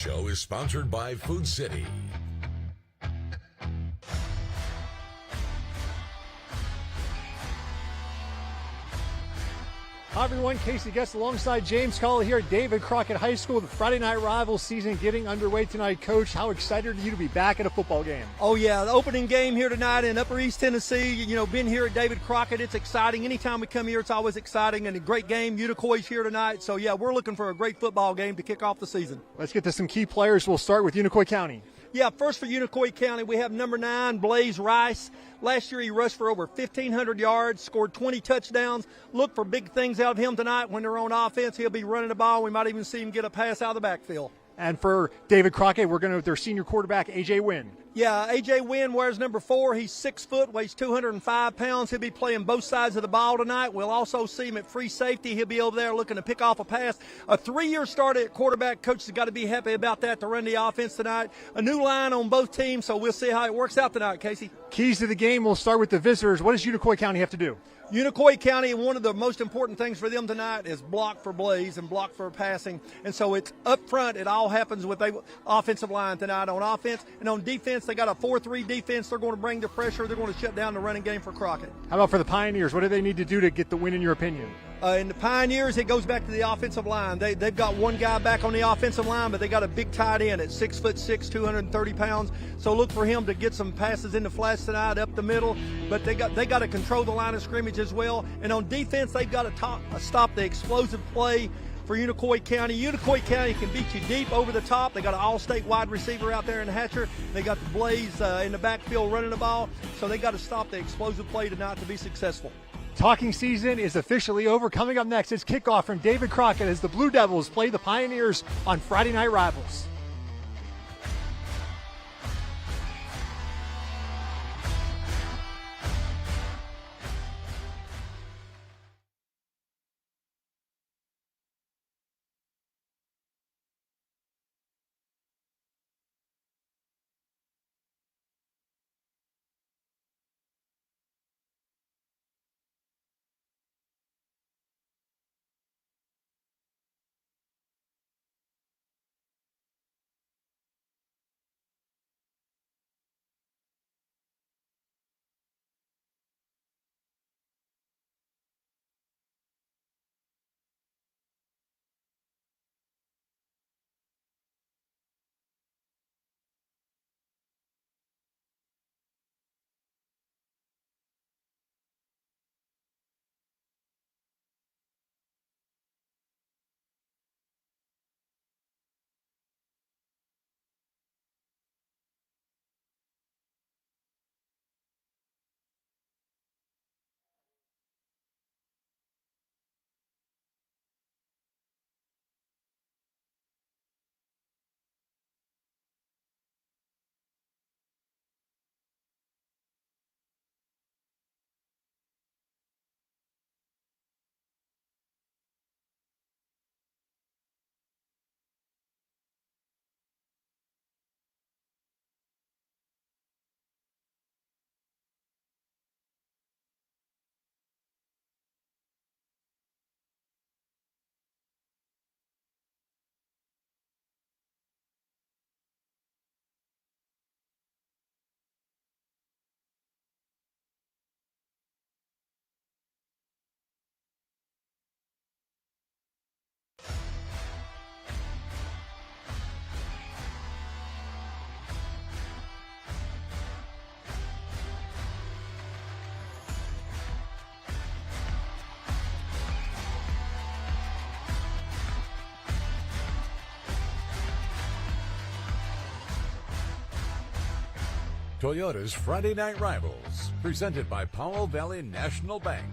Show is sponsored by Food City. Hi everyone, Casey Guest alongside James Cawley here at David Crockett High School. The Friday Night Rivals season getting underway tonight. Coach, how excited are you to be back at a football game? Oh yeah, the opening game here tonight in Upper East Tennessee. You know, been here at David Crockett, it's exciting. Anytime we come here, it's always exciting and a great game. Unicoi's here tonight, so yeah, we're looking for a great football game to kick off the season. Let's get to some key players. We'll start with Unicoi County. Yeah, first for Unicoi County, we have number 9, Blaze Rice. Last year he rushed for over 1,500 yards, scored 20 touchdowns. Look for big things out of him tonight. When they're on offense, he'll be running the ball. We might even see him get a pass out of the backfield. And for David Crockett, we're going to their senior quarterback, A.J. Wynn. Yeah, A.J. Wynn wears number 4. He's 6 foot, weighs 205 pounds. He'll be playing both sides of the ball tonight. We'll also see him at free safety. He'll be over there looking to pick off a pass. A 3-year starter at quarterback. Coach has got to be happy about that to run the offense tonight. A new line on both teams, so we'll see how it works out tonight, Casey. Keys to the game, we'll start with the visitors. What does Unicoi County have to do? Unicoi County, one of the most important things for them tonight is block for Blaze and block for passing. And so it's up front. It all happens with the offensive line tonight on offense. And on defense, they got a 4-3 defense. They're going to bring the pressure. They're going to shut down the running game for Crockett. How about for the Pioneers? What do they need to do to get the win, in your opinion? In the Pioneers, it goes back to the offensive line. They've got one guy back on the offensive line, but they got a big tight end at 6'6", 230 pounds. So look for him to get some passes in the flats tonight, up the middle. But they got to control the line of scrimmage as well. And on defense, they've got to stop the explosive play for Unicoi County. Unicoi County can beat you deep over the top. They got an all-state wide receiver out there in Hatcher. They got the Blaze in the backfield running the ball. So they got to stop the explosive play tonight to be successful. Talking season is officially over. Coming up next is kickoff from David Crockett as the Blue Devils play the Pioneers on Friday Night Rivals. Toyota's Friday Night Rivals, presented by Powell Valley National Bank.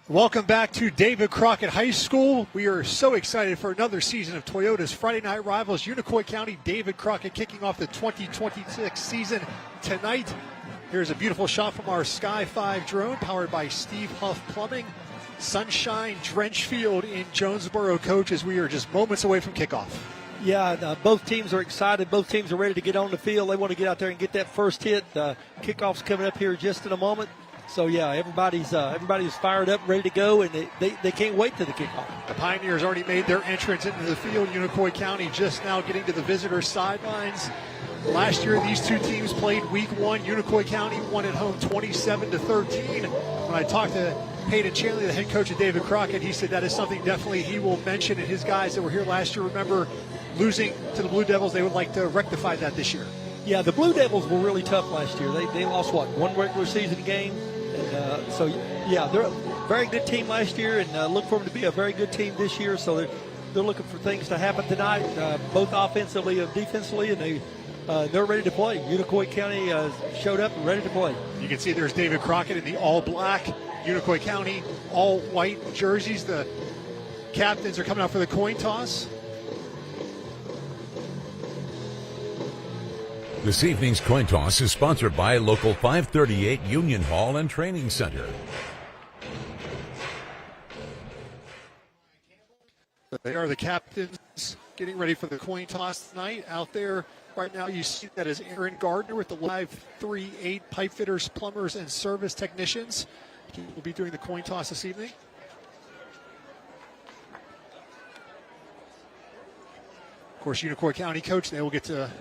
Welcome back to David Crockett High School. We are so excited for another season of Toyota's Friday Night Rivals. Unicoi County, David Crockett kicking off the 2026 season tonight. Here's a beautiful shot from our Sky 5 drone powered by Steve Huff Plumbing. Sunshine drenched field in Jonesboro, Coach, as we are just moments away from kickoff. Yeah, both teams are excited. Both teams are ready to get on the field. They want to get out there and get that first hit. Kickoff's coming up here just in a moment. So yeah, everybody's fired up, ready to go, and they can't wait to the kickoff. The Pioneers already made their entrance into the field. Unicoi County just now getting to the visitor sidelines. Last year, these two teams played week one. Unicoi County won at home 27-13. When I talked to Hayden Chanley, the head coach of David Crockett, he said that is something definitely he will mention, and his guys that were here last year remember losing to the Blue Devils. They would like to rectify that this year. Yeah, the Blue Devils were really tough last year. They lost, one regular season game? And so, yeah, they're a very good team last year, and look for them to be a very good team this year. So they're looking for things to happen tonight, both offensively and defensively, and they're ready to play. Unicoi County showed up and ready to play. You can see there's David Crockett in the all-black, Unicoi County all-white jerseys. The captains are coming out for the coin toss. This evening's coin toss is sponsored by Local 538 Union Hall and Training Center. They are the captains getting ready for the coin toss tonight. Out there right now, you see that is Aaron Gardner with the live 3-8 pipe fitters, plumbers, and service technicians. He will be doing the coin toss this evening. Of course, Unicoi County coach, they will get to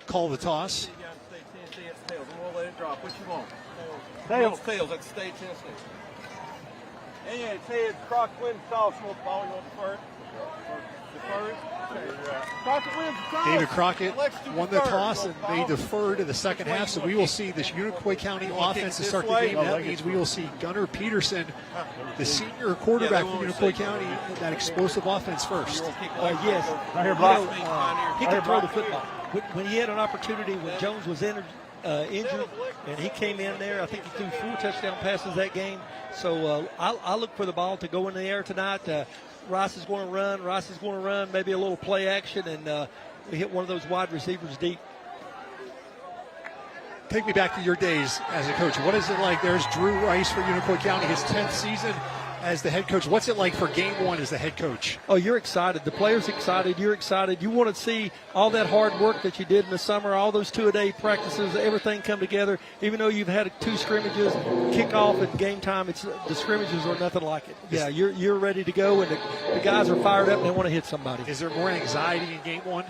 call the toss. Tails. I'm gonna let it drop. What you want? Tails. That's state Tennessee. And yeah, it's head. Crockett wins the toss. You want the ball? You want the first? Crockett wins the toss. David Crockett won the toss, and they defer to the second half. So we will see this Unicoi County offense to start the game. That means we will see Gunnar Peterson, the senior quarterback for Unicoi County, that explosive offense first. Yes. Right here, Brock. He can throw the football. When he had an opportunity, when Jones was injured, and he came in there, I think he threw 4 touchdown passes that game. So I look for the ball to go in the air tonight. Rice is going to run, maybe a little play action, and we hit one of those wide receivers deep. Take me back to your days as a coach. What is it like? There's Drew Rice for Unicoi County, his 10th season as the head coach. What's it like for game one as the head coach? Oh, you're excited. The player's excited. You're excited. You want to see all that hard work that you did in the summer, all those 2-a-day practices, everything come together. Even though you've had 2 scrimmages, kickoff and game time, the scrimmages are nothing like it. Yeah, you're ready to go, and the guys are fired up and they want to hit somebody. Is there more anxiety in game one?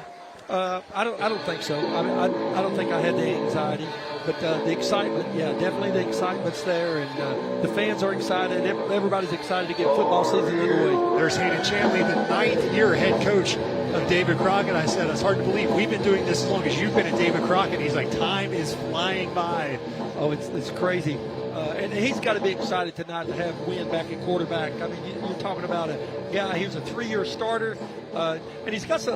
I don't think so. I don't think I had the anxiety, but the excitement, yeah, definitely the excitement's there, and the fans are excited. Everybody's excited to get football season underway. There's Hayden Chanley, the 9th-year head coach of David Crockett. I said, it's hard to believe we've been doing this as long as you've been at David Crockett. He's like, time is flying by. Oh, it's crazy. And he's got to be excited tonight to have Wynn back at quarterback. I mean, you're talking about a guy, he was a 3-year starter, and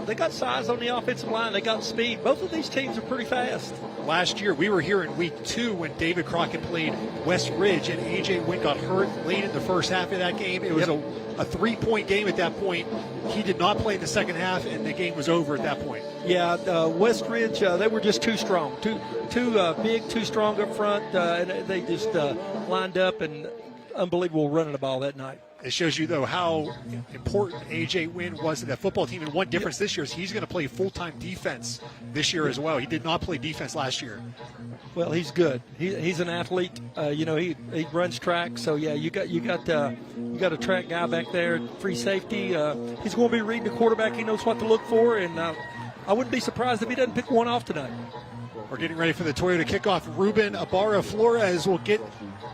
they got size on the offensive line. They got speed. Both of these teams are pretty fast. Last year, we were here in week 2 when David Crockett played West Ridge, and A.J. Wynn got hurt late in the first half of that game. It was a 3-point game at that point. He did not play in the second half, and the game was over at that point. Yeah, West Ridge, they were just too strong. Too big, too strong up front, and they just lined up and unbelievable running the ball that night. It shows you, though, how important A.J. Wynn was to that football team. And one difference this year is he's going to play full-time defense this year as well. He did not play defense last year. Well, he's good. He's an athlete. He runs track. So yeah, you got a track guy back there, free safety. He's going to be reading the quarterback. He knows what to look for, and I wouldn't be surprised if he doesn't pick one off tonight. We're getting ready for the Toyota kickoff. Ruben Ibarra Flores will get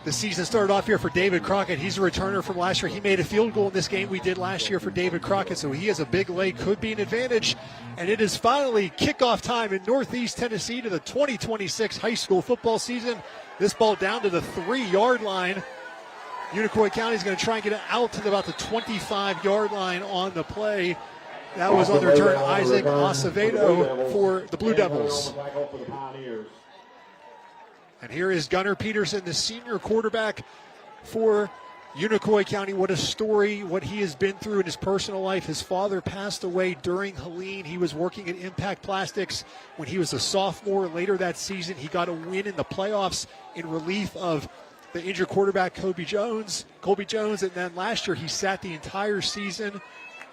the season started off here for David Crockett. He's a returner from last year. He made a field goal in this game we did last year for David Crockett, so he has a big leg, could be an advantage. And it is finally kickoff time in Northeast Tennessee to the 2026 high school football season. This ball down to the 3-yard line. Unicoi County is going to try and get it out to about the 25-yard line on the play. That was on the return, Isaac Acevedo for the Blue Devils. And here is Gunnar Peterson, the senior quarterback for Unicoi County. What a story, what he has been through in his personal life. His father passed away during Helene. He was working at Impact Plastics when he was a sophomore. Later that season, he got a win in the playoffs in relief of the injured quarterback Colby Jones. And then last year, he sat the entire season.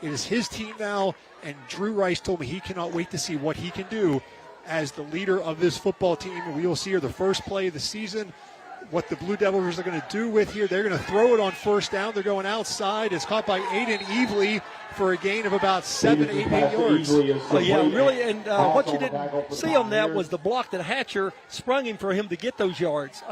It is his team now, and Drew Rice told me he cannot wait to see what he can do as the leader of this football team. And we will see here the first play of the season what the Blue Devils are going to do with here. They're going to throw it on first down. They're going outside. It's caught by Aiden Evely for a gain of about 7, 8 yards. Yeah, really, and what you didn't see on that was the block that Hatcher sprung him for him to get those yards.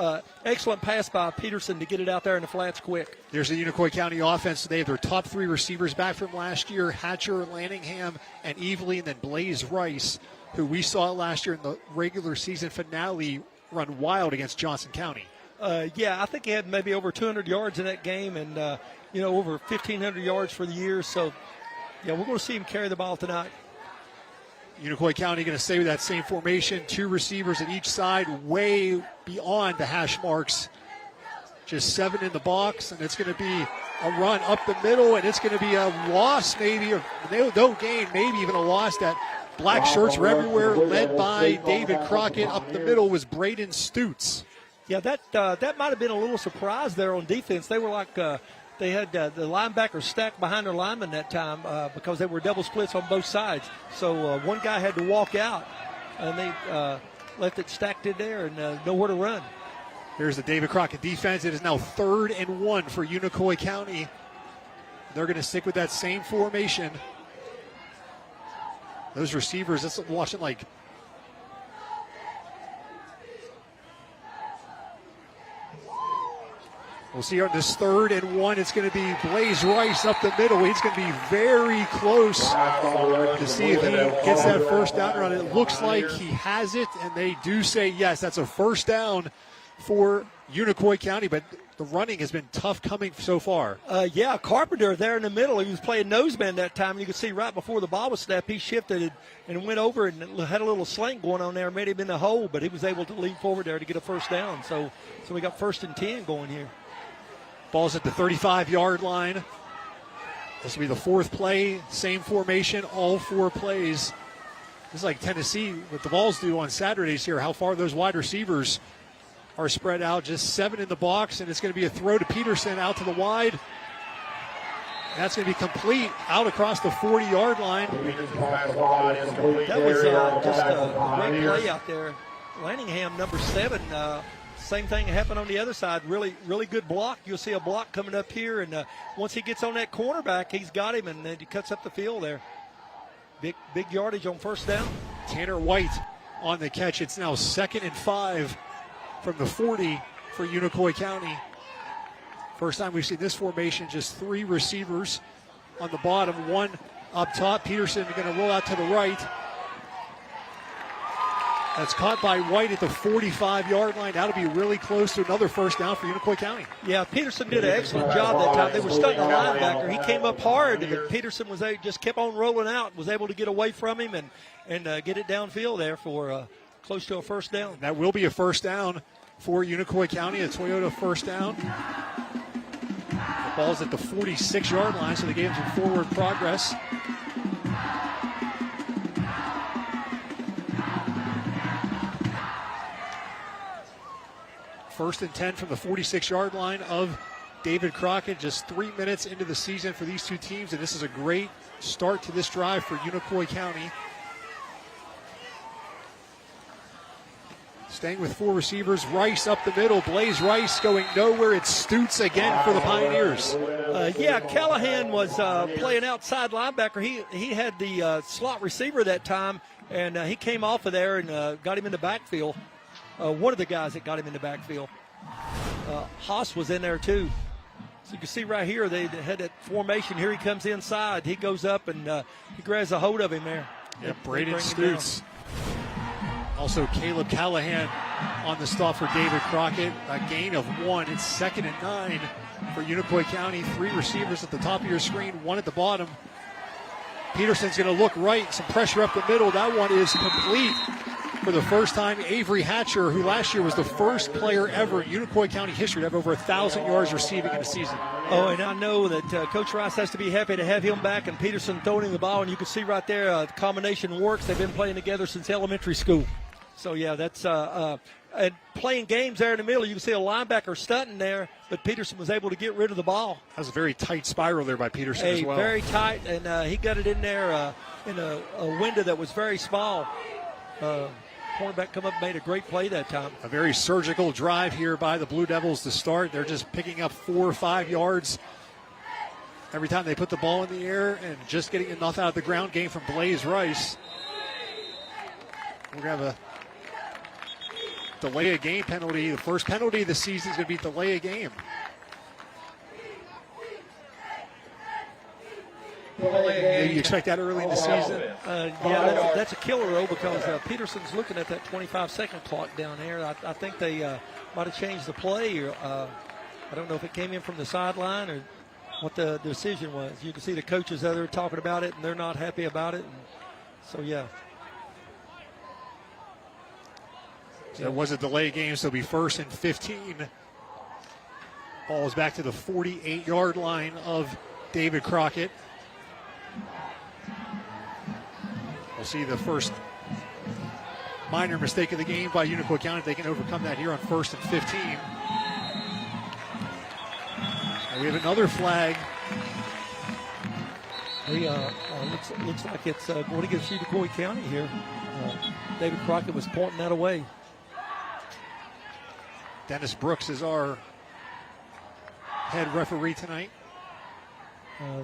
Excellent pass by Peterson to get it out there in the flats quick. There's the Unicoi County offense. They have their top 3 receivers back from last year, Hatcher, Lanningham, and Evely, and then Blaze Rice, who we saw last year in the regular season finale run wild against Johnson County. Yeah, I think he had maybe over 200 yards in that game and, over 1,500 yards for the year. So, yeah, we're going to see him carry the ball tonight. Unicoi County going to stay with that same formation. 2 receivers at each side, way beyond the hash marks. Just 7 in the box, and it's going to be a run up the middle, and it's going to be a loss maybe, or no gain, maybe even a loss. That black shirts were everywhere, led by David Crockett. Up the middle was Braden Stutz. Yeah, that might have been a little surprise there on defense. They were like they had the linebackers stacked behind their linemen that time because they were double splits on both sides. So one guy had to walk out, and they left it stacked in there and nowhere to run. Here's the David Crockett defense. It is now 3rd and 1 for Unicoi County. They're going to stick with that same formation. Those receivers, that's watching like we'll see on this 3rd and 1, it's going to be Blaze Rice up the middle. He's going to be very close to see if he gets that first down run. It looks like he has it, and they do say yes, that's a first down for Unicoi County, but the running has been tough coming so far. Yeah, Carpenter there in the middle. He was playing noseman that time. You could see right before the ball was snapped, he shifted and went over and had a little slant going on there, made him in the hole, but he was able to lean forward there to get a first down. So we got 1st and 10 going here. Ball's at the 35-yard line. This will be the 4th play, same formation, all 4 plays. This is like Tennessee, what the Vols do on Saturdays here, how far those wide receivers are spread out. Just 7 in the box, and it's going to be a throw to Peterson out to the wide. That's going to be complete out across the 40-yard line. That was just a great play out there. Lanningham, number 7, same thing happened on the other side. Really, really good block. You'll see a block coming up here, and once he gets on that cornerback, he's got him, and then he cuts up the field there. Big yardage on first down. Tanner White on the catch. It's now 2nd and 5 from the 40 for Unicoi County. First time we've seen this formation, just 3 receivers on the bottom, 1 up top. Peterson going to roll out to the right. That's caught by White at the 45-yard line. That'll be really close to another first down for Unicoi County. Yeah, Peterson did an excellent job that time. They were stunting the linebacker. He came up hard, but Peterson just kept on rolling out, was able to get away from him and get it downfield there for close to a first down. That will be a first down for Unicoi County, a Toyota first down. The ball's at the 46-yard line, so they gave him some forward progress. First and 10 from the 46-yard line of David Crockett. Just 3 minutes into the season for these two teams, and this is a great start to this drive for Unicoi County. Staying with 4 receivers, Rice up the middle. Blaze Rice going nowhere. It's Stutz again for the Pioneers. Yeah, Callahan was playing outside linebacker. He had the slot receiver that time, and he came off of there and got him in the backfield. One of the guys that got him in the backfield. Haas was in there too. So you can see right here, they had that formation. Here he comes inside. He goes up and he grabs a hold of him there. Yeah, Braden Stutz. Also Caleb Callahan on the stop for David Crockett. A gain of 1. It's 2nd and 9 for Unicoi County. 3 receivers at the top of your screen, 1 at the bottom. Peterson's going to look right. Some pressure up the middle. That one is complete. For the first time, Avery Hatcher, who last year was the first player ever in Unicoi County history to have over 1,000 yards receiving in a season. Oh, and I know that Coach Rice has to be happy to have him back, and Peterson throwing him the ball, and you can see right there the combination works. They've been playing together since elementary school. So, yeah, that's and playing games there in the middle. You can see a linebacker stunting there, but Peterson was able to get rid of the ball. That was a very tight spiral there by Peterson as well. Very tight, and he got it in there in a window that was very small. cornerback come up and made a great play that time. A very surgical drive here by the Blue Devils to start. They're just picking up 4 or 5 yards every time they put the ball in the air and just getting enough out of the ground game from Blaze Rice. We're going to have a delay a game penalty. The first penalty of the season is going to be delay a game. You expect that early in the season? Yeah, that's a killer, though, because Peterson's looking at that 25-second clock down there. I think they might have changed the play. Or, I don't know if it came in from the sideline or what the decision was. You can see the coaches out there talking about it, and they're not happy about it. And so, yeah. So it was a delay game, so it'll be 1st and 15. Ball is back to the 48-yard line of David Crockett. We'll see the first minor mistake of the game by Unicoi County. If they can overcome that here on 1st and 15. And we have another flag. Looks like it's going against Unicoi County here. David Crockett was pointing that away. Dennis Brooks is our head referee tonight.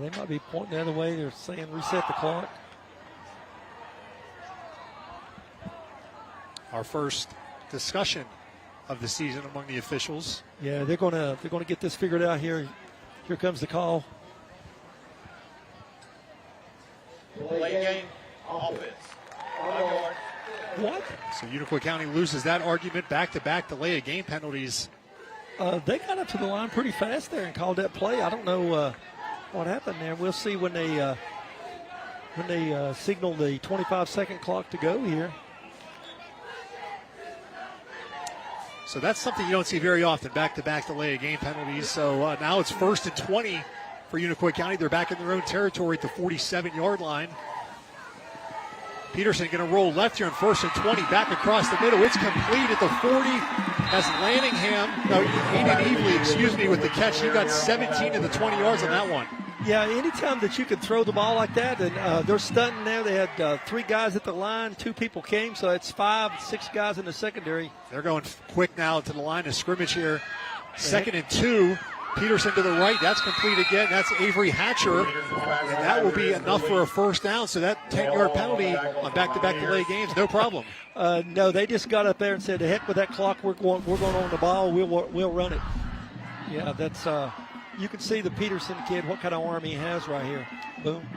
They might be pointing the other way. They're saying reset the clock. Our first discussion of the season among the officials. Yeah, they're gonna get this figured out here. Here comes the call. Late game, offense. 5 yards. What? So Unicoi County loses that argument. Back-to-back delay of game penalties. They got up to the line pretty fast there and called that play. I don't know what happened there. We'll see when they signal the 25-second clock to go here. So that's something you don't see very often, back-to-back delay of game penalties. So now it's 1st and 20 for Unicoi County. They're back in their own territory at the 47-yard line. Peterson going to roll left here on 1st and 20, back across the middle. It's complete at the 40. That's Aiden Evely, with the catch. He got 17 to the 20 yards on that one. Yeah, anytime that you can throw the ball like that, and they're stunting there. They had 3 guys at the line, 2 people came, so it's 5, 6 guys in the secondary. They're going quick now to the line of scrimmage here. 2nd and 2. Peterson to the right. That's complete again. That's Avery Hatcher. And that will be enough for a first down. So that 10-yard penalty on back-to-back delay games, no problem. No, they just got up there and said, "The heck with that clock. We're going on the ball. We'll run it." Yeah, that's you can see the Peterson kid, what kind of arm he has right here. Boom.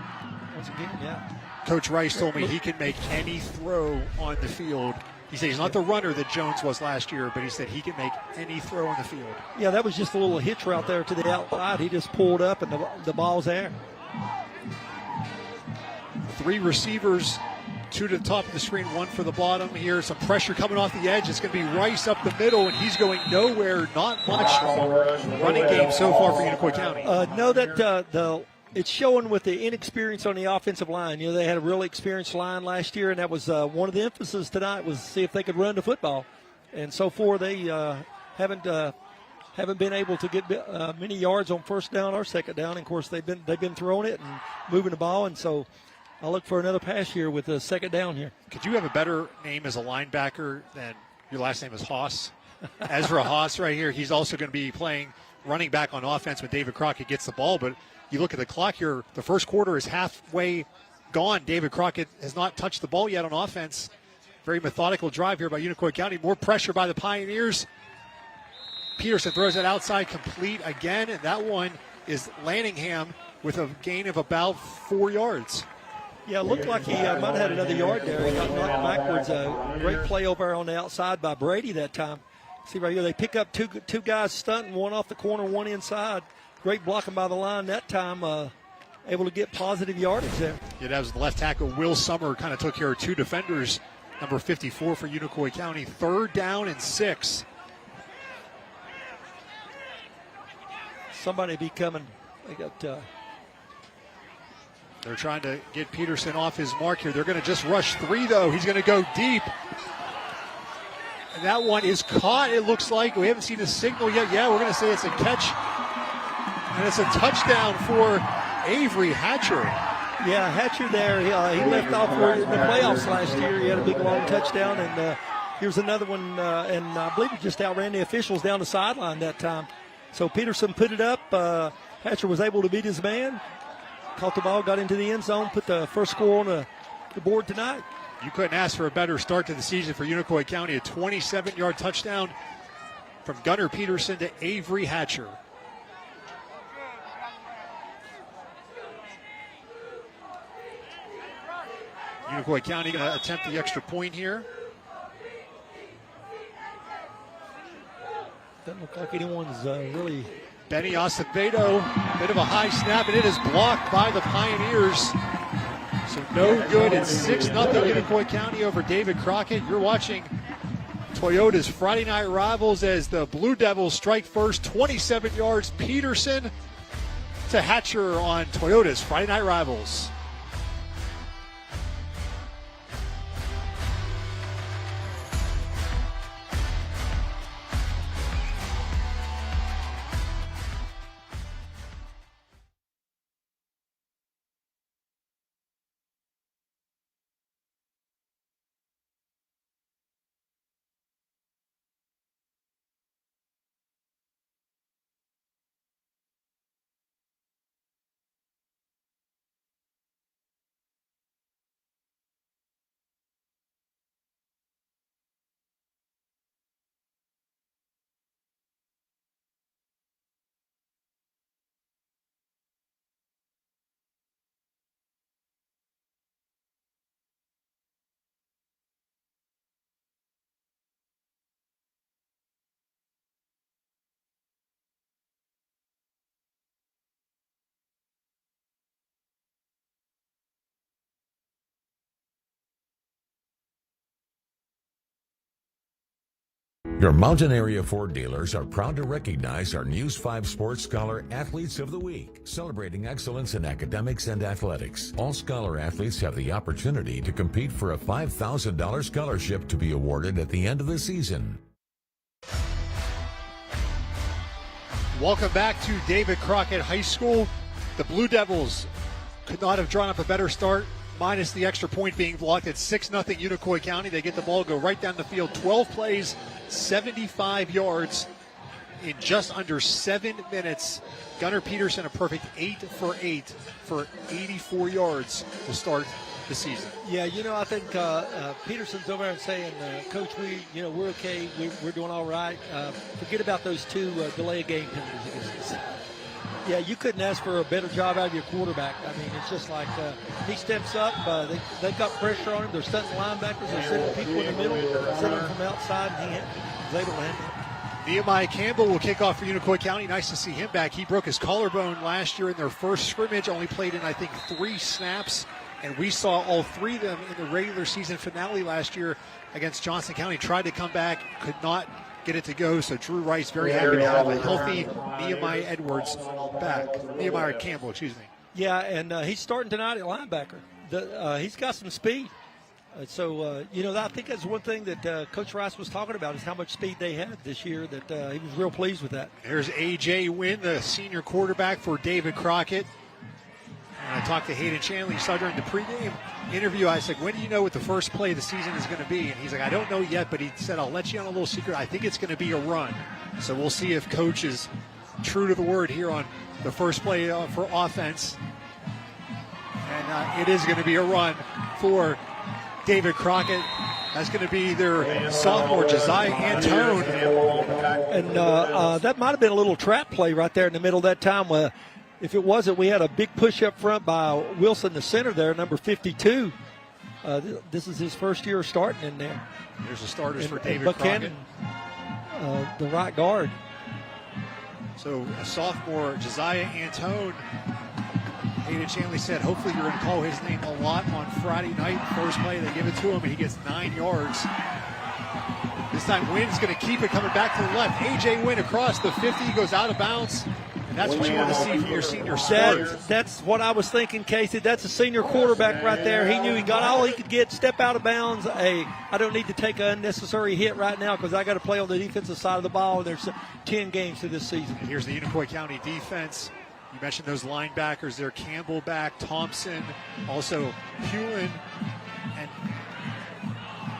Once again, yeah. Coach Rice told me he can make any throw on the field. He said he's not the runner that Jones was last year, but he said he can make any throw on the field. Yeah, that was just a little hitch route there to the outside. He just pulled up, and the ball's there. 3 receivers, 2 to the top of the screen, 1 for the bottom. Here, some pressure coming off the edge. It's going to be Rice up the middle, and he's going nowhere. Not much running game so far for Unicoi County. No, that it's showing with the inexperience on the offensive line. You know, they had a really experienced line last year, and that was one of the emphasis tonight was see if they could run the football. And so far, they haven't been able to get many yards on first down or second down. And of course, they've been throwing it and moving the ball, and so I'll look for another pass here with the second down here. Could you have a better name as a linebacker than your last name is Haas? Ezra Haas right here. He's also going to be playing running back on offense when David Crockett gets the ball, but you look at the clock here, the first quarter is halfway gone. David Crockett has not touched the ball yet on offense. Very methodical drive here by Unicoi County. More pressure by the Pioneers. Peterson throws it outside, complete again, and that one is Lanningham with a gain of about 4 yards. Yeah, it looked like he might have had another yard there. He got knocked backwards. A great play over on the outside by Brady that time. See right here, they pick up two guys stunting, one off the corner, one inside. Great blocking by the line that time, able to get positive yardage there. Yeah, that was the left tackle. Will Summer kind of took care of 2 defenders. Number 54 for Unicoi County. 3rd down and 6. Somebody be coming. They got. They're trying to get Peterson off his mark here. They're going to just rush 3, though. He's going to go deep. And that one is caught, it looks like. We haven't seen a signal yet. Yeah, we're going to say it's a catch. And it's a touchdown for Avery Hatcher. Yeah, Hatcher there, he left off in the playoffs last year. He had a big long touchdown, and here's another one, and I believe he just outran the officials down the sideline that time. So Peterson put it up. Hatcher was able to beat his man, caught the ball, got into the end zone, put the first score on the board tonight. You couldn't ask for a better start to the season for Unicoi County. A 27-yard touchdown from Gunnar Peterson to Avery Hatcher. Unicoi County going to attempt the extra point here. Doesn't look like anyone's really... Benny Acevedo, bit of a high snap, and it is blocked by the Pioneers. So no good. It's 6-0 Unicoi County over David Crockett. You're watching Toyota's Friday night rivals as the Blue Devils strike first, 27 yards. Peterson to Hatcher on Toyota's Friday night rivals. Your Mountain Area Ford dealers are proud to recognize our News 5 Sports Scholar Athletes of the Week, celebrating excellence in academics and athletics. All Scholar athletes have the opportunity to compete for a $5,000 scholarship to be awarded at the end of the season. Welcome back to David Crockett High School. The Blue Devils could not have drawn up a better start, minus the extra point being blocked. At 6-0 Unicoi County. They get the ball, go right down the field. 12 plays, 75 yards in just under 7 minutes. Gunnar Peterson, a perfect 8 for 8 for 84 yards to start the season. Yeah, I think Peterson's over there and saying, Coach, we're okay. We're doing all right. Forget about those 2 delay game penalties against us. Yeah, you couldn't ask for a better job out of your quarterback. I mean, it's just like he steps up. They've got pressure on him. They're setting linebackers. They're setting people in the middle, setting them from outside, and he was able to handle it. Nehemiah Campbell will kick off for Unicoi County. Nice to see him back. He broke his collarbone last year in their first scrimmage, only played in, I think, 3 snaps. And we saw all 3 of them in the regular season finale last year against Johnson County. Tried to come back, could not get it to go. So Drew Rice very happy to have a healthy Nehemiah Edwards back. Nehemiah Campbell, excuse me. Yeah, and he's starting tonight at linebacker. He's got some speed. I think that's one thing that Coach Rice was talking about is how much speed they had this year, that he was real pleased with that. There's A.J. Wynn, the senior quarterback for David Crockett. And I talked to Hayden Chanley. You saw during the pregame interview, I said, when do you know what the first play of the season is going to be? And he's like, I don't know yet, but he said, I'll let you on a little secret. I think it's going to be a run. So we'll see if Coach is true to the word here on the first play for offense. And it is going to be a run for David Crockett. That's going to be their sophomore, Josiah Antone. And that might have been a little trap play right there in the middle of that time. If it wasn't, we had a big push up front by Wilson, the center there, number 52. This is his first year starting in there. There's the starters for David Buchanan, Crockett. The right guard. So a sophomore, Josiah Antone. Hayden Chanley said, hopefully you're going to call his name a lot on Friday night. First play, they give it to him, and he gets 9 yards. This time, Wynn's going to keep it coming back to the left. A.J. Wynn across the 50, goes out of bounds. And that's what you want to see from your senior starter. That's what I was thinking, Casey. That's a senior quarterback right there. He knew he got all he could get, step out of bounds. Hey, I don't need to take an unnecessary hit right now because I got to play on the defensive side of the ball. There's 10 games to this season. And here's the Unicoi County defense. You mentioned those linebackers there, Campbell back, Thompson, also Hewlin. And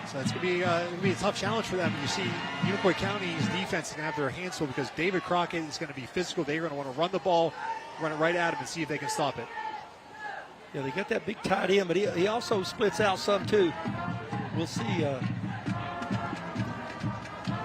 so it's going to be a tough challenge for them. You see Unicoi County's defense is going to have their hands full because David Crockett is going to be physical. They're going to want to run the ball, run it right at him and see if they can stop it. Yeah, they got that big tight end, but he also splits out some too. We'll see.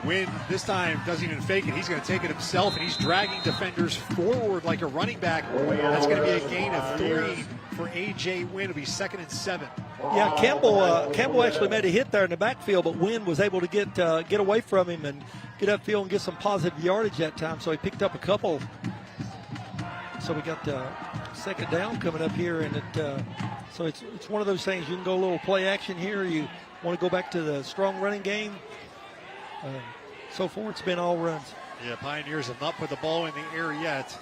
Wynn this time doesn't even fake it. He's going to take it himself, and he's dragging defenders forward like a running back. That's going to be a gain of 3 for A.J. Wynn. It'll be 2nd and 7. Yeah, Campbell actually made a hit there in the backfield, but Wynn was able to get away from him and get upfield and get some positive yardage that time. So he picked up a couple. So we got 2nd down coming up here, and so it's one of those things. You can go a little play action here. You want to go back to the strong running game. So far, it's been all runs. Yeah, Pioneers have not put the ball in the air yet.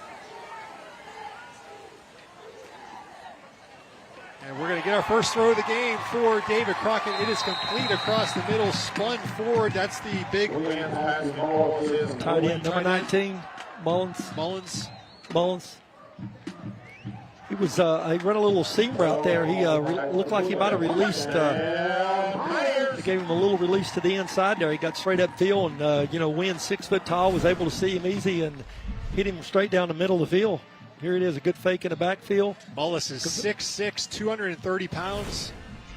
And we're going to get our first throw of the game for David Crockett. It is complete across the middle, spun forward. That's the big tight end, number 19, Mullins. He was he ran a little seam route there. He looked like he might have released. They gave him a little release to the inside there. He got straight up field, and Wynn, 6 foot tall, was able to see him easy and hit him straight down the middle of the field. Here it is, a good fake in the backfield. Mullis is 6'6", 230 pounds.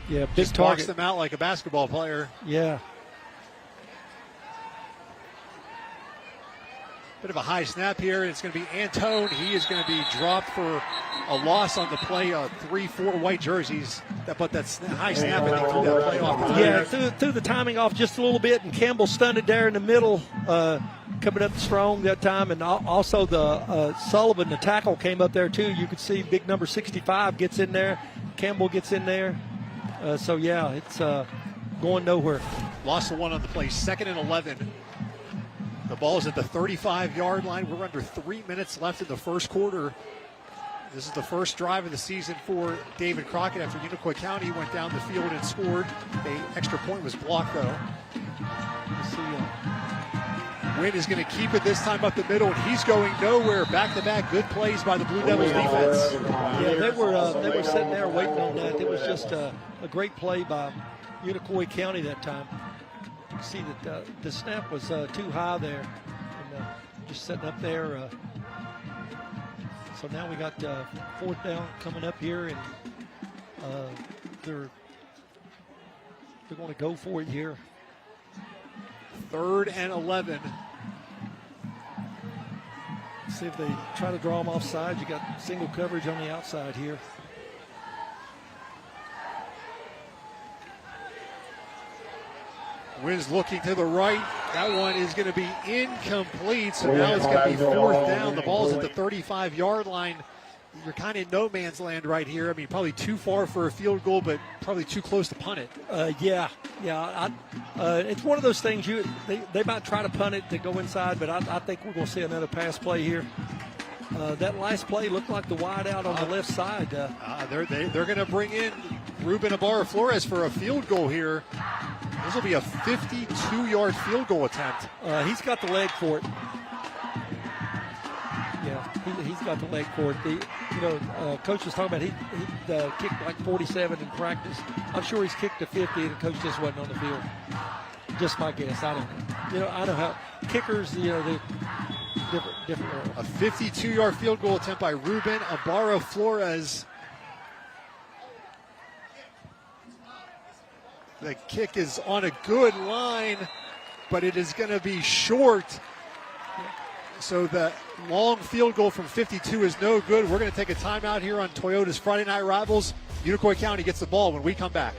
Yeah, big just target. Just them out like a basketball player. Yeah. Bit of a high snap here. It's going to be Antone. He is going to be dropped for a loss on the play. 3-4 white jerseys. But that high snap, I think, threw that play off. Yeah, threw the timing off just a little bit, and Campbell stunned it there in the middle, coming up strong that time. And also the Sullivan, the tackle, came up there too. You could see big number 65 gets in there. Campbell gets in there. So, yeah, it's going nowhere. Lost the one on the play. 2nd and 11. The ball is at the 35-yard line. We're under 3 minutes left in the first quarter. This is the first drive of the season for David Crockett after Unicoi County went down the field and scored. The extra point was blocked, though. Wynn is going to keep it this time up the middle, and he's going nowhere. Back-to-back good plays by the Blue Devils defense. Yeah, they were sitting there waiting on that. It was just a great play by Unicoi County that time. You see that the snap was too high there, and just sitting up there. So now we got 4th down coming up here, and they're going to go for it here. 3rd and 11. See if they try to draw them offside. You got single coverage on the outside here. Wynn's looking to the right. That one is going to be incomplete. So now it's going to be 4th down. The ball's at the 35-yard line. You're kind of in no man's land right here. I mean, probably too far for a field goal, but probably too close to punt it. Yeah. It's one of those things. They might try to punt it to go inside, but I think we're going to see another pass play here. That last play looked like the wide out on the left side. They're going to bring in Ruben Ibarra-Flores for a field goal here. This will be a 52-yard field goal attempt. He's got the leg for it. Yeah, he's got the leg for it. Coach was talking about he kicked like 47 in practice. I'm sure he's kicked to 50, and the coach just wasn't on the field. Just my guess. I don't know. I know how kickers. They different world. A 52-yard field goal attempt by Ruben Ibarra-Flores. The kick is on a good line, but it is going to be short. So the long field goal from 52 is no good. We're going to take a timeout here on Toyota's Friday Night Rivals. Unicoi County gets the ball when we come back.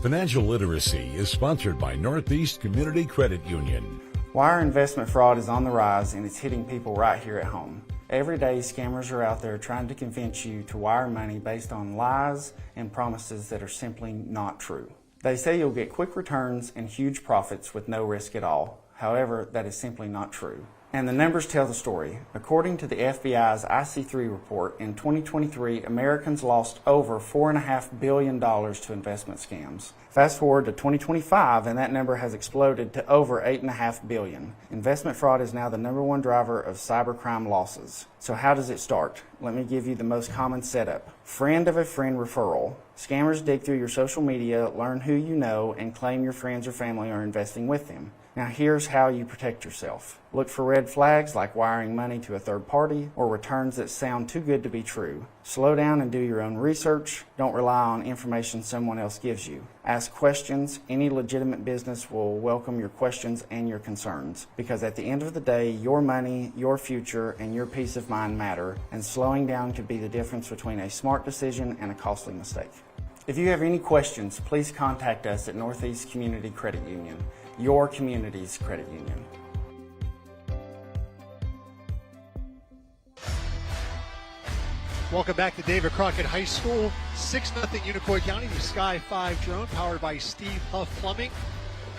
Financial literacy is sponsored by Northeast Community Credit Union. Wire investment fraud is on the rise, and it's hitting people right here at home. Every day, scammers are out there trying to convince you to wire money based on lies and promises that are simply not true. They say you'll get quick returns and huge profits with no risk at all. However, that is simply not true. And the numbers tell the story. According to the FBI's IC3 report, in 2023, Americans lost over $4.5 billion to investment scams. Fast forward to 2025, and that number has exploded to over $8.5 billion. Investment fraud is now the #1 driver of cybercrime losses. So how does it start? Let me give you the most common setup. Friend of a friend referral. Scammers dig through your social media, learn who you know, and claim your friends or family are investing with them. Now here's how you protect yourself. Look for red flags like wiring money to a third party or returns that sound too good to be true. Slow down and do your own research. Don't rely on information someone else gives you. Ask questions. Any legitimate business will welcome your questions and your concerns, because at the end of the day, your money, your future, and your peace of mind matter, and slowing down could be the difference between a smart decision and a costly mistake. If you have any questions, please contact us at Northeast Community Credit Union, your community's credit union. Welcome back to David Crockett High School. 6-0 Unicoi County, the Sky 5 drone powered by Steve Huff Plumbing.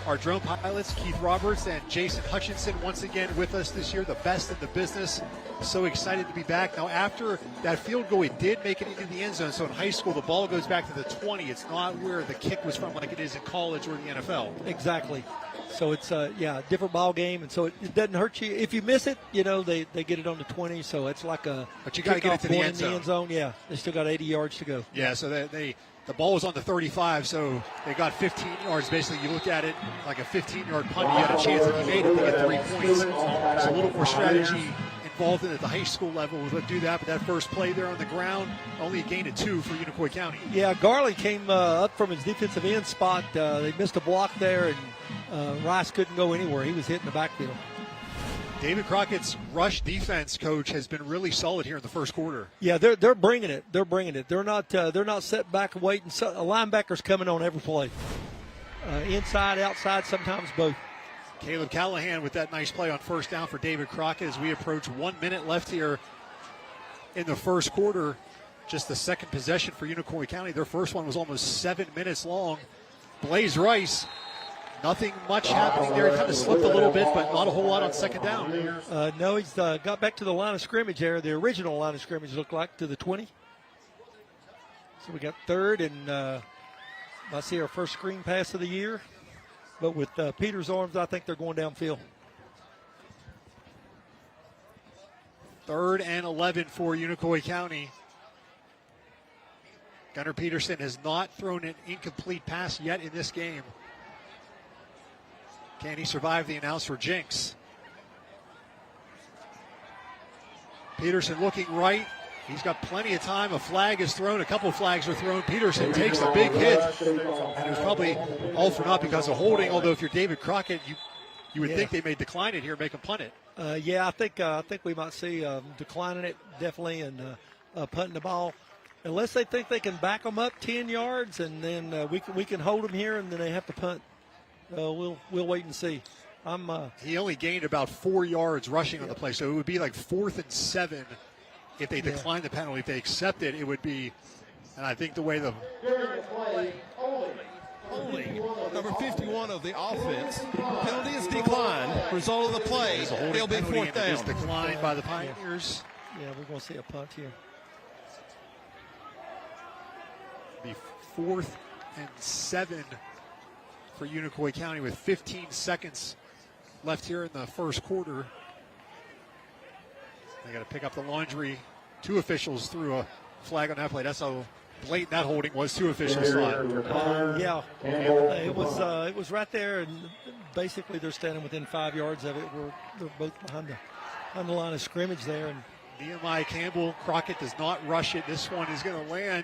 Our drone pilots, Keith Roberts and Jason Hutchinson, once again with us this year, the best in the business. So excited to be back. Now, after that field goal, it did make it into the end zone. So in high school, the ball goes back to the 20. It's not where the kick was from like it is in college or the NFL. Exactly. So it's a different ball game, and so it doesn't hurt you if you miss it. You know they get it on the 20, so it's like a. But you got to get it to the end zone. Yeah, they still got 80 yards to go. Yeah, so the ball was on the 35, so they got 15 yards. Basically, you look at it like a 15-yard punt. You had a chance if you made it to get 3 points. There's a little more strategy involved in at the high school level. We'll do that, but that first play there on the ground, only a gain of 2 for Unicoi County. Yeah, Garley came up from his defensive end spot. They missed a block there, and Rice couldn't go anywhere. He was hitting the backfield. David Crockett's rush defense coach has been really solid here in the first quarter. Yeah, they're bringing it. They're bringing it. They're not set back and waiting. So, a linebacker's coming on every play, inside, outside, sometimes both. Caleb Callahan with that nice play on first down for David Crockett as we approach 1 minute left here in the first quarter. Just the second possession for Unicoi County. Their first one was almost 7 minutes long. Blaze Rice, nothing much happening there. He kind of slipped a little bit, but not a whole lot on second down. No, he's got back to the line of scrimmage there. The original line of scrimmage looked like to the 20. So we got third, and I see our first screen pass of the year. But with Peter's arms, I think they're going downfield. 3rd and 11 for Unicoi County. Gunnar Peterson has not thrown an incomplete pass yet in this game. Can he survive the announcer jinx? Peterson looking right. He's got plenty of time. A flag is thrown. A couple of flags are thrown. Peterson takes a big hit. And it was probably all for naught because of holding. Although if you're David Crockett, you would think they may decline it here, make him punt it. I think we might see declining it definitely and punting the ball. Unless they think they can back them up 10 yards and then we can hold them here and then they have to punt. We'll wait and see. He only gained about 4 yards rushing on the play, so it would be like 4th and 7 if they decline the penalty. If they accept it, it would be, and I think the way the holding, number 51 of the offense, penalty is declined. Result of the play, it'll be 4th down. It's declined by the Pioneers. Yeah, we're going to see a punt here. Be 4th and 7 for Unicoi County with 15 seconds left here in the first quarter. They got to pick up the laundry. 2 officials threw a flag on that play. That's how blatant that holding was. 2 officials saw it. It was right there, and basically they're standing within 5 yards of it. They're both behind the line of scrimmage there. And Nehemiah Campbell, Crockett does not rush it. This one is going to land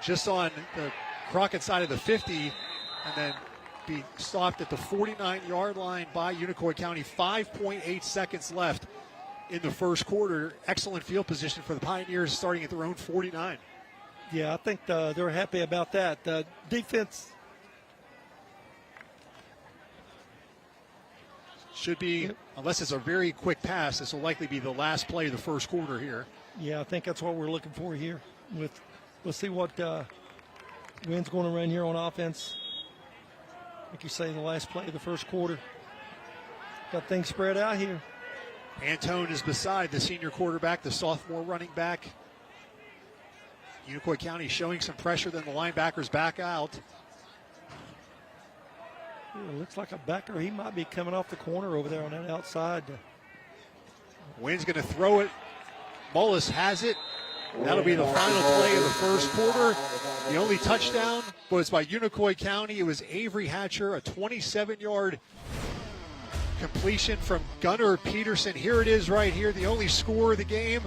just on the Crockett side of the 50, and then be stopped at the 49-yard line by Unicoi County. 5.8 seconds left in the first quarter. Excellent field position for the Pioneers starting at their own 49. Yeah, I think they're happy about that. Defense Should be, unless it's a very quick pass, this will likely be the last play of the first quarter here. Yeah, I think that's what we're looking for here. Let's see what Wynn's going to run here on offense. Like you say, the last play of the first quarter. Got things spread out here. Antone is beside the senior quarterback, the sophomore running back. Unicoi County showing some pressure, then the linebackers back out. It looks like a backer. He might be coming off the corner over there on that outside. Wynn's going to throw it. Mullis has it. That'll be the final play of the first quarter. The only touchdown was by Unicoi County. It was Avery Hatcher, a 27-yard completion from Gunnar Peterson. Here it is right here, the only score of the game.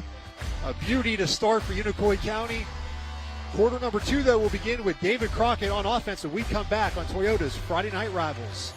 A beauty to start for Unicoi County. Quarter number 2, though, will begin with David Crockett on offense, and we come back on Toyota's Friday Night Rivals.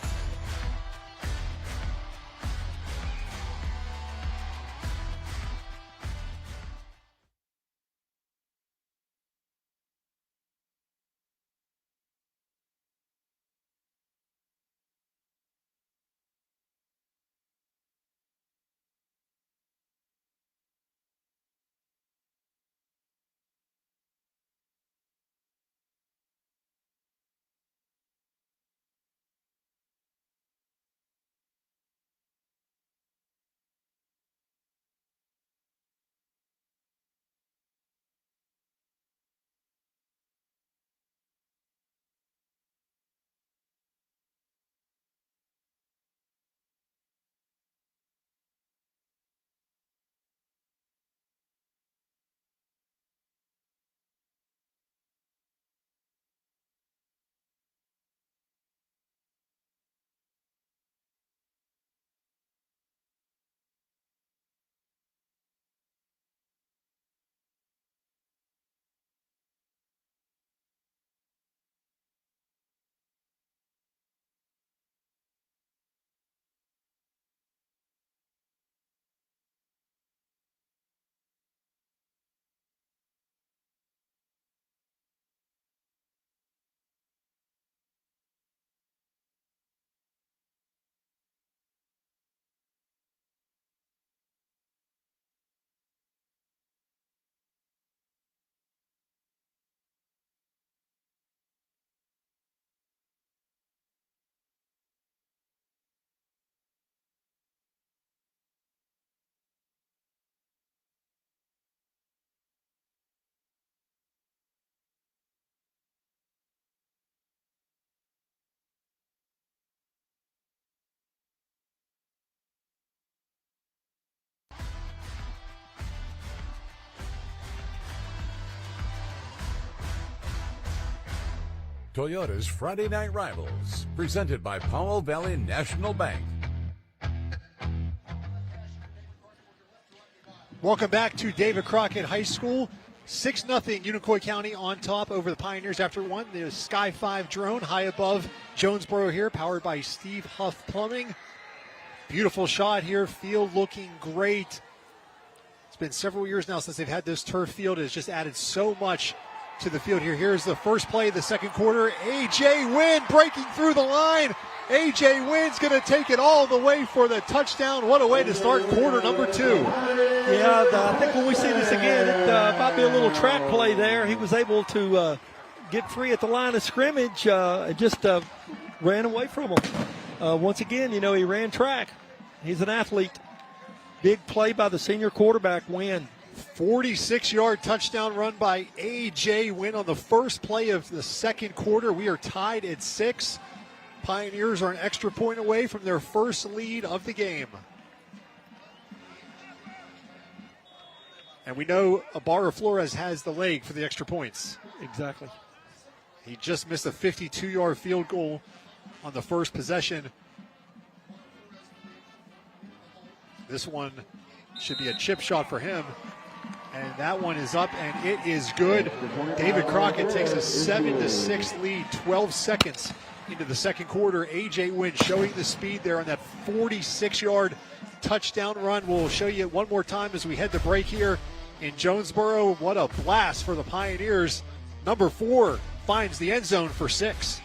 Toyota's Friday Night Rivals, presented by Powell Valley National Bank. Welcome back to David Crockett High School. 6-0 Unicoi County on top over the Pioneers after one. The Sky 5 drone high above Jonesboro here, powered by Steve Huff Plumbing. Beautiful shot here, field looking great. It's been several years now since they've had this turf field. It has just added so much to the field here. Here's the first play of the second quarter. A.J. Wynn breaking through the line. A.J. Wynn's going to take it all the way for the touchdown. What a way to start quarter number 2. Yeah, I think when we see this again, it might be a little track play there. He was able to get free at the line of scrimmage and just ran away from him. Once again, he ran track. He's an athlete. Big play by the senior quarterback, Wynn. 46-yard touchdown run by A.J. Wynn on the first play of the second quarter. We are tied at 6. Pioneers are an extra point away from their first lead of the game. And we know Ibarra Flores has the leg for the extra points. Exactly. He just missed a 52-yard field goal on the first possession. This one should be a chip shot for him. And that one is up, and it is good. David Crockett takes a 7-6 lead, 12 seconds into the second quarter. A.J. Wynn showing the speed there on that 46-yard touchdown run. We'll show you one more time as we head to break here in Jonesboro. What a blast for the Pioneers. Number 4 finds the end zone for 6.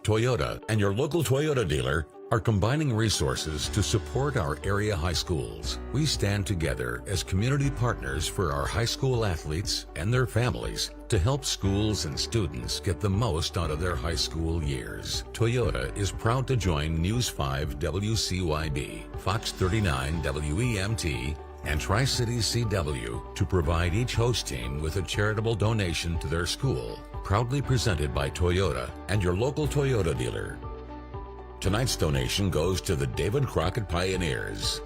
Toyota and your local Toyota dealer are combining resources to support our area high schools. We stand together as community partners for our high school athletes and their families to help schools and students get the most out of their high school years. Toyota is proud to join News 5 WCYB, Fox 39 WEMT, and Tri-Cities CW to provide each host team with a charitable donation to their school. Proudly presented by Toyota and your local Toyota dealer. Tonight's donation goes to the David Crockett Pioneers.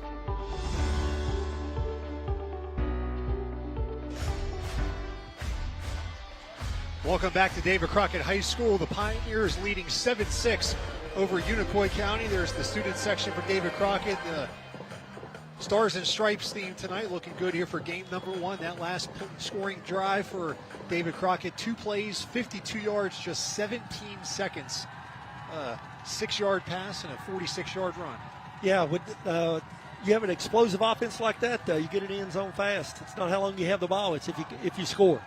Welcome back to David Crockett High School. The Pioneers leading 7-6 over Unicoi County. There's the student section for David Crockett. The Stars and Stripes theme tonight, looking good here for game number 1. That last scoring drive for David Crockett, 2 plays, 52 yards, just 17 seconds. 6-yard pass and a 46-yard run. Yeah, with you have an explosive offense like that, you get it in the end zone fast. It's not how long you have the ball; it's if you score.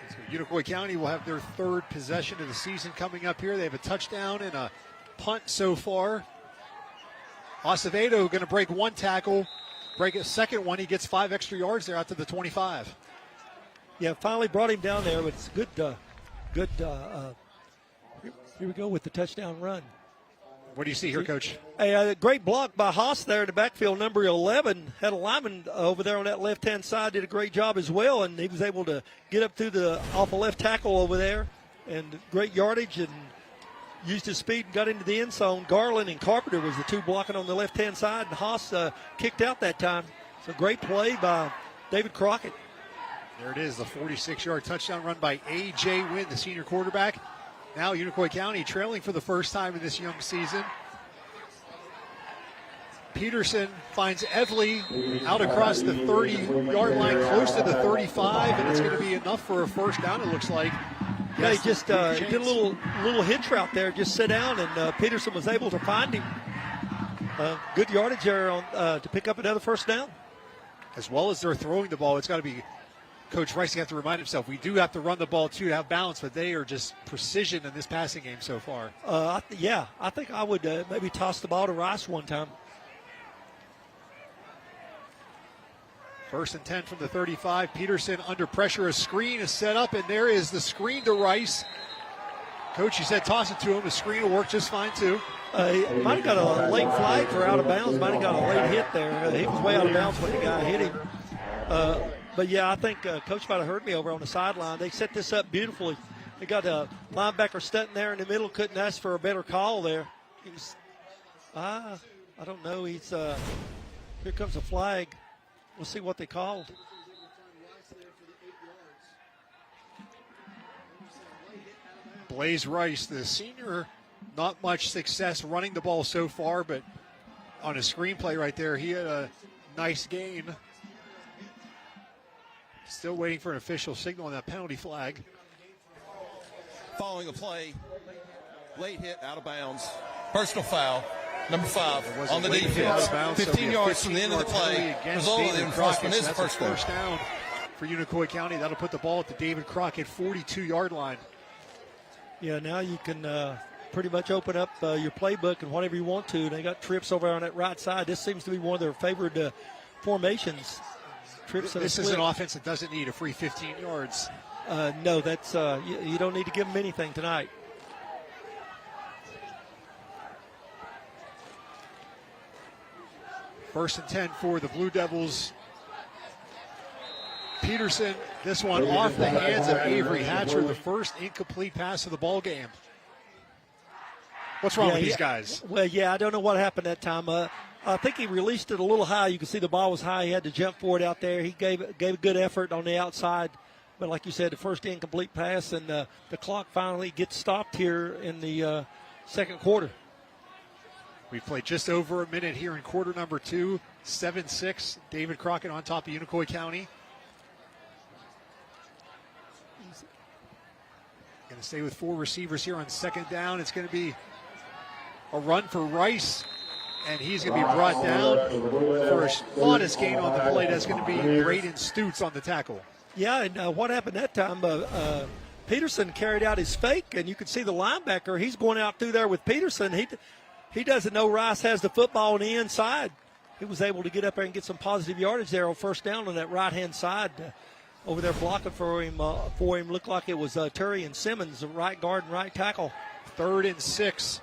So Unicoi County will have their 3rd possession of the season coming up here. They have a touchdown and a punt so far. Acevedo going to break 1 tackle, break a second one. He gets 5 extra yards there out to the 25. Yeah, finally brought him down there. But it's good. Here we go with the touchdown run. What do you see here, Coach? A great block by Haas there in the backfield, number 11. Had a lineman over there on that left-hand side, did a great job as well, and he was able to get up through off a left tackle over there, and great yardage, and used his speed and got into the end zone. Garland and Carpenter was the 2 blocking on the left-hand side, and Haas kicked out that time. So great play by David Crockett. There it is, the 46-yard touchdown run by A.J. Wynn, the senior quarterback. Now Unicoi County trailing for the first time in this young season. Peterson finds Evely out across the 30-yard line, close to the 35, and it's going to be enough for a first down, it looks like. Yeah, he just did a little hitch route there, just sit down, and Peterson was able to find him. Good yardage there to pick up another first down. As well as they're throwing the ball, it's got to be Coach Rice has to remind himself, we do have to run the ball too to have balance, but they are just precision in this passing game so far. I think I would maybe toss the ball to Rice one time. 1st and 10 from the 35. Peterson under pressure. A screen is set up, and there is the screen to Rice. Coach, you said toss it to him. The screen will work just fine, too. He might have got a late flag for out of bounds. Might have got a late hit there. He was way out of bounds when the guy hit him. But, yeah, I think Coach might have heard me over on the sideline. They set this up beautifully. They got a linebacker stunting there in the middle. Couldn't ask for a better call there. He was, I don't know. He's here comes a flag. We'll see what they called. Blaze Rice, the senior, not much success running the ball so far, but on a screenplay right there, he had a nice gain. Still waiting for an official signal on that penalty flag. Following a play, late hit out of bounds. Personal foul, number 5 on the defense. 15 yards from the end of the play. Result of the enforcement is first down for Unicoi County. That'll put the ball at the David Crockett 42-yard line. Yeah, now you can pretty much open up your playbook and whatever you want to. They got trips over on that right side. This seems to be one of their favored formations. This is an offense that doesn't need a free 15 yards. No, that's you don't need to give them anything tonight. First and 10 for the Blue Devils. Peterson, this one off the hands of Avery Hatcher, the first incomplete pass of the ball game. What's wrong with these guys? Well, I don't know what happened that time. I think he released it a little high. You can see the ball was high. He had to jump for it out there. He gave a good effort on the outside. But like you said, the first incomplete pass, and the clock finally gets stopped here in the second quarter. We've played just over a minute here in quarter number 2. 7-6. David Crockett on top of Unicoi County. Going to stay with 4 receivers here on second down. It's going to be a run for Rice. And he's going to be brought down for a modest gain on the play. That's going to be Braden Stutes on the tackle. Yeah, and what happened that time, Peterson carried out his fake, and you could see the linebacker. He's going out through there with Peterson. He doesn't know Rice has the football on the inside. He was able to get up there and get some positive yardage there on first down on that right-hand side. Over there blocking for him. Looked like it was Turry and Simmons, the right guard and right tackle. 3rd and 6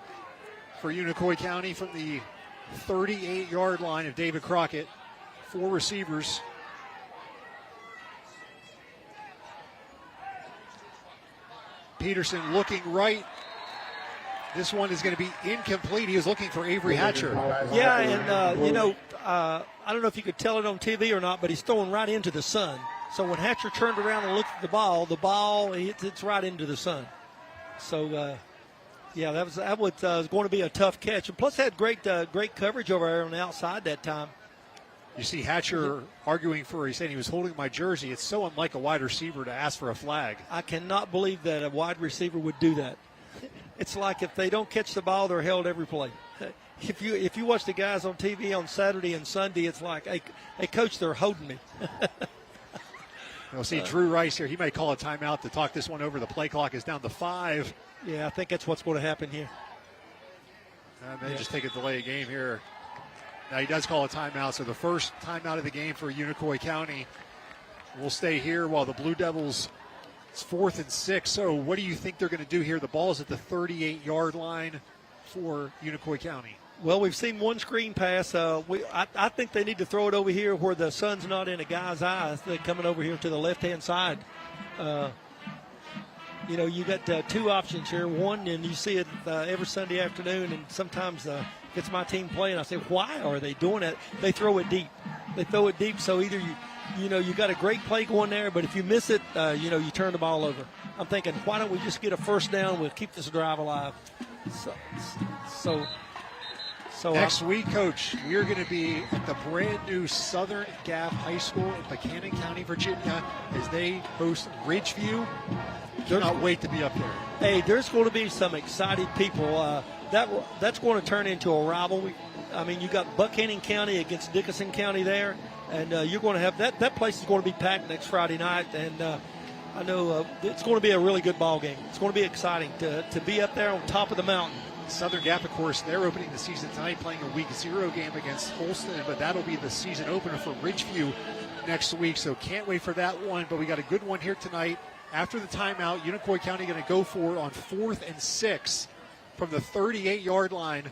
for Unicoi County from the 38-yard line of David Crockett. 4 receivers. Peterson looking right. This one is going to be incomplete. He was looking for Avery Hatcher. Yeah, and, I don't know if you could tell it on TV or not, but he's throwing right into the sun. So when Hatcher turned around and looked at the ball hits right into the sun. So, that was going to be a tough catch. And plus had great coverage over there on the outside that time. You see Hatcher arguing he's saying he was holding my jersey. It's so unlike a wide receiver to ask for a flag. I cannot believe that a wide receiver would do that. It's like if they don't catch the ball, they're held every play. If you watch the guys on TV on Saturday and Sunday, it's like, hey coach, they're holding me. You'll see Drew Rice here. He may call a timeout to talk this one over. The play clock is down to 5. Yeah, I think that's what's going to happen here. And they just take a delay of game here. Now he does call a timeout, so the first timeout of the game for Unicoi County will stay here while the Blue Devils, it's 4th and 6. So what do you think they're going to do here? The ball's at the 38-yard line for Unicoi County. Well, we've seen one screen pass. I think they need to throw it over here where the sun's not in a guy's eyes. They're coming over here to the left-hand side. You got 2 options here. One, and you see it every Sunday afternoon, and sometimes if it's my team playing, I say, why are they doing it? They throw it deep. So either you got a great play going there, but if you miss it, you turn the ball over. I'm thinking, why don't we just get a first down? We'll keep this drive alive. So next week, Coach, we're going to be at the brand new Southern Gap High School in Buchanan County, Virginia, as they host Ridgeview. Cannot wait to be up there. Hey, there's going to be some excited people. That's going to turn into a rivalry. I mean, you got Buchanan County against Dickinson County there, and you're going to have that place is going to be packed next Friday night, and I know it's going to be a really good ball game. It's going to be exciting to be up there on top of the mountain. Southern Gap, of course, they're opening the season tonight, playing a Week 0 game against Holston, but that'll be the season opener for Ridgeview next week, so can't wait for that one. But we got a good one here tonight. After the timeout, Unicoi County going to go for it on 4th and 6 from the 38-yard line.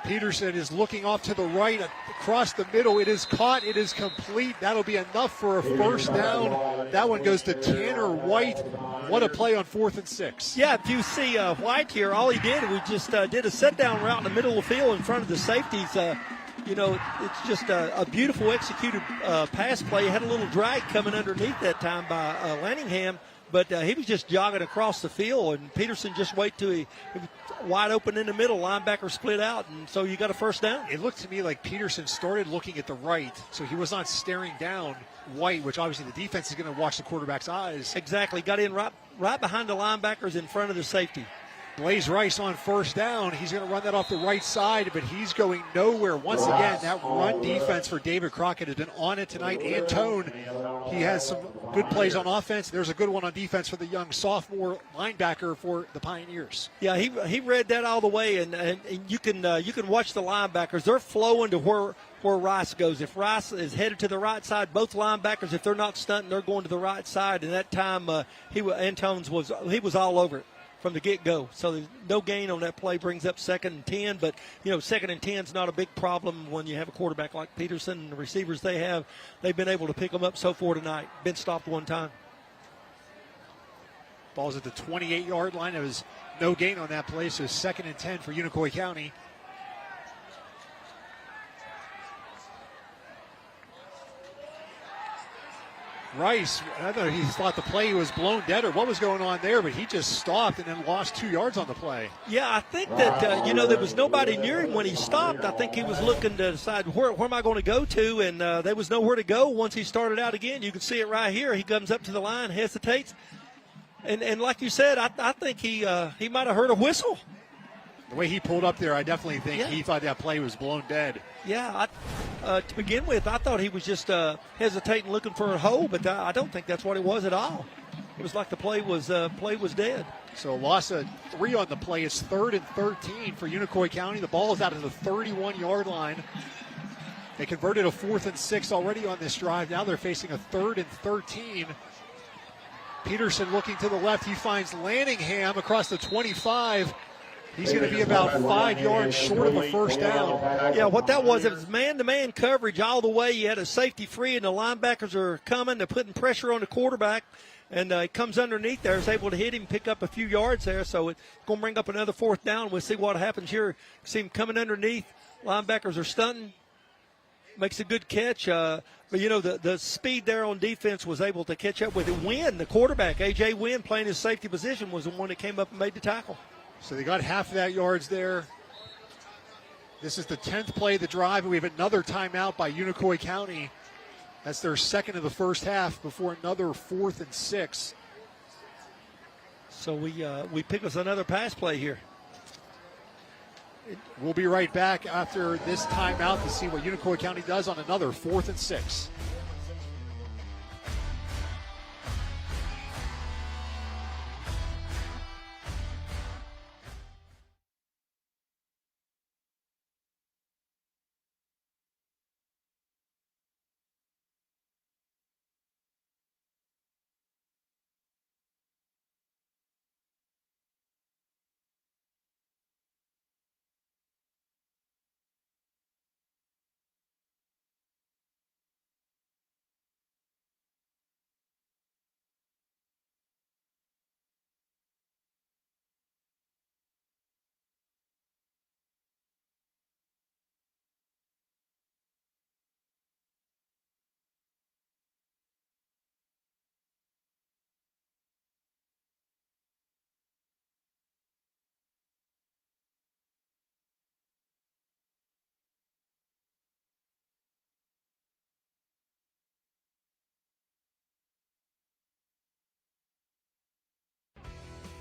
Peterson is looking off to the right, across the middle. It is caught. It is complete. That'll be enough for a first down. That one goes to Tanner White. What a play on 4th and 6. Yeah, if you see White here, all he did, we just did a set-down route in the middle of the field in front of the safeties. It's just a beautiful executed pass play. He had a little drag coming underneath that time by Lanningham, but he was just jogging across the field, and Peterson just wait till he wide open in the middle. Linebacker split out, and so you got a first down. It looked to me like Peterson started looking at the right, so he was not staring down White, which obviously the defense is going to watch the quarterback's eyes. Exactly. Got in right behind the linebackers in front of the safety. Blaze Rice on first down. He's going to run that off the right side, but he's going nowhere. Once again, that run defense for David Crockett has been on it tonight. Antone, he has some good plays on offense. There's a good one on defense for the young sophomore linebacker for the Pioneers. Yeah, he read that all the way, and you can watch the linebackers. They're flowing to where Rice goes. If Rice is headed to the right side, both linebackers, if they're not stunting, they're going to the right side. And that time, Antone's was all over it from the get-go. So there's no gain on that play, brings up 2nd and 10. But, 2nd and 10 is not a big problem when you have a quarterback like Peterson and the receivers they have. They've been able to pick them up so far tonight. Been stopped one time. Ball's at the 28-yard line. There was no gain on that play, so 2nd and 10 for Unicoi County. Rice, I don't know, he thought the play was blown dead or what was going on there, but he just stopped and then lost 2 yards on the play. Yeah, I think that, there was nobody near him when he stopped. I think he was looking to decide where am I going to go to, and there was nowhere to go once he started out again. You can see it right here. He comes up to the line, hesitates, and like you said, I think he might have heard a whistle. The way he pulled up there, I definitely think he thought that play was blown dead. Yeah, to begin with, I thought he was just hesitating, looking for a hole, but I don't think that's what it was at all. it was like the play was dead. So a loss of 3 on the play. It's 3rd and 13 for Unicoi County. The ball is out of the 31-yard line. They converted a 4th and 6 already on this drive. Now they're facing a 3rd and 13. Peterson looking to the left. He finds Lanningham across the 25. He's going to be about 5 yards short of a first down. Yeah, what that was, it was man-to-man coverage all the way. You had a safety free, and the linebackers are coming. They're putting pressure on the quarterback, and he comes underneath there. Is able to hit him, pick up a few yards there. So it's going to bring up another 4th down. We'll see what happens here. See him coming underneath. Linebackers are stunting. Makes a good catch. But, you know, the speed there on defense was able to catch up with it. Wynn, the quarterback, A.J. Wynn, playing his safety position, was the one that came up and made the tackle. So they got half of that yards there. This is the 10th play of the drive, and we have another timeout by Unicoi County. That's their second of the first half before another 4th and 6. So we pick us another pass play here. We'll be right back after this timeout to see what Unicoi County does on another 4th and 6.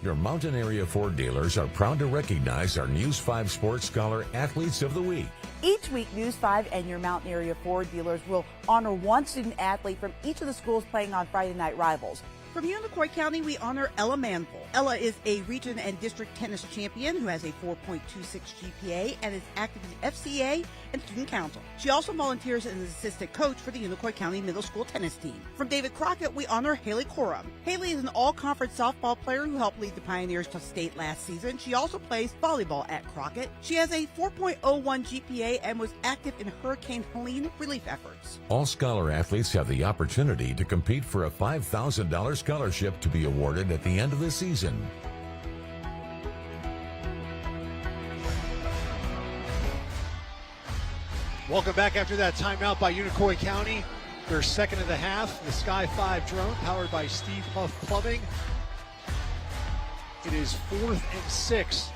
Your Mountain Area Ford dealers are proud to recognize our News 5 Sports Scholar Athletes of the Week. Each week, News 5 and your Mountain Area Ford dealers will honor one student athlete from each of the schools playing on Friday Night Rivals. From Unicoi County, we honor Ella Manville. Ella is a region and district tennis champion who has a 4.26 GPA and is active in FCA and student council. She also volunteers as an assistant coach for the Unicoi County Middle School tennis team. From David Crockett, we honor Haley Corum. Haley is an all-conference softball player who helped lead the Pioneers to state last season. She also plays volleyball at Crockett. She has a 4.01 GPA and was active in Hurricane Helene relief efforts. All scholar athletes have the opportunity to compete for a $5,000 scholarship to be awarded at the end of the season. Welcome back after that timeout by Unicoi County. Their second of the half, the Sky 5 drone powered by Steve Huff Plumbing. It is 4th and 6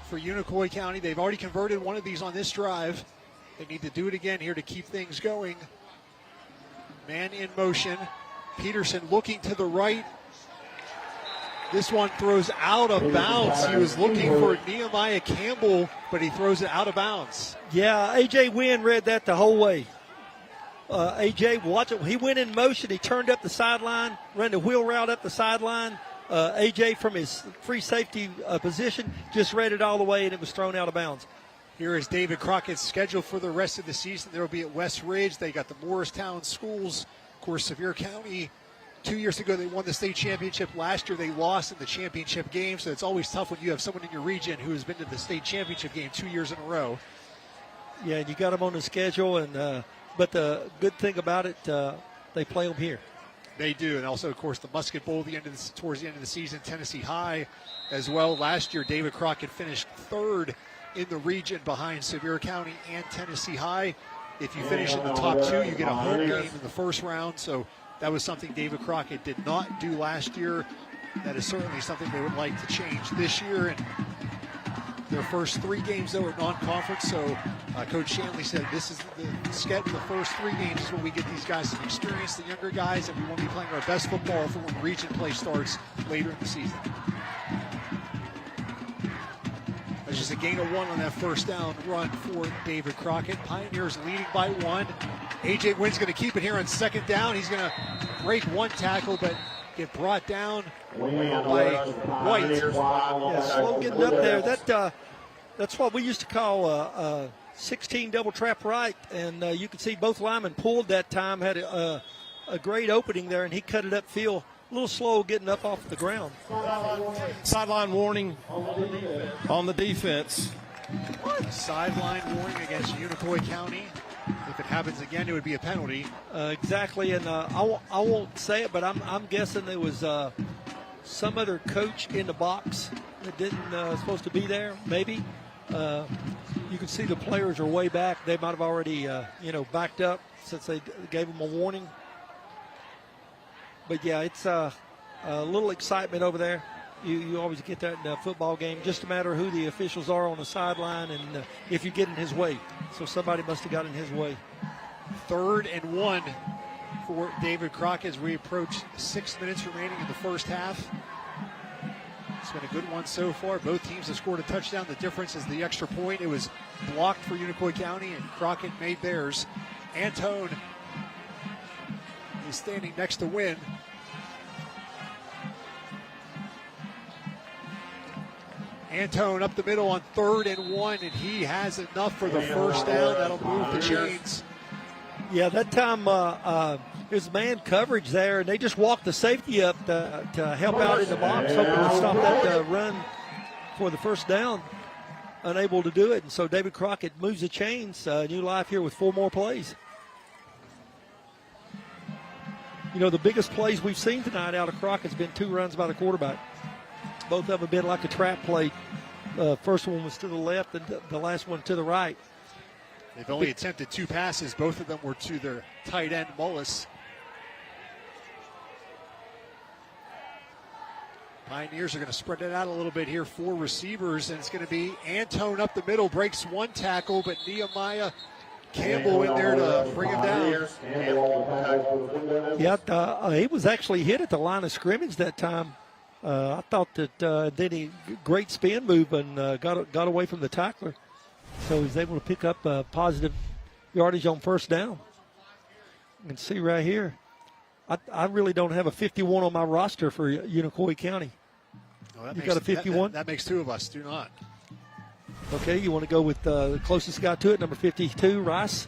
for Unicoi County. They've already converted one of these on this drive. They need to do it again here to keep things going. Man in motion. Peterson looking to the right. This one throws out of bounds. He was looking for Nehemiah Campbell, but he throws it out of bounds. Yeah, A.J. Wynn read that the whole way. A.J., watch it. He went in motion. He turned up the sideline, ran the wheel route up the sideline. A.J. from his free safety position just read it all the way, and it was thrown out of bounds. Here is David Crockett's schedule for the rest of the season. They'll be at West Ridge. They got the Morristown schools. Of course, Sevier County, 2 years ago, they won the state championship. Last year, they lost in the championship game. So it's always tough when you have someone in your region who has been to the state championship game 2 years in a row. Yeah, and you got them on the schedule. And but the good thing about it, they play them here. They do. And also, of course, the Musket Bowl towards the end of the season, Tennessee High as well. Last year, David Crockett finished 3rd in the region behind Sevier County and Tennessee High. If you finish in the top 2, you get a home game in the first round. So that was something David Crockett did not do last year. That is certainly something they would like to change this year. And their first 3 games, though, are non-conference. So Coach Shanley said this is the schedule. The first 3 games is when we get these guys some experience, the younger guys, and we want to be playing our best football for when region play starts later in the season. There's just a gain of 1 on that first down run for David Crockett. Pioneers leading by 1. A.J. Wynn's going to keep it here on second down. He's going to break 1 tackle, but get brought down by White. Yeah, slow getting up there. That's what we used to call a 16 double trap right, and you can see both linemen pulled that time, had a great opening there, and he cut it upfield. A little slow getting up off the ground. Sideline warning on the defense. Sideline warning against Unicoi County. If it happens again, it would be a penalty. Exactly, and I won't say it, but I'm guessing there was some other coach in the box that didn't supposed to be there, maybe. You can see the players are way back. They might have already, backed up since they gave them a warning. But, yeah, it's a little excitement over there. You always get that in a football game. Just a matter of who the officials are on the sideline and if you get in his way. So somebody must have got in his way. 3rd and 1 for David Crockett as we approach 6 minutes remaining in the first half. It's been a good one so far. Both teams have scored a touchdown. The difference is the extra point. It was blocked for Unicoi County, and Crockett made theirs. Antone is standing next to Wynn. Antone up the middle on 3rd and 1, and he has enough for the first down. That'll move the chains. Yeah, that time there's man coverage there, and they just walked the safety up to help out in the box, hoping to stop that run for the first down. Unable to do it, and so David Crockett moves the chains. New life here with 4 more plays. The biggest plays we've seen tonight out of Crockett's been 2 runs by the quarterback. Both of them have been like a trap play. First one was to the left, and the last one to the right. They've only attempted 2 passes. Both of them were to their tight end, Mullis. Pioneers are going to spread it out a little bit here. 4 receivers, and it's going to be Antone up the middle, breaks 1 tackle, but Nehemiah Campbell in there to bring him down. Yeah, he was actually hit at the line of scrimmage that time. I thought that then he great spin move and got away from the tackler. So he was able to pick up positive yardage on first down. You can see right here. I really don't have a 51 on my roster for Unicoi County. Well, you got a 51? That makes 2 of us. Do not. Okay, you want to go with the closest guy to it, number 52, Rice?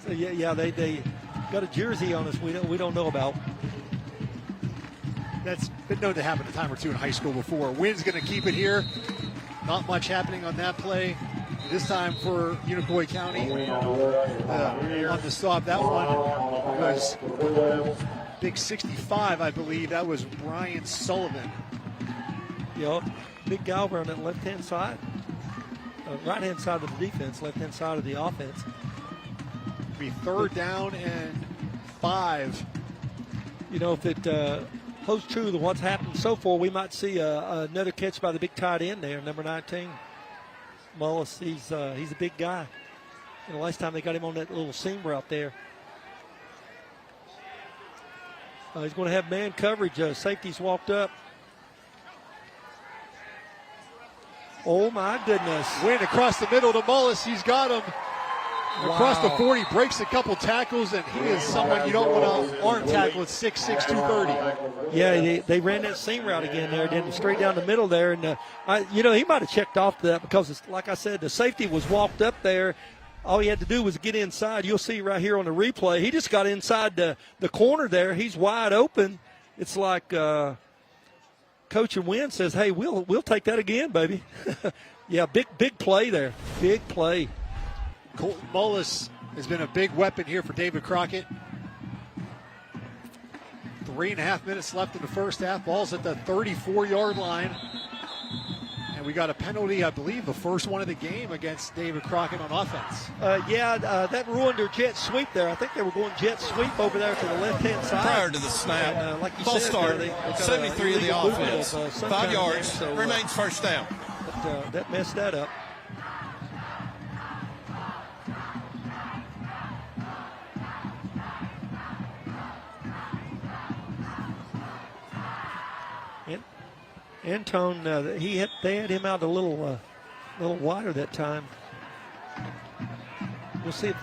So, yeah, they got a jersey on us we don't know about. That's been known to happen a time or 2 in high school before. Wynn's going to keep it here. Not much happening on that play. This time for Unicoi County. On the stop, that one was big 65, I believe. That was Brian Sullivan. Yep, big guy over on that left-hand side. Right-hand side of the defense, left-hand side of the offense. It'll be 3rd down and 5. If it holds true to what's happened so far, we might see another catch by the big tight end there, number 19. Mullis, he's a big guy. And the last time they got him on that little seam route there. He's going to have man coverage. Safety's walked up. Oh, my goodness. Wynn across the middle to Mullis. He's got him. Wow. Across the 40, breaks a couple tackles, and he is someone you don't want to arm tackle at 6'6", 230. Yeah, they ran that seam route again there, then straight down the middle there. And, he might have checked off to that because, like I said, the safety was walked up there. All he had to do was get inside. You'll see right here on the replay, he just got inside the corner there. He's wide open. It's like Coach and Wynn says, hey, we'll take that again, baby. Yeah, big play there. Big play. Colton Mullis has been a big weapon here for David Crockett. 3.5 minutes left in the first half. Ball's at the 34-yard line. And we got a penalty, I believe, the first one of the game against David Crockett on offense. That ruined their jet sweep there. I think they were going jet sweep over there to the left-hand side. Prior to the snap, and, like you ball said, start, they 73 of the offense. 5 yards, so, remains first down. But, that messed that up. Antone, they had him out a little wider that time. We'll see if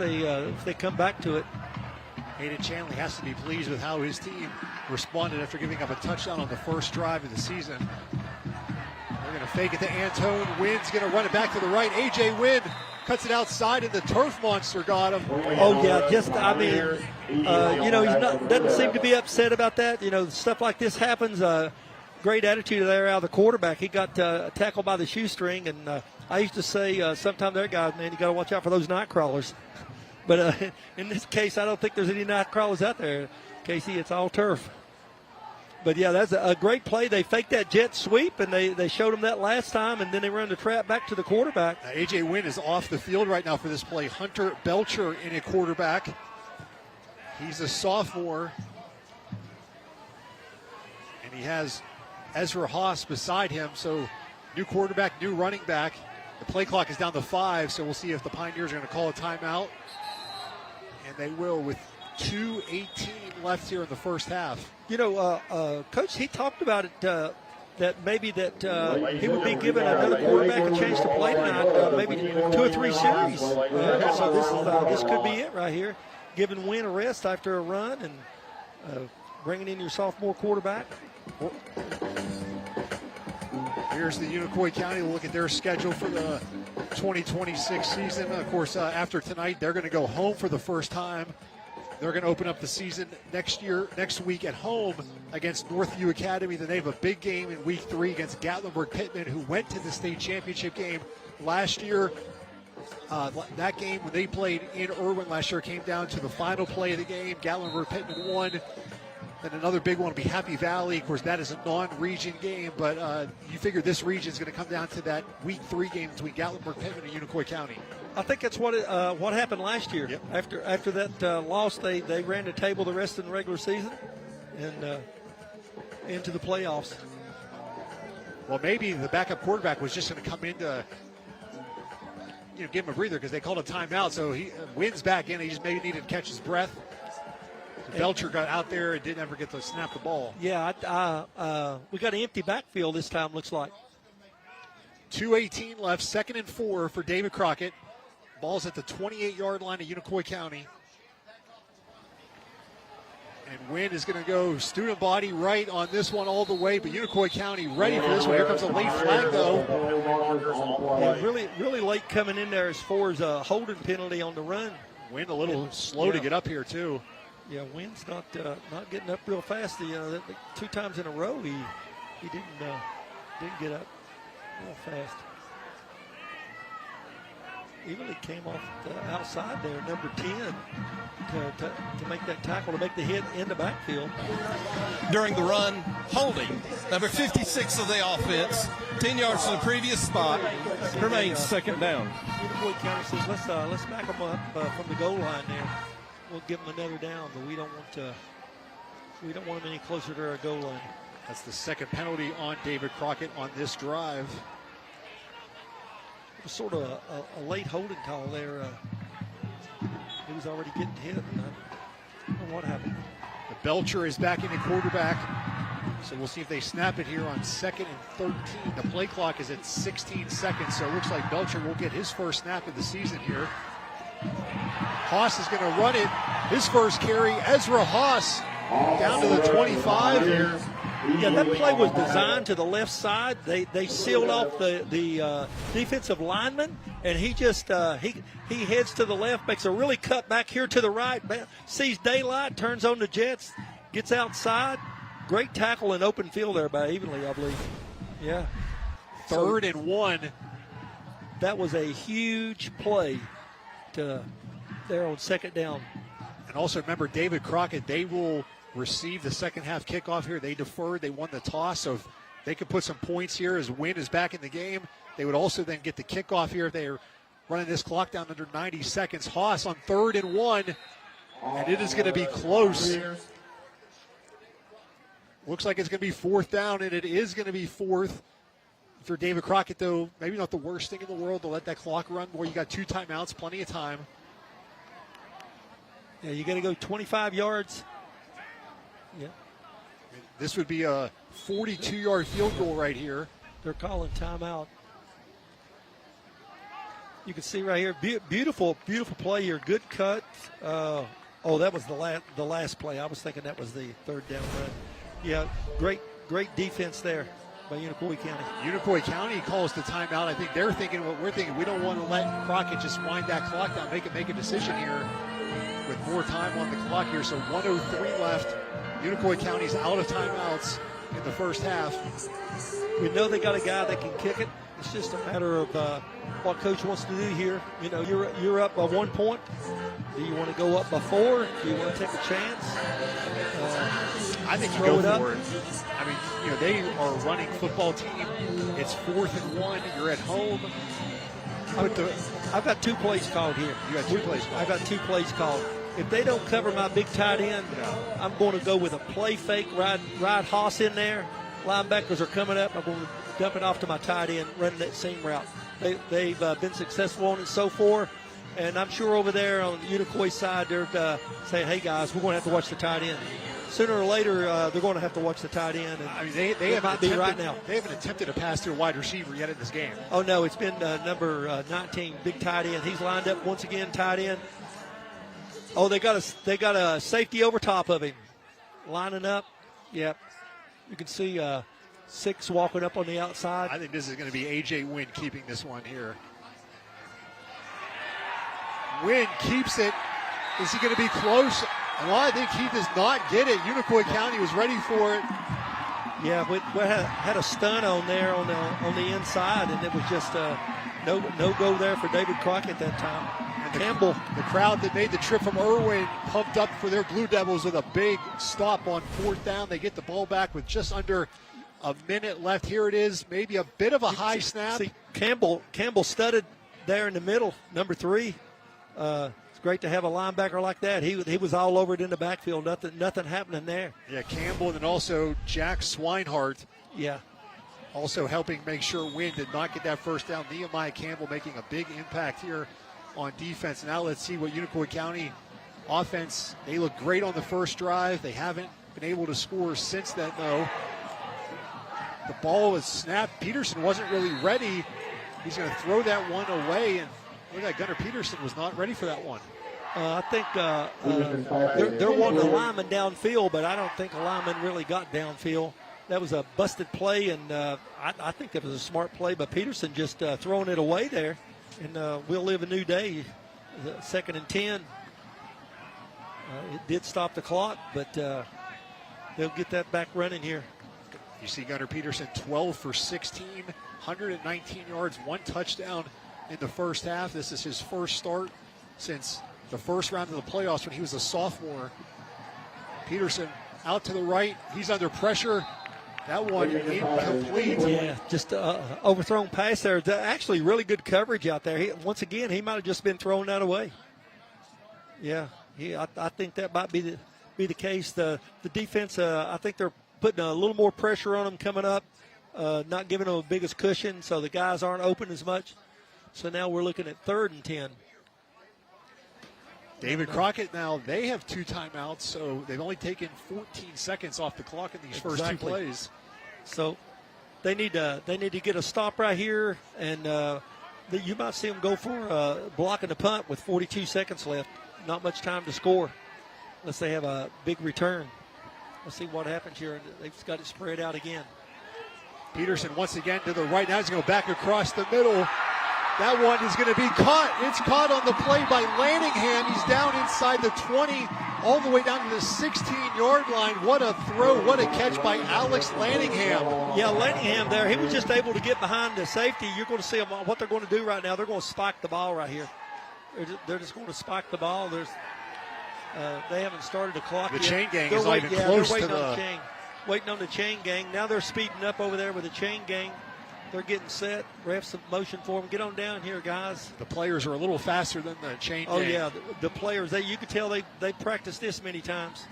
they come back to it. Hayden Chanley has to be pleased with how his team responded after giving up a touchdown on the first drive of the season. They're going to fake it to Antone. Wynn's going to run it back to the right. A.J. Wynn cuts it outside, and the turf monster got him. Oh, yeah, doesn't seem to be upset about that. Stuff like this happens. Great attitude there out of the quarterback. He got tackled by the shoestring, and I used to say sometimes there, guys, man, you got to watch out for those night crawlers. But in this case, I don't think there's any night crawlers out there, Casey. It's all turf. But, yeah, that's a great play. They faked that jet sweep, and they showed him that last time, and then they run the trap back to the quarterback. A.J. Wynn is off the field right now for this play. Hunter Belcher in a quarterback. He's a sophomore. And he has Ezra Haas beside him. So new quarterback, new running back. The play clock is down to 5, so we'll see if the Pioneers are going to call a timeout. And they will with 2:18 left here in the first half. Coach, he talked about it, that maybe that he would be giving another quarterback a chance to play tonight, maybe 2 or 3 series. So this could be it right here, giving Wynn a rest after a run and bringing in your sophomore quarterback. Here's the Unicoi County. We'll look at their schedule for the 2026 season. Of course, after tonight, they're going to go home for the first time. They're going to open up the season next week at home against Northview Academy. Then they have a big game in week 3 against Gatlinburg-Pittman, who went to the state championship game last year. That game, when they played in Irwin last year, came down to the final play of the game. Gatlinburg-Pittman won. Then another big one will be Happy Valley. Of course, that is a non-region game, but you figure this region is going to come down to that week 3 game between Gatlinburg-Pittman and Unicoi County. I think that's what happened last year. Yep. After that loss, they ran the table the rest of the regular season and into the playoffs. Well, maybe the backup quarterback was just going to come in to give him a breather because they called a timeout. So he Wynn's back in. He just maybe needed to catch his breath. Belcher got out there and didn't ever get to snap the ball. Yeah, we got an empty backfield this time, looks like. 2:18 left, 2nd and 4 for David Crockett. Ball's at the 28-yard line of Unicoi County. And Wynn is going to go student body right on this one all the way, but Unicoi County ready for this one. Here comes a late flag, though. Yeah, really late coming in there as far as a holding penalty on the run. Wynn a little slow to get up here, too. Yeah, Wynn's not getting up real fast. 2 times in a row he didn't get up real fast. Even he came off the outside there, number 10, to make that tackle, to make the hit in the backfield. During the run, holding number 56 of the offense, 10 yards to the previous spot, remains 2nd down. Unicoi County says let's back them up from the goal line there. We'll give them another down, but we don't want them any closer to our goal line. That's the 2nd penalty on David Crockett on this drive. It was sort of a late holding call there. He was already getting hit. And I don't know what happened. The Belcher is back in the quarterback. So we'll see if they snap it here on 2nd and 13. The play clock is at 16 seconds, so it looks like Belcher will get his first snap of the season here. Haas is going to run it. His first carry, Ezra Haas, down to the 25 here. Yeah, that play was designed to the left side. They sealed off the defensive lineman, and he just he heads to the left, makes a really cut back here to the right, sees daylight, turns on the jets, gets outside. Great tackle in open field there by Evenly, I believe. Yeah. 3rd and 1. That was a huge play there on 2nd down. And also remember, David Crockett, they will receive the second half kickoff here. They deferred. They won the toss. So if they could put some points here as Wynn is back in the game, they would also then get the kickoff here if they are running this clock down under 90 seconds. Haas on 3rd and 1, and it is going to be close. Looks like it's going to be 4th down, and it is going to be 4th. For David Crockett, though, maybe not the worst thing in the world to let that clock run where you got 2 timeouts, plenty of time. Yeah, you got to go 25 yards. Yeah. This would be a 42-yard field goal right here. They're calling timeout. You can see right here, beautiful play here. Good cut. Oh, that was the last play. I was thinking that was the third down run. Yeah, great defense there by Unicoi County. Unicoi County calls the timeout. I think they're thinking what we're thinking. We don't want to let Crockett just wind that clock down, make a decision here with more time on the clock here. So 1:03 left. Unicoi County's out of timeouts in the first half. We know they got a guy that can kick it. It's just a matter of what coach wants to do here. You know, you're up by 1 point. Do you want to go up by 4? Do you want to take a chance? I think you go for it. I mean, you know, they are a running football team. It's 4th and 1. You're at home. I've got 2 plays called here. You got 2 plays called. I've got 2 plays called. If they don't cover my big tight end, I'm going to go with a play fake, ride Haas in there. Linebackers are coming up. I'm going to dump it off to my tight end, running that seam route. They've been successful on it so far, and I'm sure over there on the Unicoi side, they're saying, hey, guys, we're going to have to watch the tight end. Sooner or later, they're going to have to watch the tight end. And I mean, they might be right now. They haven't attempted to pass to a wide receiver yet in this game. Oh, no, it's been number 19, big tight end. He's lined up once again, tight end. Oh, they got a safety over top of him, lining up. Yep, you can see 6 walking up on the outside. I think this is going to be A.J. Wynn keeping this one here. Wynn keeps it. Is he going to be close? Well, I think he does not get it. Unicoi County was ready for it. Yeah, we had a stun on there on the inside, and it was just no go there for David Crockett that time. Campbell, the crowd that made the trip from Irwin, pumped up for their Blue Devils with a big stop on 4th down. They get the ball back with just under a minute left. Here it is, maybe a bit of a high snap. See, Campbell studded there in the middle, number 3. It's great to have a linebacker like that. He was all over it in the backfield. Nothing happening there. Yeah, Campbell, and then also Jack Swinehart. Yeah. Also helping make sure Wynn did not get that first down. Nehemiah Campbell making a big impact here on defense. Now let's see what Unicoi County offense, they look great on the first drive. They haven't been able to score since then, though. The ball was snapped. Peterson wasn't really ready. He's going to throw that one away, and look at Gunnar Peterson was not ready for that one. I think they're wanting a lineman downfield, but I don't think a lineman really got downfield. That was a busted play, and I think that was a smart play by Peterson, just throwing it away there. And we'll live a new day. 2nd and 10. It did stop the clock, but they'll get that back running here. You see Gunnar Peterson 12 for 16, 119 yards, 1 touchdown in the first half. This is his first start since the first round of the playoffs when he was a sophomore. Peterson out to the right. He's under pressure. That one incomplete. Yeah, just overthrown pass there. Actually, really good coverage out there. Once again, he might have just been throwing that away. Yeah, I think that might be the case. The defense, I think they're putting a little more pressure on them coming up, not giving them the biggest cushion, so the guys aren't open as much. So now we're looking at 3rd and 10. David Crockett now, they have 2 timeouts, so they've only taken 14 seconds off the clock in these first 2 plays. So they need to get a stop right here, and you might see them go for blocking the punt with 42 seconds left. Not much time to score unless they have a big return. Let's see what happens here. They've got it spread out again. Peterson once again to the right. Now he's going to go back across the middle. That one is going to be caught. It's caught on the play by Lanningham. He's down inside the 20, all the way down to the 16-yard line. What a throw. What a catch by Alex Lanningham. Yeah, Lanningham there. He was just able to get behind the safety. You're going to see what they're going to do right now. They're going to spike the ball right here. They're just going to spike the ball. They haven't started the clock yet. The chain gang is not even close to the... Waiting on the chain gang. Now they're speeding up over there with the chain gang. They're getting set. Refs have motion for them. Get on down here, guys. The players are a little faster than the chain gang. Oh, yeah. The players, you can tell they practiced this many times.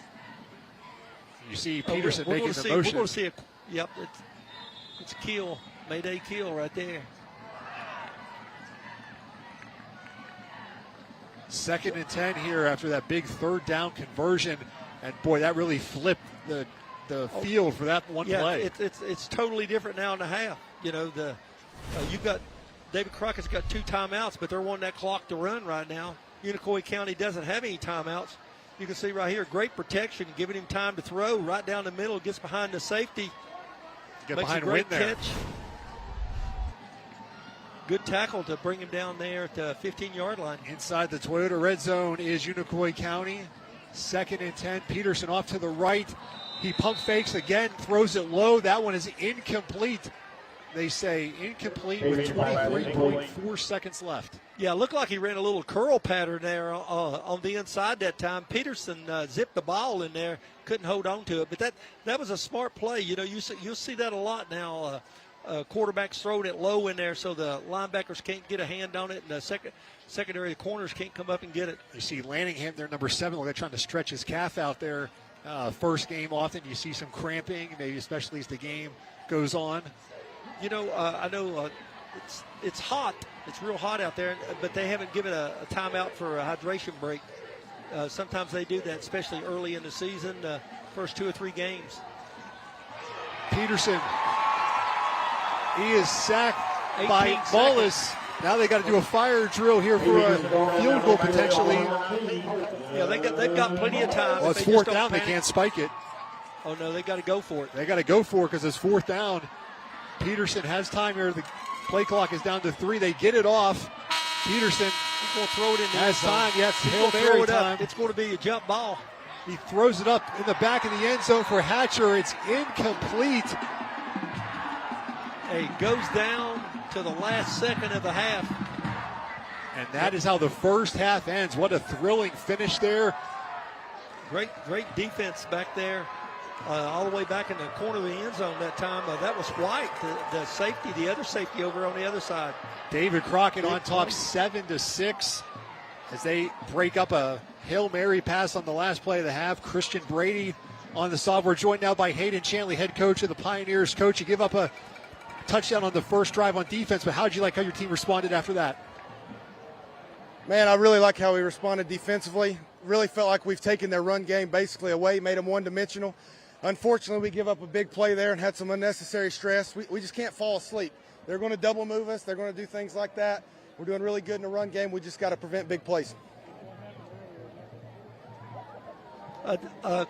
You see Peterson making the motion. We're going to see yep, it's kill. Mayday kill right there. 2nd and 10 here after that big 3rd down conversion. And, boy, that really flipped the field for that one play. It's totally different now in the half. You know, you've got David Crockett's got 2 timeouts, but they're wanting that clock to run right now. Unicoi County doesn't have any timeouts. You can see right here, great protection, giving him time to throw right down the middle, gets behind the safety. Get makes behind a great Wynn there. catch. Good tackle to bring him down there at the 15-yard line. Inside the Toyota red zone is Unicoi County. 2nd and 10. Peterson off to the right. He pump fakes again, throws it low. That one is incomplete. They say incomplete with 23.4 seconds left. Yeah, looked like he ran a little curl pattern there on the inside that time. Peterson zipped the ball in there, couldn't hold on to it. But that was a smart play. You know, you'll see that a lot now. Quarterbacks throwing it low in there so the linebackers can't get a hand on it, and the secondary corners can't come up and get it. You see Lanningham there, number 7. They're trying to stretch his calf out there. First game, often you see some cramping, maybe especially as the game goes on. You know, I know it's hot. It's real hot out there, but they haven't given a timeout for a hydration break. Sometimes they do that, especially early in the season, first 2 or 3 games. Peterson, he is sacked 18 by seconds. Mullis. Now they got to do a fire drill here for a field goal potentially. Yeah, they've got plenty of time. Well, If it's they just 4th don't down. They panic. can't spike it. Oh, no, they got to go for it. They got to go for it because it's 4th down. Peterson has time here. The play clock is down to 3. They get it off. Peterson He's going to throw it in the has end zone. time. Yes, He's Hail going to Mary throw it time. up. It's going to be a jump ball. He throws it up in the back of the end zone for Hatcher. It's incomplete. He goes down to the last second of the half. And that is how the first half ends. What a thrilling finish there. Great defense back there, all the way back in the corner of the end zone that time. That was White, the safety, the other safety over on the other side. David Crockett on top 7-6 as they break up a Hail Mary pass on the last play of the half. Christian Brady on the side. We're joined now by Hayden Chanley, head coach of the Pioneers. Coach, you give up a touchdown on the first drive on defense, but how did you like how your team responded after that? Man, I really like how we responded defensively. Really felt like we've taken their run game basically away, made them one-dimensional. Unfortunately, we give up a big play there and had some unnecessary stress. We just can't fall asleep. They're going to double move us. They're going to do things like that. We're doing really good in the run game. We just got to prevent big plays.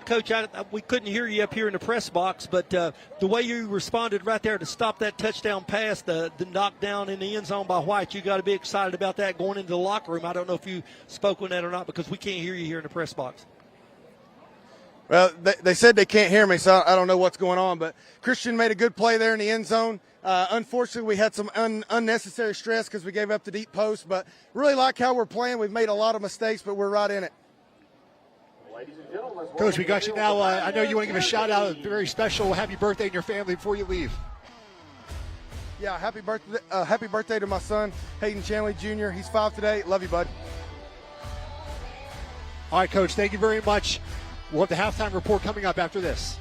Coach, we couldn't hear you up here in the press box, but the way you responded right there to stop that touchdown pass, the knockdown in the end zone by White, you got to be excited about that going into the locker room. I don't know if you spoke on that or not because we can't hear you here in the press box. Well, they said they can't hear me, so I don't know what's going on. But Christian made a good play there in the end zone. Unfortunately, we had some unnecessary stress because we gave up the deep post. But really like how we're playing. We've made a lot of mistakes, but we're right in it. Coach, we got you now. I know you want to give a shout out, a very special happy birthday to your family before you leave. Yeah, happy birthday to my son, Hayden Chanley Jr. He's 5 today. Love you, bud. All right, Coach, thank you very much. We'll have the halftime report coming up after this.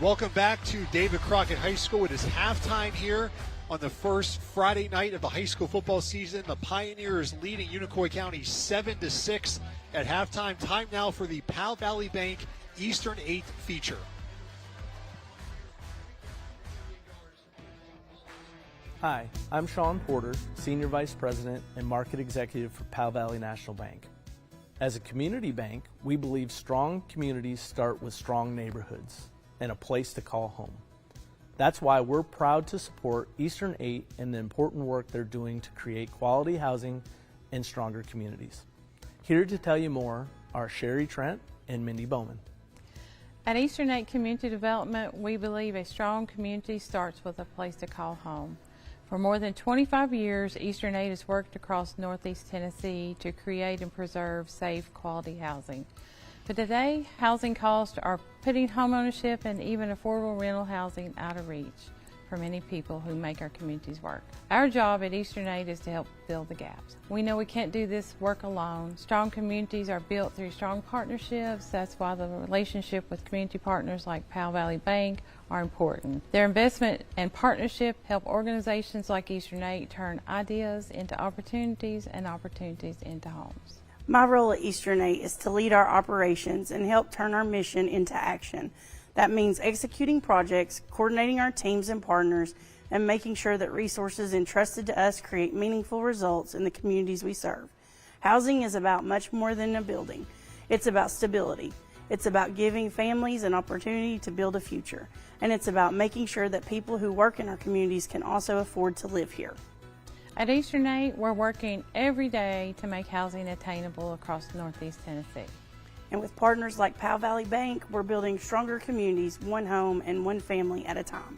Welcome back to David Crockett High School. It is halftime here on the first Friday night of the high school football season. The Pioneers leading Unicoi County 7-6 at halftime. Time now for the Powell Valley Bank Eastern 8 feature. Hi, I'm Sean Porter, Senior Vice President and Market Executive for Powell Valley National Bank. As a community bank, we believe strong communities start with strong neighborhoods and a place to call home. That's why we're proud to support Eastern 8 and the important work they're doing to create quality housing and stronger communities. Here to tell you more are Sherry Trent and Mindy Bowman. At Eastern 8 Community Development, we believe a strong community starts with a place to call home. For more than 25 years, Eastern 8 has worked across Northeast Tennessee to create and preserve safe, quality housing. But today, housing costs are putting homeownership and even affordable rental housing out of reach for many people who make our communities work. Our job at Eastern 8 is to help fill the gaps. We know we can't do this work alone. Strong communities are built through strong partnerships. That's why the relationship with community partners like Powell Valley Bank are important. Their investment and partnership help organizations like Eastern 8 turn ideas into opportunities and opportunities into homes. My role at Eastern 8 is to lead our operations and help turn our mission into action. That means executing projects, coordinating our teams and partners, and making sure that resources entrusted to us create meaningful results in the communities we serve. Housing is about much more than a building. It's about stability. It's about giving families an opportunity to build a future. And it's about making sure that people who work in our communities can also afford to live here. At Eastern 8, we're working every day to make housing attainable across Northeast Tennessee. And with partners like Powell Valley Bank, we're building stronger communities, one home and one family at a time.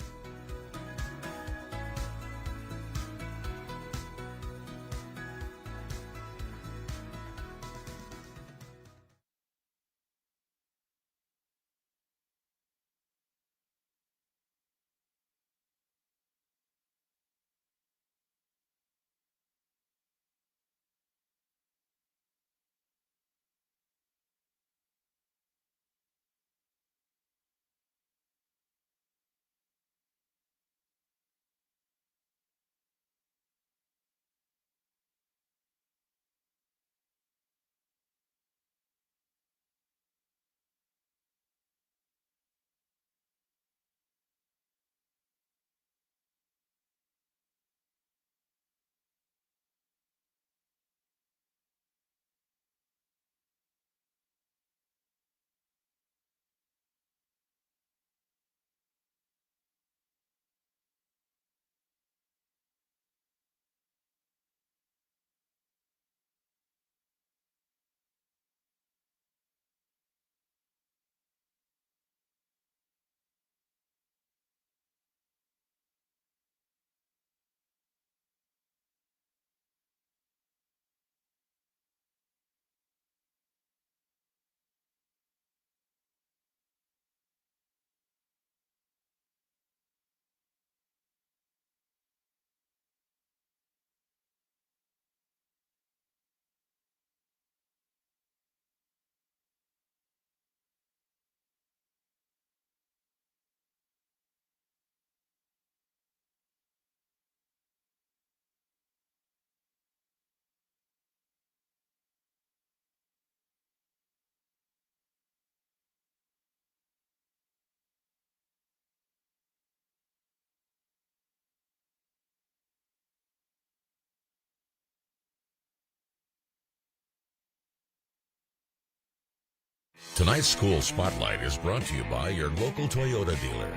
Tonight's School Spotlight is brought to you by your local Toyota dealer.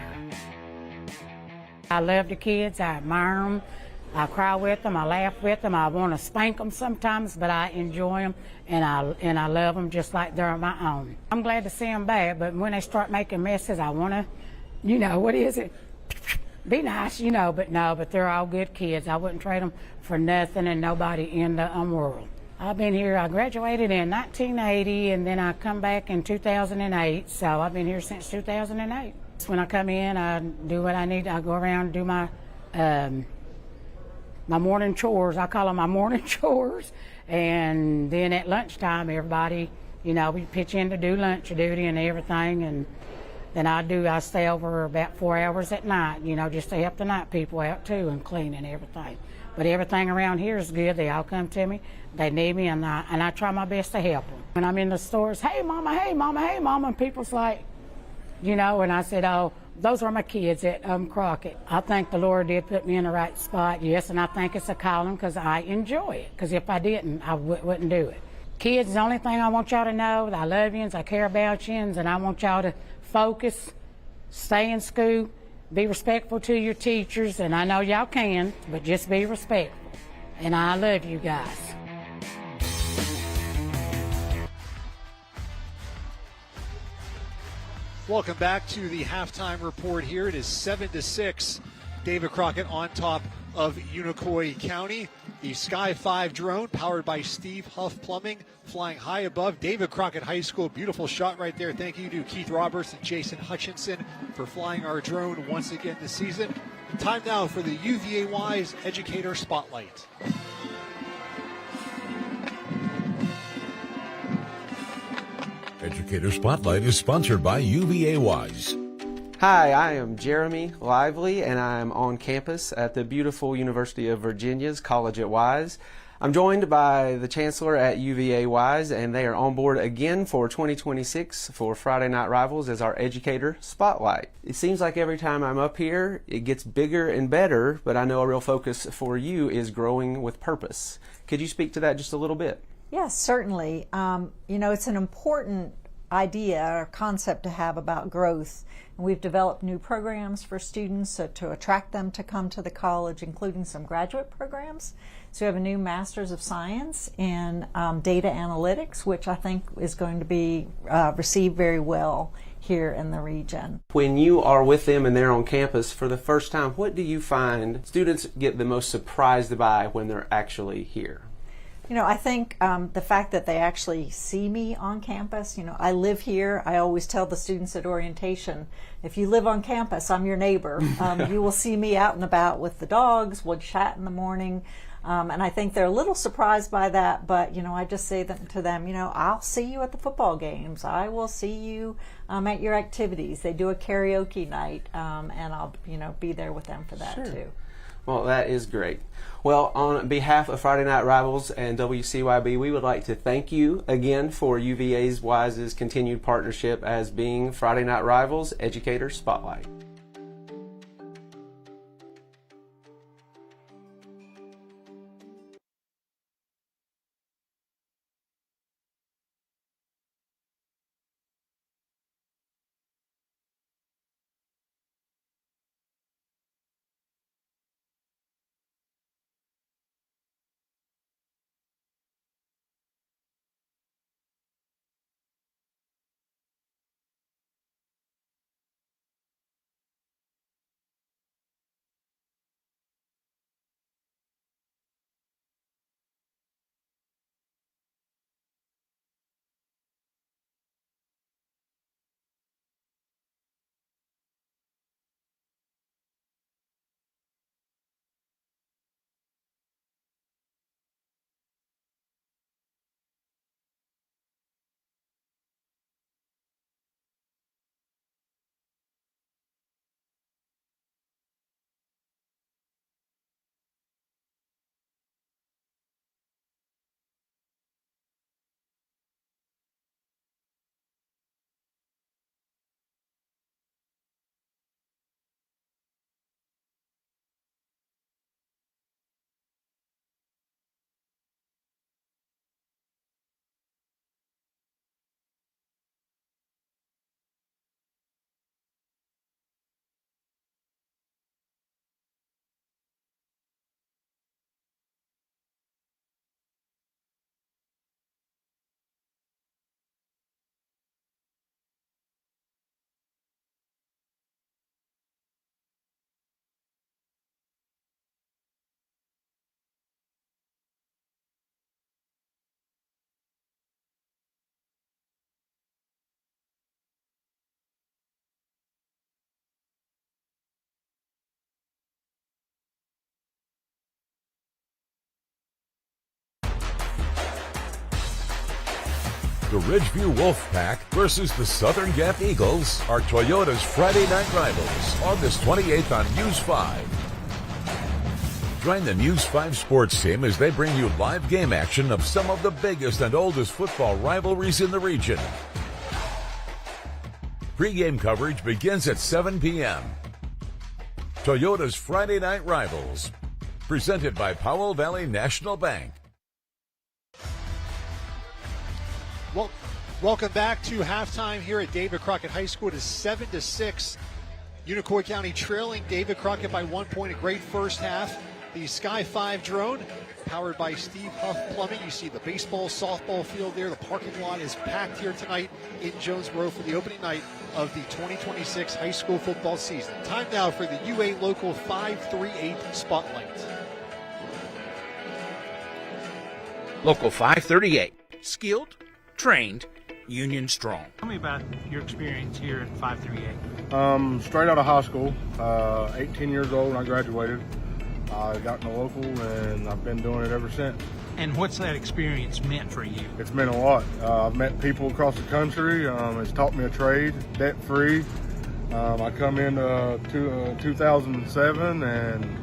I love the kids. I admire them. I cry with them. I laugh with them. I want to spank them sometimes, but I enjoy them, and I love them just like they're my own. I'm glad to see them back, but when they start making messes, I want to, what is it? Be nice, but they're all good kids. I wouldn't trade them for nothing and nobody in the world. I've been here, I graduated in 1980, and then I come back in 2008, so I've been here since 2008. When I come in, I do what I need. I go around and do my morning chores. I call them my morning chores. And then at lunchtime, everybody, we pitch in to do lunch duty and everything. And Then I stay over about 4 hours at night, just to help the night people out too and clean and everything. But everything around here is good. They all come to me. They need me, and I try my best to help them. When I'm in the stores, hey, Mama, hey, Mama, hey, Mama, and people's like, and I said, oh, those are my kids at Crockett. I think the Lord did put me in the right spot, yes, and I think it's a calling because I enjoy it. Because if I didn't, I wouldn't do it. Kids, the only thing I want y'all to know, I love yous, I care about yous, and I want y'all to focus, stay in school, be respectful to your teachers, and I know y'all can, but just be respectful. And I love you guys. Welcome back to the halftime report here. It is 7-6. David Crockett on top of Unicoi County. The Sky 5 drone powered by Steve Huff Plumbing flying high above David Crockett High School. Beautiful shot right there. Thank you to Keith Roberts and Jason Hutchinson for flying our drone once again this season. Time now for the UVA Wise Educator Spotlight. Educator Spotlight is sponsored by UVA Wise. Hi, I am Jeremy Lively, and I'm on campus at the beautiful University of Virginia's College at Wise. I'm joined by the Chancellor at UVA Wise, and they are on board again for 2026 for Friday Night Rivals as our Educator Spotlight. It seems like every time I'm up here, it gets bigger and better, but I know a real focus for you is growing with purpose. Could you speak to that just a little bit? Yes, certainly. It's an important idea or concept to have about growth. And we've developed new programs for students to attract them to come to the college, including some graduate programs. So we have a new Master's of Science in Data Analytics, which I think is going to be received very well here in the region. When you are with them and they're on campus for the first time, what do you find students get the most surprised by when they're actually here? I think the fact that they actually see me on campus, I live here. I always tell the students at orientation, if you live on campus, I'm your neighbor. You will see me out and about with the dogs, we'll chat in the morning. And I think they're a little surprised by that, but, I just say to them, I'll see you at the football games. I will see you at your activities. They do a karaoke night, and I'll, be there with them for that too. Well, that is great. Well, on behalf of Friday Night Rivals and WCYB, we would like to thank you again for UVA's Wise's continued partnership as being Friday Night Rivals Educator Spotlight. The Ridgeview Wolfpack versus the Southern Gap Eagles are Toyota's Friday night rivals, August 28th on News 5. Join the News 5 sports team as they bring you live game action of some of the biggest and oldest football rivalries in the region. Pre-game coverage begins at 7 p.m. Toyota's Friday Night Rivals, presented by Powell Valley National Bank. Well, welcome back to halftime here at David Crockett High School. It is 7-6. Unicoi County trailing David Crockett by 1 point. A great first half. The Sky 5 drone, powered by Steve Huff Plumbing. You see the baseball, softball field there. The parking lot is packed here tonight in Jonesboro for the opening night of the 2026 high school football season. Time now for the UA Local 538 Spotlight. Local 538, skilled, trained, union strong. Tell me about your experience here at 538. Straight out of high school, 18 years old when I graduated. I got in the local and I've been doing it ever since. And what's that experience meant for you? It's meant a lot. I've met people across the country. It's taught me a trade, debt-free. I come in 2007 and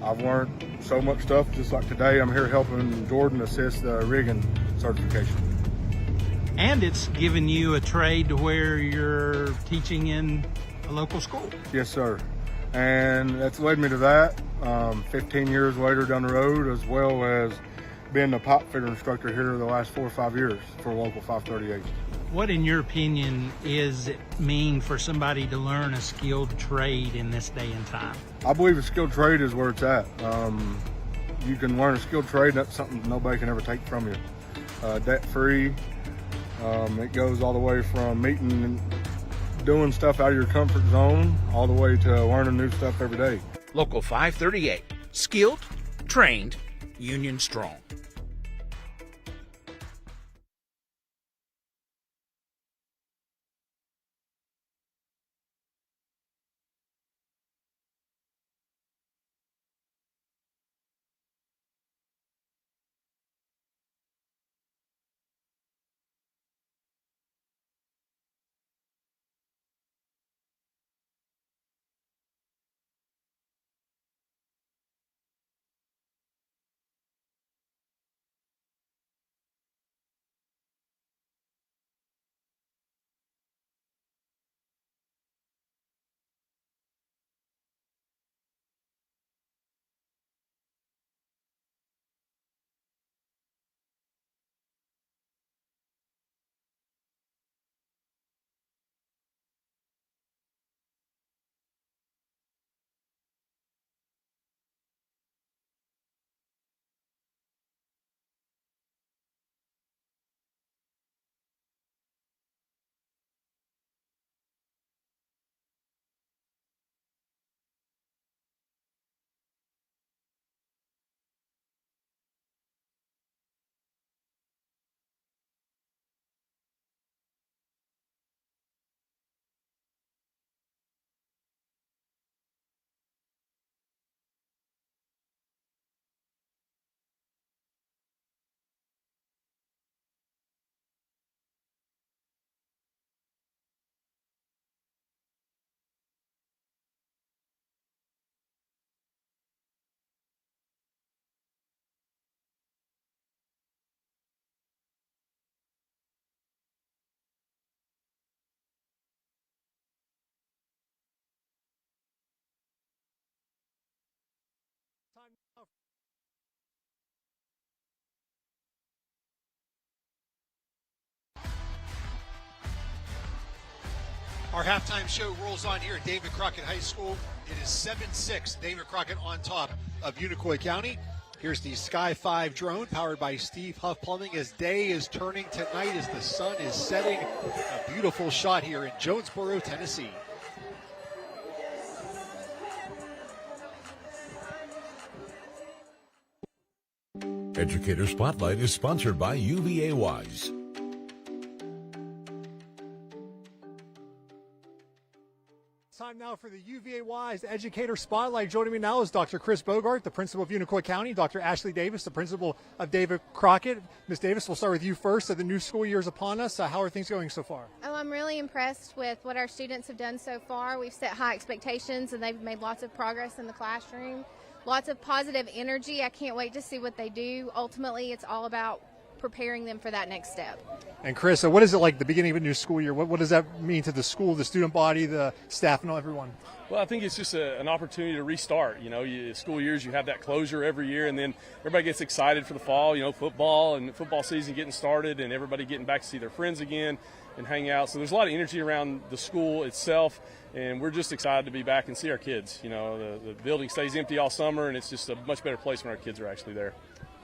I've learned so much stuff. Just like today, I'm here helping Jordan assist the rigging certification. And it's given you a trade to where you're teaching in a local school. Yes, sir. And that's led me to that 15 years later down the road, as well as being a pipe fitter instructor here the last 4 or 5 years for Local 538. What, in your opinion, is it mean for somebody to learn a skilled trade in this day and time? I believe a skilled trade is where it's at. You can learn a skilled trade, that's something nobody can ever take from you. Debt-free, it goes all the way from meeting and doing stuff out of your comfort zone all the way to learning new stuff every day. Local 538, skilled, trained, union strong. Our halftime show rolls on here at David Crockett High School. It is 7-6. David Crockett on top of Unicoi County. Here's the Sky 5 drone powered by Steve Huff Plumbing as day is turning tonight as the sun is setting. A beautiful shot here in Jonesboro, Tennessee. Educator Spotlight is sponsored by UVA Wise. Time now for the UVA Wise Educator Spotlight. Joining me now is Dr. Chris Bogart, the principal of Unicoi County, Dr. Ashley Davis, the principal of David Crockett. Ms. Davis, we'll start with you first. The new school year is upon us. How are things going so far? Oh, I'm really impressed with what our students have done so far. We've set high expectations, and they've made lots of progress in the classroom. Lots of positive energy. I can't wait to see what they do. Ultimately, it's all about preparing them for that next step. And Chris, what is it like the beginning of a new school year? What does that mean to the school, the student body, the staff, and everyone? Well, I think it's just an opportunity to restart. School years, you have that closure every year, and then everybody gets excited for the fall, football and football season getting started and everybody getting back to see their friends again and hang out. So there's a lot of energy around the school itself, and we're just excited to be back and see our kids. The building stays empty all summer, and it's just a much better place when our kids are actually there.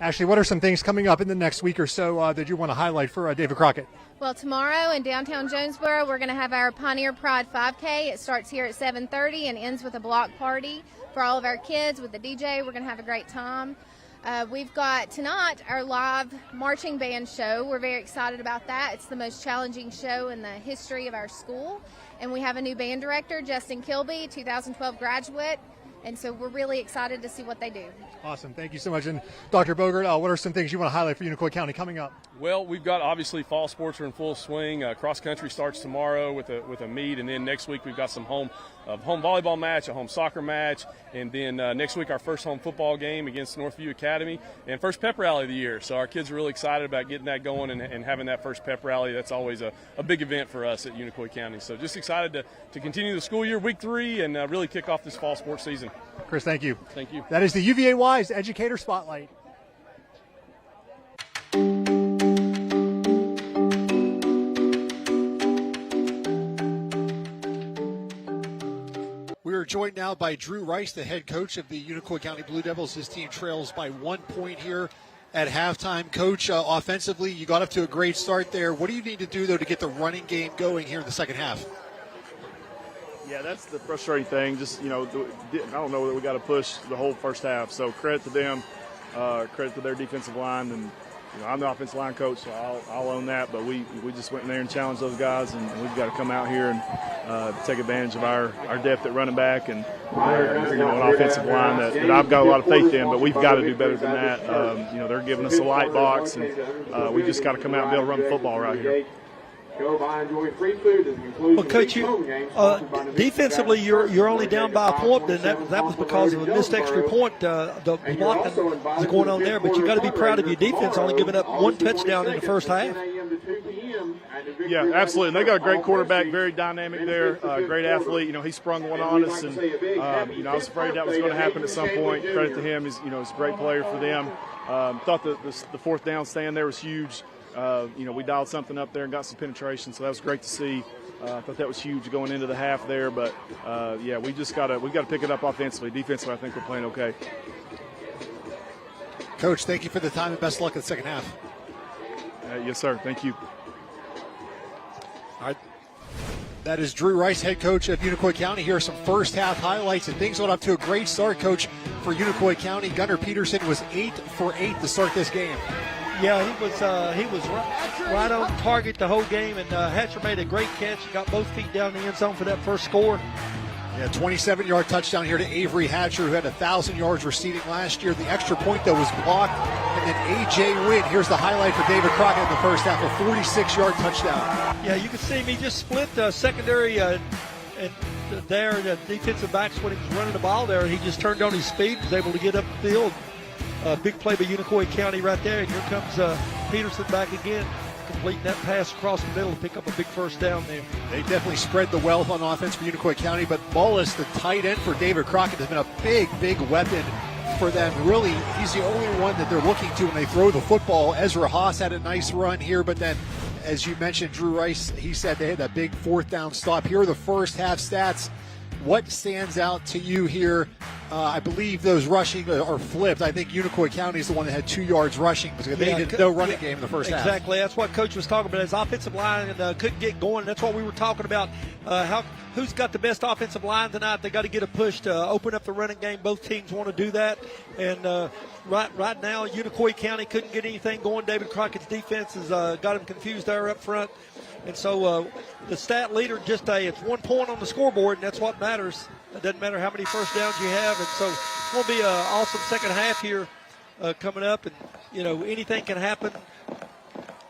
Ashley, what are some things coming up in the next week or so that you want to highlight for David Crockett? Well, tomorrow in downtown Jonesboro, we're going to have our Pioneer Pride 5K. It starts here at 7:30 and ends with a block party for all of our kids with the DJ. We're going to have a great time. We've got tonight our live marching band show. We're very excited about that. It's the most challenging show in the history of our school. And we have a new band director, Justin Kilby, 2012 graduate. And so we're really excited to see what they do. Awesome. Thank you so much. And Dr. Bogart, what are some things you want to highlight for Unicoi County coming up? Well, we've got obviously fall sports are in full swing. Cross country starts tomorrow with a meet, and then next week we've got some home volleyball match, a home soccer match, and then next week our first home football game against Northview Academy, and first pep rally of the year. So our kids are really excited about getting that going and having that first pep rally. That's always a big event for us at Unicoi County. So just excited to continue the school year, week 3, and really kick off this fall sports season. Chris, thank you. Thank you. That is the UVA Wise Educator Spotlight. We are joined now by Drew Rice, the head coach of the Unicoi County Blue Devils. His team trails by 1 point here at halftime. Coach, offensively, you got up to a great start there. What do you need to do, though, to get the running game going here in the second half? Yeah, that's the frustrating thing. Just, I don't know that we got to push the whole first half. So credit to them, credit to their defensive line. And, I'm the offensive line coach, so I'll own that. But we just went in there and challenged those guys, and we've got to come out here and take advantage of our depth at running back and, an offensive line that I've got a lot of faith in. But we've got to do better than that. They're giving us a light box, and we just got to come out and be able to run the football right here. Well, Coach, defensively, you're only down by a point, and that was because of a missed extra point. The blocking is going on there, but you got to be proud of your defense, only giving up 1 touchdown in the first half. Yeah, absolutely. And they got a great quarterback, very dynamic there, great athlete. He sprung one on us, and I was afraid that was going to happen at some point. Credit to him, he's a great player for them. Thought the fourth down stand there was huge. We dialed something up there and got some penetration, so that was great to see. I thought that was huge going into the half there, but we got to pick it up offensively. Defensively, I think we're playing okay. Coach, thank you for the time and best luck in the second half. Yes, sir. Thank you. All right. That is Drew Rice, head coach of Unicoi County. Here are some first half highlights, and things got up to a great start, Coach, for Unicoi County. Gunnar Peterson was 8 for 8 to start this game. Yeah, he was right on target the whole game, and Hatcher made a great catch. He got both feet down the end zone for that first score. Yeah, 27-yard touchdown here to Avery Hatcher, who had 1,000 yards receiving last year. The extra point, though, was blocked. And then A.J. Wynn, here's the highlight for David Crockett in the first half, a 46-yard touchdown. Yeah, you can see him. He just split secondary and there, the defensive backs when he was running the ball there. He just turned on his speed, was able to get up the field. Big play by Unicoi County right there. And here comes Peterson back again, completing that pass across the middle to pick up a big first down there. They definitely spread the wealth on offense for Unicoi County, but Mullis, the tight end for David Crockett, has been a big weapon for them. Really, he's the only one that they're looking to when they throw the football. Ezra Haas had a nice run here, but then, as you mentioned, Drew Rice, he said they had that big fourth down stop. Here are the first half stats. What stands out to you here? I believe those rushing are flipped. I think Unicoi County is the one that had 2 yards rushing because they had no running game in the first half. Exactly. That's what Coach was talking about. His offensive line couldn't get going. That's what we were talking about. Who's got the best offensive line tonight? They got to get a push to open up the running game. Both teams want to do that. And right now, Unicoi County couldn't get anything going. David Crockett's defense has got him confused there up front. And so the stat leader just it's 1 point on the scoreboard, and that's what matters. It doesn't matter how many first downs you have. And so it's going to be an awesome second half here coming up. And, anything can happen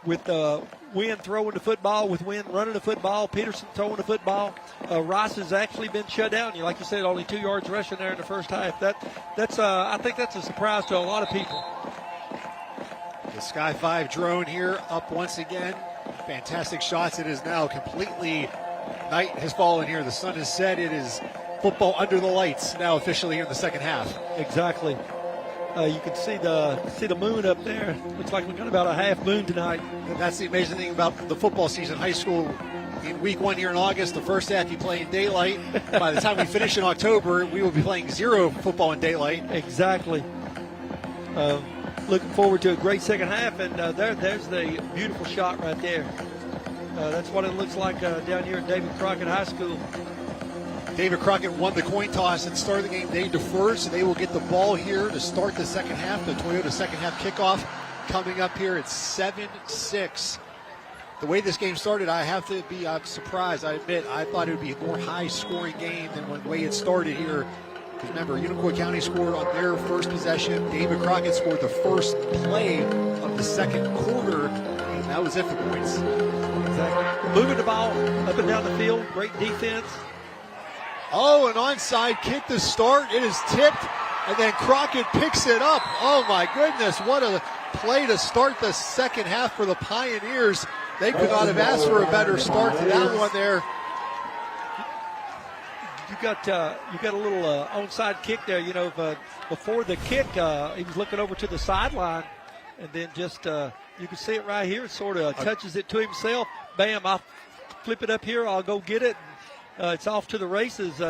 with Wynn throwing the football, with Wynn running the football, Peterson throwing the football. Rice has actually been shut down. Like you said, only 2 yards rushing there in the first half. I think that's a surprise to a lot of people. The Sky 5 drone here up once again. Fantastic shots. It is now completely night has fallen here. The sun has set. It is football under the lights now officially here in the second half. Exactly. You can see the moon up there. Looks like we got about a half moon tonight. And that's the amazing thing about the football season. High school in week 1 here in August, the first half you play in daylight. By the time we finish in October, we will be playing 0 football in daylight. Exactly. Looking forward to a great second half, and there's the beautiful shot right there. That's what it looks like down here at David Crockett High School. David Crockett won the coin toss and started the game. They deferred, so they will get the ball here to start the second half. The Toyota second half kickoff coming up here at 7-6. The way this game started, I have to be surprised. I admit, I thought it would be a more high-scoring game than the way it started here. Because remember, Unicoi County scored on their first possession. David Crockett scored the first play of the second quarter, and that was it for points. Exactly. Moving the ball up and down the field, great defense. Oh, an onside kick to start. It is tipped, and then Crockett picks it up. Oh, my goodness. What a play to start the second half for the Pioneers. They could not have asked for a better start to that one there. You got a little onside kick there. Before the kick, he was looking over to the sideline, and then just you can see it right here. It sort of touches it to himself. Bam! I'll flip it up here. I'll go get it. It's off to the races.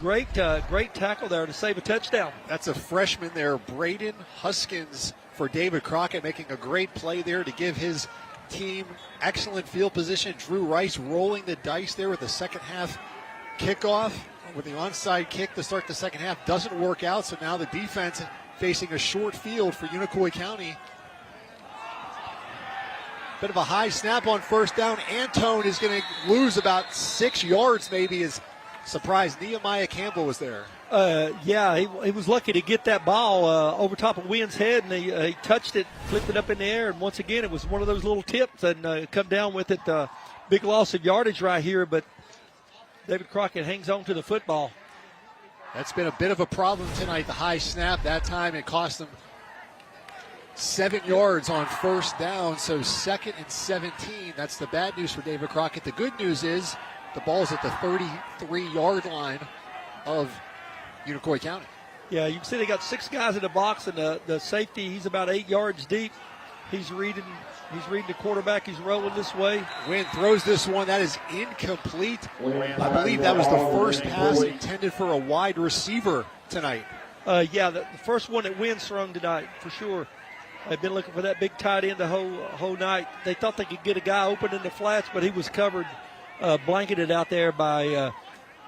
Great tackle there to save a touchdown. That's a freshman there, Braden Huskins, for David Crockett, making a great play there to give his team excellent field position. Drew Rice rolling the dice there with the second half kickoff with the onside kick to start the second half. Doesn't work out, so now the defense facing a short field for Unicoi County. Bit of a high snap on first down. Antone is going to lose about 6 yards maybe. Is surprised Nehemiah Campbell was there. He was lucky to get that ball over top of Wynn's head, and he touched it, flipped it up in the air, and once again it was one of those little tips, and come down with it. Big loss of yardage right here, but David Crockett hangs on to the football. That's been a bit of a problem tonight, the high snap. That time it cost them 7 yards on first down, so 2nd and 17. That's the bad news for David Crockett. The good news is the ball's at the 33-yard line of Unicoi County. Yeah, you can see they got 6 guys in the box, and the safety, he's about 8 yards deep. He's reading the quarterback. He's rolling this way. Wynn throws this one. That is incomplete. I believe that was the first pass intended for a wide receiver tonight. The first one that Wynn thrown tonight, for sure. They've been looking for that big tight end the whole night. They thought they could get a guy open in the flats, but he was covered, blanketed out there by,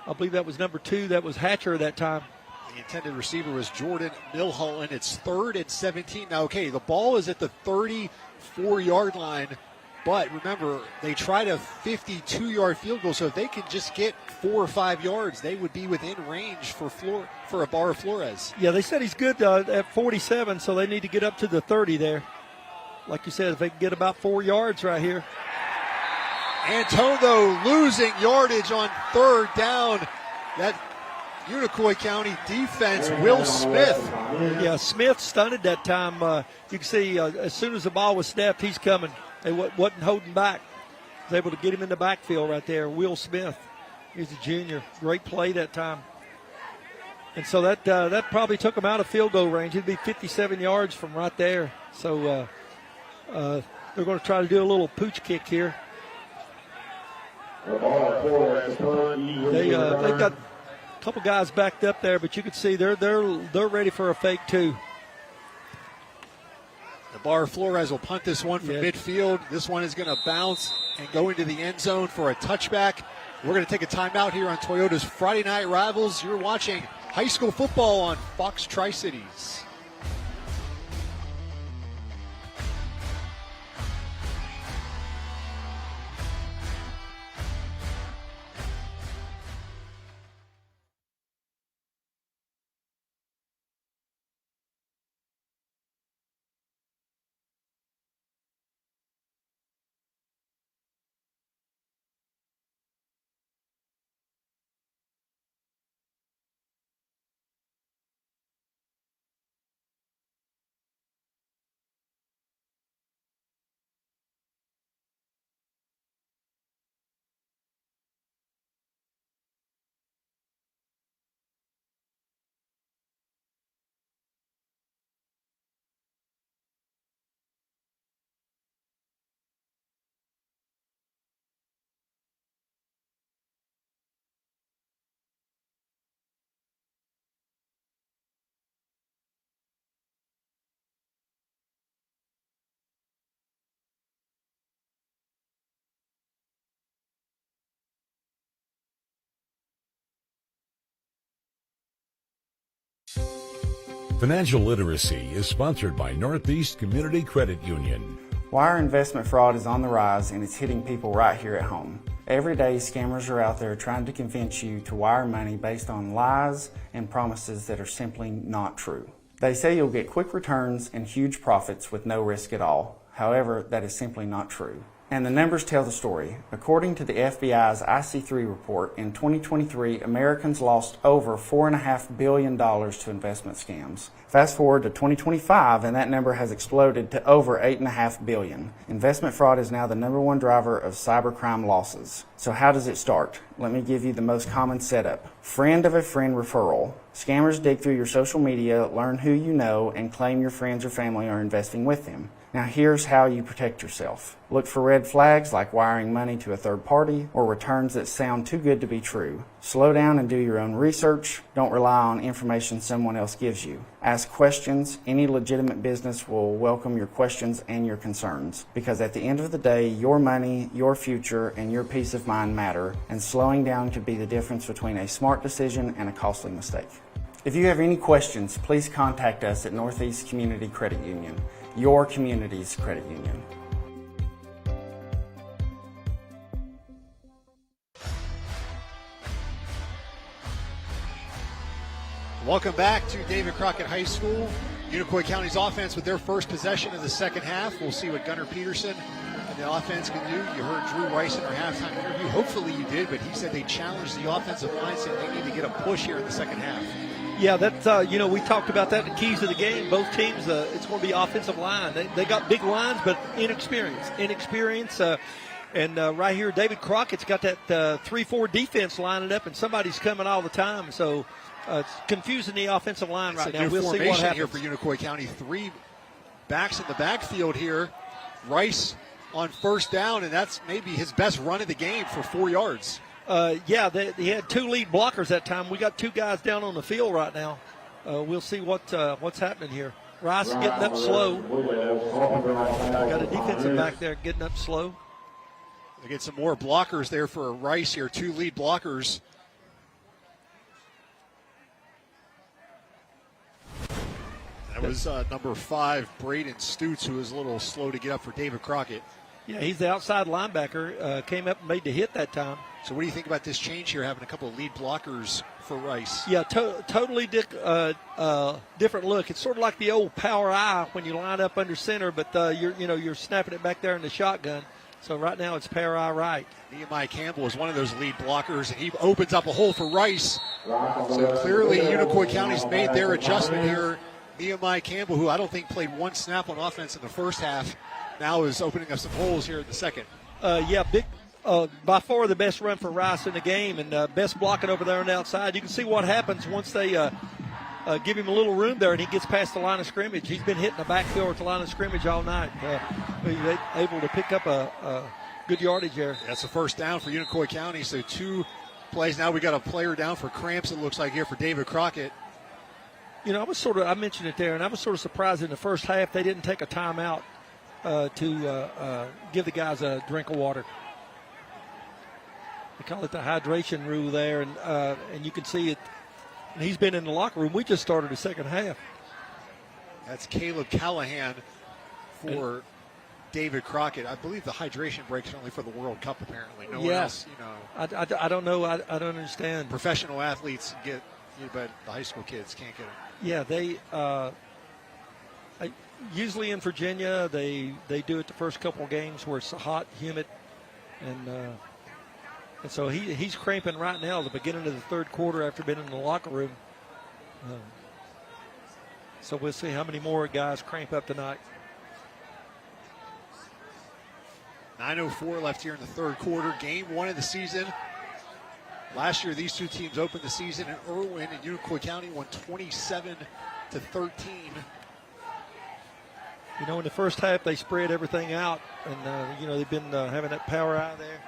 I believe that was number 2. That was Hatcher that time. The intended receiver was Jordan Milholland. It's 3rd and 17. Now, okay, the ball is at the 34-yard line, but remember, they tried a 52-yard field goal, so if they could just get 4 or 5 yards, they would be within range for Ibarra Flores. Yeah, they said he's good at 47, so they need to get up to the 30 there. Like you said, if they can get about 4 yards right here. Antone, though, losing yardage on third down. That Unicoi County defense, Will Smith. Yeah, Smith stunted that time. You can see as soon as the ball was snapped, he's coming. They wasn't holding back. Was able to get him in the backfield right there. Will Smith, he's a junior. Great play that time. And so that probably took him out of field goal range. It'd be 57 yards from right there. So they're going to try to do a little pooch kick here. They've got a couple guys backed up there, but you can see they're ready for a fake too. Ibarra Flores will punt this one from midfield. This one is going to bounce and go into the end zone for a touchback. We're going to take a timeout here on Toyota's Friday Night Rivals. You're watching high school football on Fox Tri-Cities. Financial literacy is sponsored by Northeast Community Credit Union. Wire investment fraud is on the rise and it's hitting people right here at home. Every day, scammers are out there trying to convince you to wire money based on lies and promises that are simply not true. They say you'll get quick returns and huge profits with no risk at all. However, that is simply not true. And the numbers tell the story. According to the FBI's IC3 report, in 2023, Americans lost over $4.5 billion to investment scams. Fast forward to 2025, and that number has exploded to over $8.5 billion. Investment fraud is now the #1 driver of cybercrime losses. So how does it start? Let me give you the most common setup. Friend of a friend referral. Scammers dig through your social media, learn who you know, and claim your friends or family are investing with them. Now here's how you protect yourself. Look for red flags like wiring money to a third party or returns that sound too good to be true. Slow down and do your own research. Don't rely on information someone else gives you. Ask questions. Any legitimate business will welcome your questions and your concerns, because at the end of the day, your money, your future, and your peace of mind matter, and slowing down could be the difference between a smart decision and a costly mistake. If you have any questions, please contact us at Northeast Community Credit Union, your community's credit union. Welcome back to David Crockett High School. Unicoi County's offense with their first possession of the second half. We'll see what Gunnar Peterson and the offense can do. You heard Drew Rice in our halftime interview. Hopefully you did, but he said they challenged the offensive line, said they need to get a push here in the second half. Yeah, that's we talked about that, the keys of the game. Both teams, it's going to be offensive line. They got big lines, but inexperience. And right here, David Crockett's got that 3-4 defense lining up, and somebody's coming all the time. So it's confusing the offensive line right now. We'll see what happens here for Unicoi County. 3 backs in the backfield here. Rice on first down, and that's maybe his best run of the game for 4 yards. He had 2 lead blockers that time. We got 2 guys down on the field right now. We'll see what's happening here. Rice getting up slow. Got a defensive back there getting up slow. They get some more blockers there for Rice here. 2 lead blockers. That was number 5, Braden Stutz, who was a little slow to get up for David Crockett. Yeah, he's the outside linebacker. Came up and made the hit that time. So what do you think about this change here, having a couple of lead blockers for Rice? Yeah, totally different look. It's sort of like the old power eye when you line up under center, but you're snapping it back there in the shotgun. So right now it's power eye right. Nehemiah Campbell is one of those lead blockers, and he opens up a hole for Rice. So clearly Unicoi County's made their adjustment here. Nehemiah Campbell, who I don't think played 1 snap on offense in the first half, now is opening up some holes here in the second. Big. By far the best run for Rice in the game, and best blocking over there on the outside. You can see what happens once they give him a little room there and he gets past the line of scrimmage. He's been hitting the backfield at the line of scrimmage all night. He's able to pick up a good yardage there. That's a first down for Unicoi County. So 2 plays. Now we got a player down for cramps, it looks like, here for David Crockett. I mentioned it there, and I was sort of surprised in the first half they didn't take a timeout to give the guys a drink of water. They call it the hydration rule there, and you can see it. And he's been in the locker room. We just started the second half. That's Caleb Callahan for David Crockett. I believe the hydration break's only for the World Cup, apparently. No one else, I don't know. I don't understand. Professional athletes get, but the high school kids can't get it. Yeah, they usually in Virginia, they do it the first couple of games where it's hot, humid, and so he's cramping right now at the beginning of the third quarter after being in the locker room. So we'll see how many more guys cramp up tonight. 9:04 left here in the third quarter. Game 1 of the season. Last year, these 2 teams opened the season in Irwin, and Unicoi County won 27-13. In the first half, they spread everything out, and, they've been having that power eye there.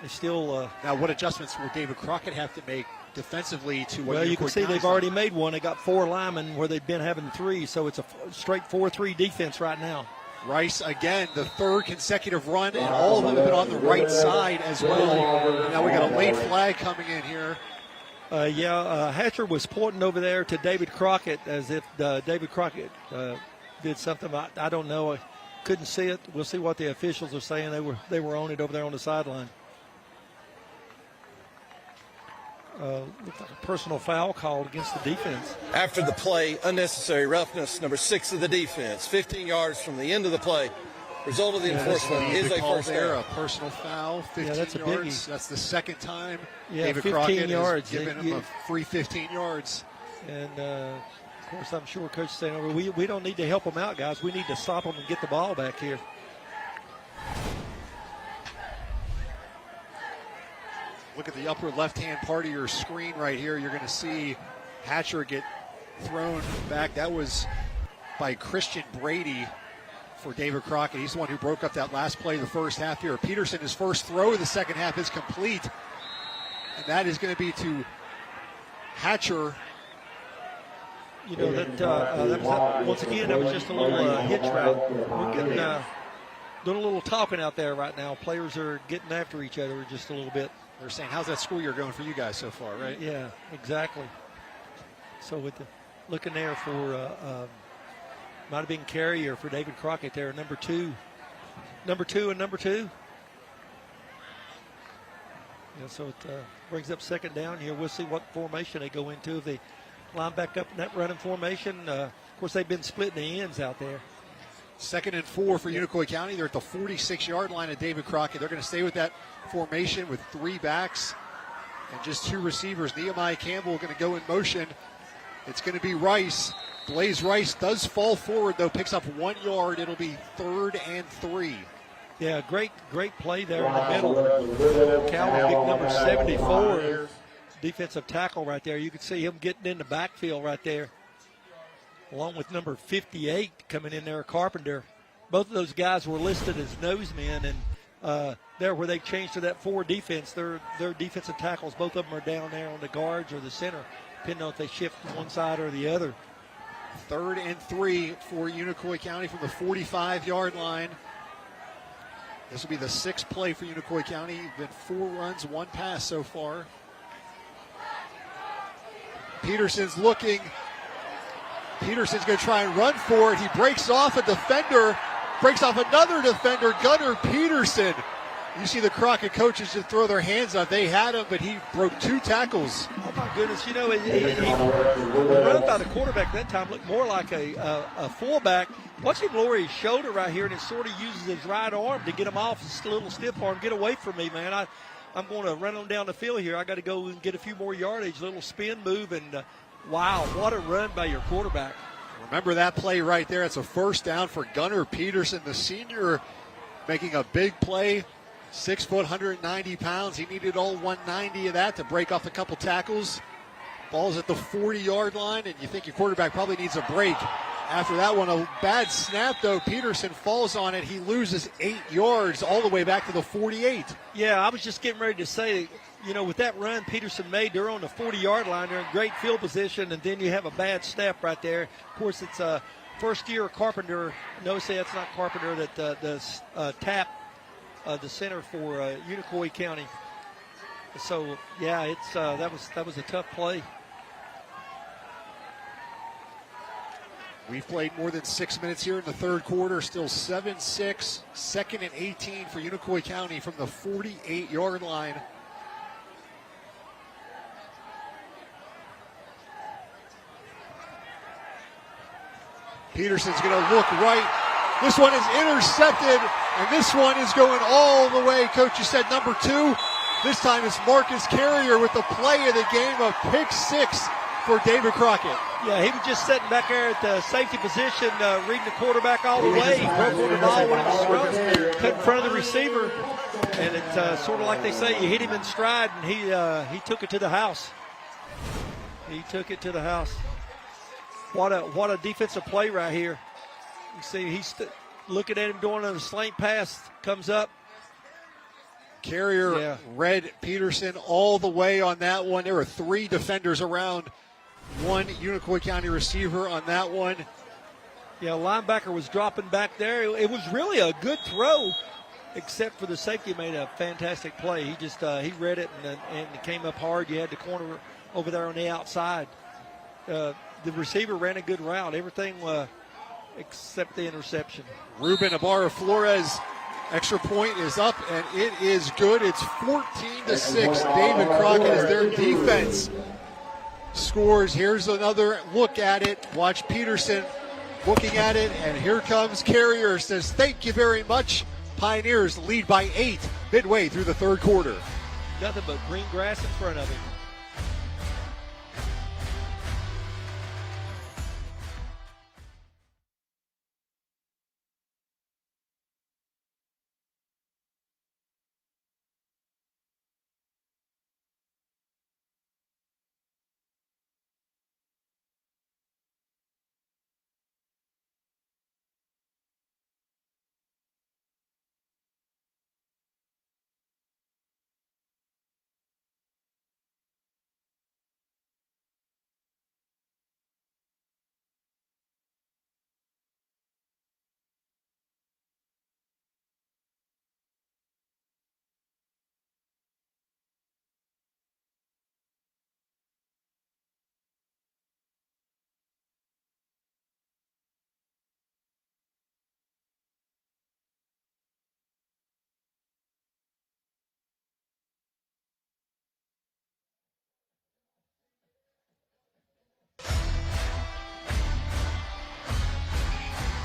They still. Now, what adjustments will David Crockett have to make defensively to what you can see they've already made one. They got 4 linemen where they've been having 3, so it's a straight 4-3 defense right now. Rice, again, the 3rd consecutive run, and all of them have been on the right side as well. And now we got a late flag coming in here. Hatcher was pointing over there to David Crockett as if David Crockett did something. I don't know. I couldn't see it. We'll see what the officials are saying. They were on it over there on the sideline. Looked like a personal foul called against the defense. After the play, unnecessary roughness, number 6 of the defense, 15 yards from the end of the play. Result of the enforcement is a first down. A personal foul, 15 that's a yards. biggie. That's the second time David 15 Crockett yards. has given him a free 15 yards. And, of course, I'm sure Coach is saying, we don't need to help them out, guys. We need to stop them and get the ball back here. Look at the upper left-hand part of your screen right here. You're going to see Hatcher get thrown back. That was by Christian Brady for David Crockett. He's the one who broke up that last play of the first half here. Peterson, his first throw of the second half is complete. And that is going to be to Hatcher. You know, that was, once again, that was just a little hitch route. We're getting, doing a little talking out there right now. Players are getting after each other just a little bit. They're saying, how's that school year going for you guys so far, right? Yeah, exactly. So with looking there for, might have been Carrier for David Crockett there, number 2. Number 2 and number 2. Yeah, so it brings up second down here. We'll see what formation they go into. If they line back up in that running formation, of course, they've been splitting the ends out there. 2nd and 4 for Unicoi County. They're at the 46-yard line of David Crockett. They're going to stay with that formation with 3 backs and just 2 receivers. Nehemiah Campbell going to go in motion. It's going to be Rice. Blaze Rice does fall forward, though, picks up 1 yard. It'll be 3rd and 3. Yeah, great play there in the middle. Calvin, big number 74, defensive tackle right there. You can see him getting in the backfield right there, along with number 58 coming in there, Carpenter. Both of those guys were listed as nosemen, and there where they changed to that 4 defense, their defensive tackles, both of them are down there on the guards or the center, depending on if they shift to one side or the other. 3rd and 3 for Unicoi County from the 45-yard line. This will be the 6th play for Unicoi County. Been 4 runs, 1 pass so far. Peterson's looking. Peterson's going to try and run for it. He breaks off a defender, breaks off another defender, Gunnar Peterson. You see the Crockett coaches just throw their hands up. They had him, but he broke 2 tackles. Oh, my goodness. You know, he run by the quarterback that time looked more like a fullback. Watch him lower his shoulder right here, and it sort of uses his right arm to get him off. It's a little stiff arm. Get away from me, man. I'm going to run on down the field here. I got to go and get a few more yardage, a little spin move, and wow, what a run by your quarterback. Remember that play right there. It's a first down for Gunnar Peterson, the senior, making a big play. 6 foot, 190 pounds. He needed all 190 of that to break off a couple tackles. Ball's at the 40-yard line, and you think your quarterback probably needs a break. After that one, a bad snap, though. Peterson falls on it. He loses 8 yards all the way back to the 48. Yeah, I was just getting ready to say, you know, with that run Peterson made, they're on the 40-yard line. They're in great field position, and then you have a bad snap right there. Of course, it's a first-year Carpenter. Notice that's not Carpenter that does tap the center for Unicoi County. So, yeah, it's that was a tough play. We've played more than 6 minutes here in the third quarter. Still 7-6. 2nd and 18 for Unicoi County from the 48-yard line. Peterson's going to look right. This one is intercepted, and this one is going all the way. Coach, you said number 2. This time it's Marcus Carrier with the play of the game, a pick 6 for David Crockett. Yeah, he was just sitting back there at the safety position, reading the quarterback all the way. He broke on the ball when it was thrown, cut in front of the receiver, and it's sort of like they say, you hit him in stride, and he took it to the house. He took it to the house. What a defensive play right here. You see, he's looking at him doing a slant pass, comes up. Carrier read Peterson all the way on that one. There were 3 defenders around 1 Unicoi County receiver on that one. Yeah, linebacker was dropping back there. It was really a good throw, except for the safety made a fantastic play. He just he read it and it came up hard. You had the corner over there on the outside. The receiver ran a good route. Everything except the interception. Ruben Ibarra-Flores, extra point is up, and it is good. It's 14-6. David Crockett as their defense scores. Here's another look at it. Watch Peterson looking at it, and here comes Carrier. Says, thank you very much. Pioneers lead by 8 midway through the third quarter. Nothing but green grass in front of him.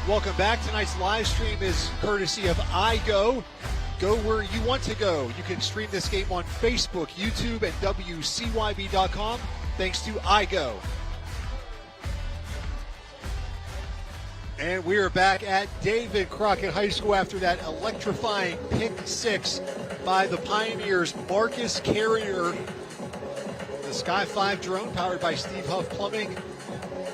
Welcome back. Tonight's live stream is courtesy of iGo. Go where you want to go. You can stream this game on Facebook, YouTube, and WCYB.com thanks to iGo. And we are back at David Crockett High School after that electrifying pick 6 by the Pioneers. Marcus Carrier, the Sky 5 drone powered by Steve Huff Plumbing,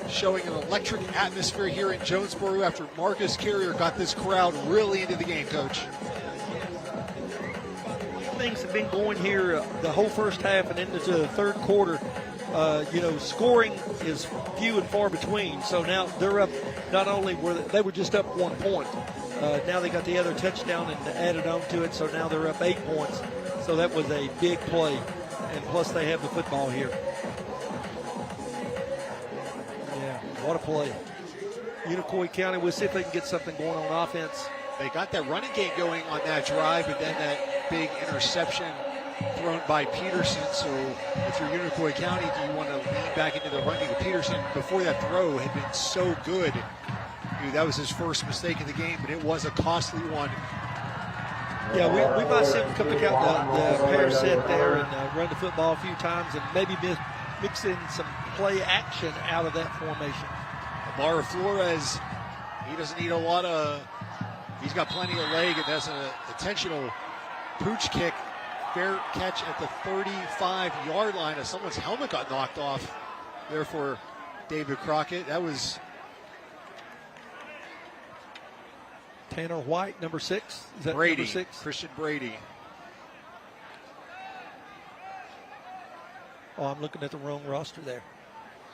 showing an electric atmosphere here in Jonesboro after Marcus Carrier got this crowd really into the game, Coach. Things have been going here the whole first half and into the third quarter. Scoring is few and far between. So now they're up. Not only they were just up 1 point. Now they got the other touchdown and added on to it. So now they're up 8 points. So that was a big play. And plus they have the football here. What a play. Unicoi County, we'll see if they can get something going on offense. They got that running game going on that drive, but then that big interception thrown by Peterson. So if you're Unicoi County, do you want to lean back into the running? Peterson, before that throw, had been so good. That was his first mistake of the game, but it was a costly one. Yeah, we might see him come back out the pair set there and run the football a few times and maybe mix in some play action out of that formation. Ibarra-Flores, he doesn't need a lot of, he's got plenty of leg, and that's an intentional pooch kick. Fair catch at the 35-yard line as someone's helmet got knocked off there for David Crockett. That was Tanner White, number 6. Is that Brady, number 6? Christian Brady. Oh, I'm looking at the wrong roster there.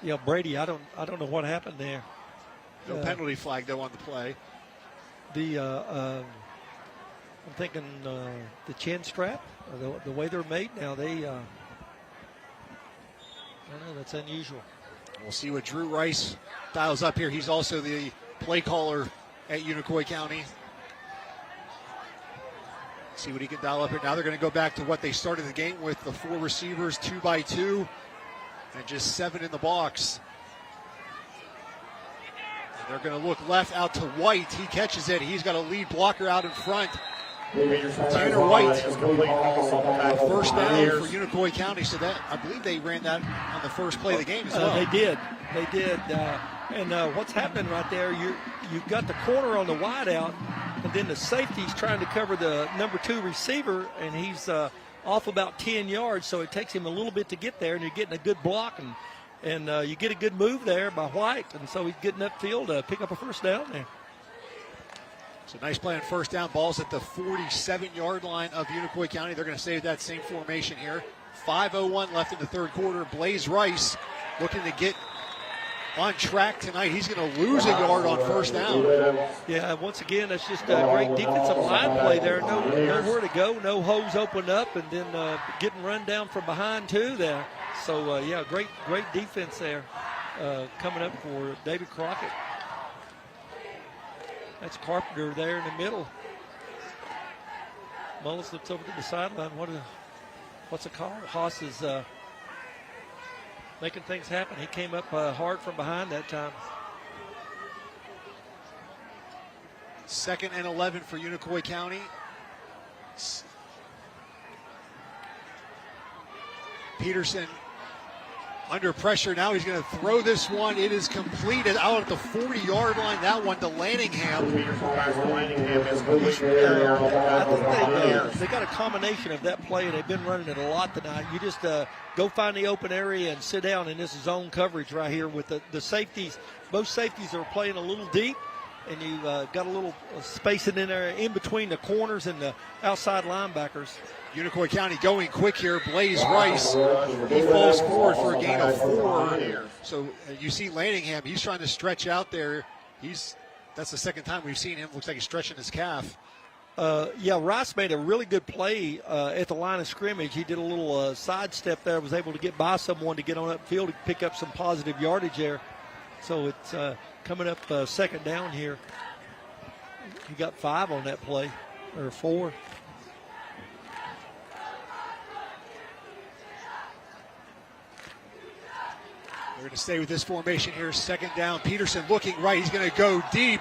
Yeah, Brady, I don't know what happened there. No penalty flag though on the play. I'm thinking the chin strap, the way they're made now, I don't know, that's unusual. We'll see what Drew Rice dials up here. He's also the play caller at Unicoi County. See what he can dial up here. Now they're going to go back to what they started the game with, the 4 receivers, 2 by 2, and just 7 in the box. And they're going to look left out to White. He catches it. He's got a lead blocker out in front. Tanner White, first down for Unicoi County. So that, I believe they ran that on the first play of the game as well. They did. And what's happening right there, you've got the corner on the wide out, and then the safety's trying to cover the number 2 receiver, and he's off about 10 yards, so it takes him a little bit to get there, and you're getting a good block, and you get a good move there by White, and so he's getting upfield to pick up a first down there. So nice play on first down. Ball's at the 47-yard line of Unicoi County. They're going to stay with that same formation here. 5:01 left in the third quarter. Blaze Rice looking to get on track tonight. He's going to lose a yard on first down. Yeah, once again, that's just a great defensive line play there. Nowhere to go, no holes opened up, and then getting run down from behind too there. So, yeah, great defense there coming up for David Crockett. That's Carpenter there in the middle. Mullis looks over to the sideline. What's a call? Haas is making things happen. He came up hard from behind that time. 2nd and 11 for Unicoi County. Peterson under pressure now. He's going to throw this one. It is completed out at the 40-yard line. That one to Lanningham. I think they got a combination of that play, and they've been running it a lot tonight. You just go find the open area and sit down in this zone coverage right here with the safeties. Both safeties are playing a little deep, and you got a little spacing in there in between the corners and the outside linebackers. Unicoi County going quick here. Blaze Rice, he falls forward for a gain of 4. So you see Lanningham, he's trying to stretch out there. That's the second time we've seen him. Looks like he's stretching his calf. Yeah, Rice made a really good play at the line of scrimmage. He did a little sidestep there, was able to get by someone to get on upfield to pick up some positive yardage there. So it's coming up second down here. He got 5 on that play, or 4. We're going to stay with this formation here. 2nd down. Peterson looking right. He's going to go deep.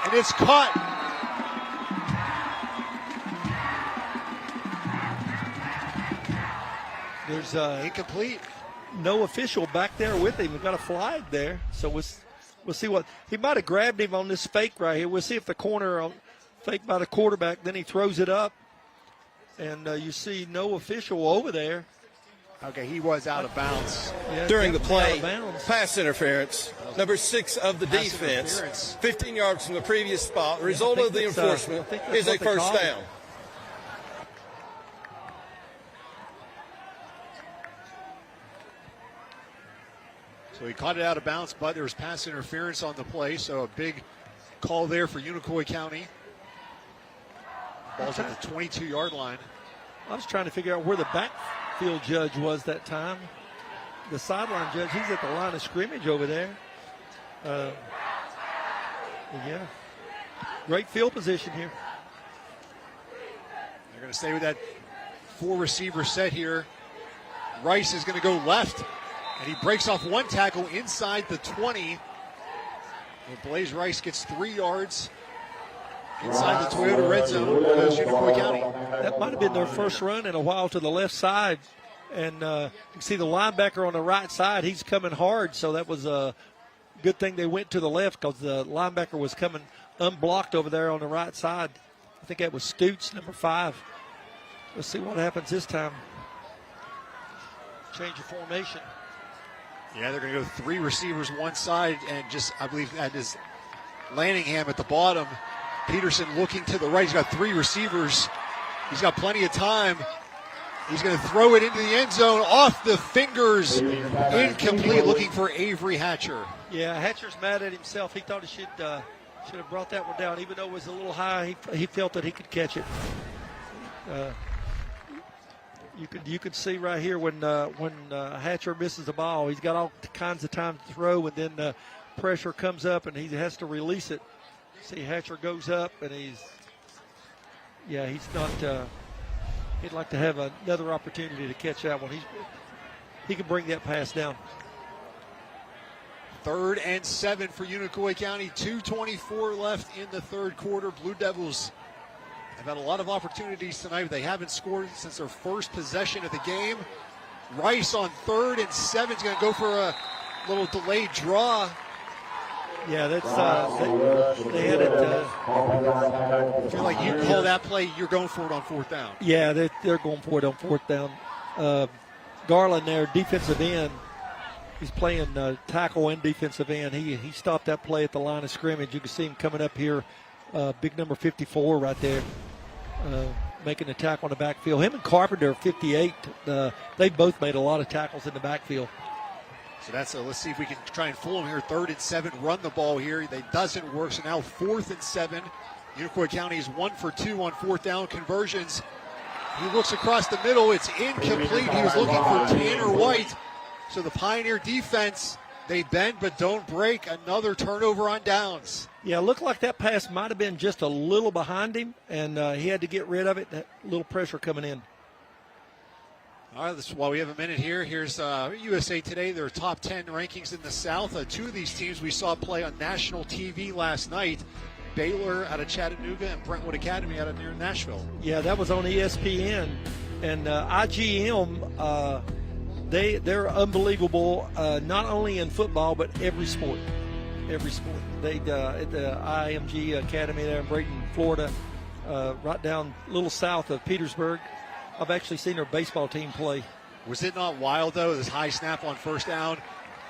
And it's caught. There's incomplete. No official back there with him. We've got a flag there. So we'll see what. He might have grabbed him on this fake right here. We'll see if the corner fake by the quarterback. Then he throws it up. And you see no official over there. Okay, he was out of bounds. Yeah, during the play. Pass interference. Number 6 of the defense. 15 yards from the previous spot. The result of the enforcement is a first down. So he caught it out of bounds, but there was pass interference on the play, so a big call there for Unicoi County. Ball's at the 22-yard line. I was trying to figure out where the backfield judge was that time. The sideline judge, he's at the line of scrimmage over there. Yeah, great field position here. They're going to stay with that 4-receiver set here. Rice is going to go left, and he breaks off one tackle inside the 20. And Blaze Rice gets 3 yards inside the Toyota red zone because Unicoi County. That might have been their first run in a while to the left side. And you can see the linebacker on the right side. He's coming hard, so that was a good thing they went to the left because the linebacker was coming unblocked over there on the right side. I think that was Stutes, number 5. Let's see what happens this time. Change of formation. Yeah, they're going to go 3 receivers one side, and just, I believe that is Lanningham at the bottom. Peterson looking to the right. He's got 3 receivers. He's got plenty of time. He's going to throw it into the end zone off the fingers. Incomplete, looking for Avery Hatcher. Yeah, Hatcher's mad at himself. He thought he should have brought that one down. Even though it was a little high, he felt that he could catch it. You could see right here when Hatcher misses the ball, he's got all kinds of time to throw, and then pressure comes up and he has to release it. See, Hatcher goes up, and he's not. He'd like to have another opportunity to catch that one. He can bring that pass down. 3rd and 7 for Unicoi County. 2:24 left in the third quarter. Blue Devils have had a lot of opportunities tonight, but they haven't scored since their first possession of the game. Rice on 3rd and 7 is going to go for a little delayed draw. Yeah, that's they had it. I feel like you call that play, you're going for it on 4th down. Yeah, they're going for it on 4th down. Garland there, defensive end. He's playing tackle and defensive end. He stopped that play at the line of scrimmage. You can see him coming up here, big number 54 right there, making the tackle in the backfield. Him and Carpenter, 58, they both made a lot of tackles in the backfield. So that's let's see if we can try and fool them here. 3rd and 7, run the ball here. They doesn't work. So now 4th and 7. Unicoi County is 1 for 2 on 4th down conversions. He looks across the middle. It's incomplete. He was looking for Tanner White. So the Pioneer defense, they bend but don't break. Another turnover on downs. Yeah, it looked like that pass might have been just a little behind him, and he had to get rid of it. That little pressure coming in. All right, while we have a minute here, here's USA Today, their top 10 rankings in the South. 2 of these teams we saw play on national TV last night. Baylor out of Chattanooga and Brentwood Academy out of near Nashville. Yeah, that was on ESPN. And IGM, they're unbelievable, not only in football, but every sport. Every sport. They at the IMG Academy there in Brayton, Florida, right down a little south of Petersburg. I've actually seen their baseball team play. Was it not wild, though, this high snap on 1st down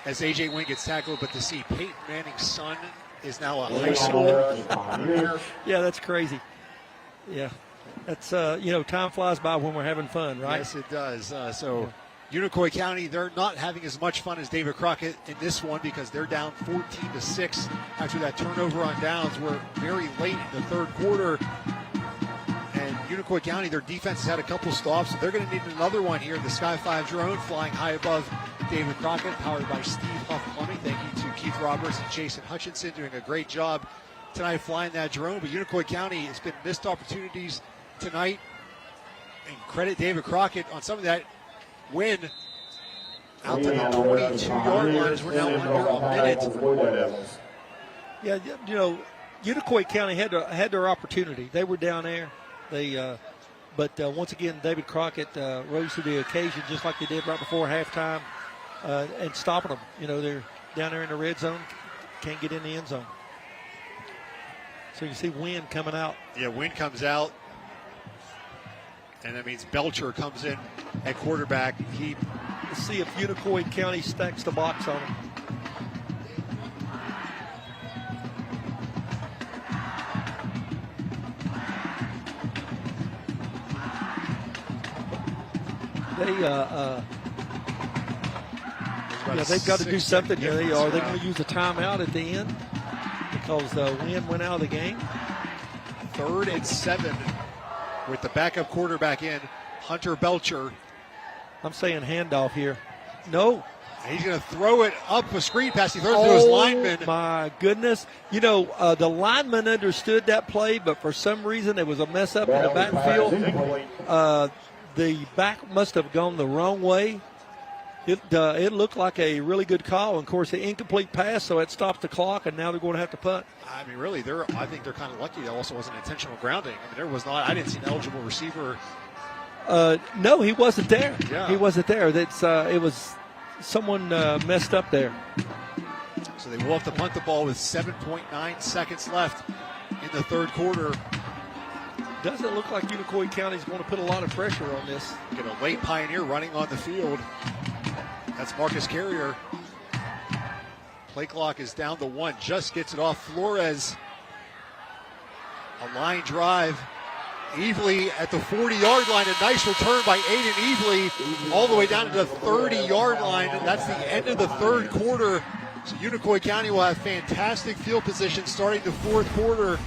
as A.J. Wynn gets tackled, but to see Peyton Manning's son is now a high schooler? Yeah, that's crazy. Yeah. That's, time flies by when we're having fun, right? Yes, it does. Unicoi County, they're not having as much fun as David Crockett in this one because they're down 14-6 after that turnover on downs. We're very late in the 3rd quarter. And Unicoi County, their defense has had a couple stops. So they're going to need another one here. The Sky 5 drone flying high above David Crockett, powered by Steve Huff Plumbing. Thank you to Keith Roberts and Jason Hutchinson doing a great job tonight flying that drone. But Unicoi County has been missed opportunities tonight. And credit David Crockett on some of that win out to the 22-yard lines. We're now under a minute. Yeah, Unicoi County had their opportunity. They were down there. But once again, David Crockett rose to the occasion just like they did right before halftime and stopping them. They're down there in the red zone, can't get in the end zone. So you see Wynn coming out. Yeah, Wynn comes out. And that means Belcher comes in at quarterback. Let's see if Unicoi County stacks the box on him. They've got to do something here. Are they going to use a timeout at the end? Because Wynn went out of the game. 3rd and 7 with the backup quarterback in, Hunter Belcher. I'm saying handoff here. No. He's going to throw it up a screen pass. He throws it to his lineman. Oh, my goodness. The lineman understood that play, but for some reason it was a mess up in the backfield. The back must have gone the wrong way. It looked like a really good call. And, of course, an incomplete pass, so it stops the clock, and now they're going to have to punt. I mean, really, I think they're kind of lucky. There also wasn't intentional grounding. I mean, there was not. I didn't see an eligible receiver. No, he wasn't there. Yeah. He wasn't there. It was someone messed up there. So they will have to punt the ball with 7.9 seconds left in the 3rd quarter. Doesn't look like Unicoi County is going to put a lot of pressure on this. Get a late Pioneer running on the field. That's Marcus Carrier. Play clock is down to 1. Just gets it off Flores. A line drive. Evely at the 40-yard line. A nice return by Aiden Evely all the way down to the 30-yard line. And that's the end of the 3rd quarter. So Unicoi County will have fantastic field position starting the 4th quarter.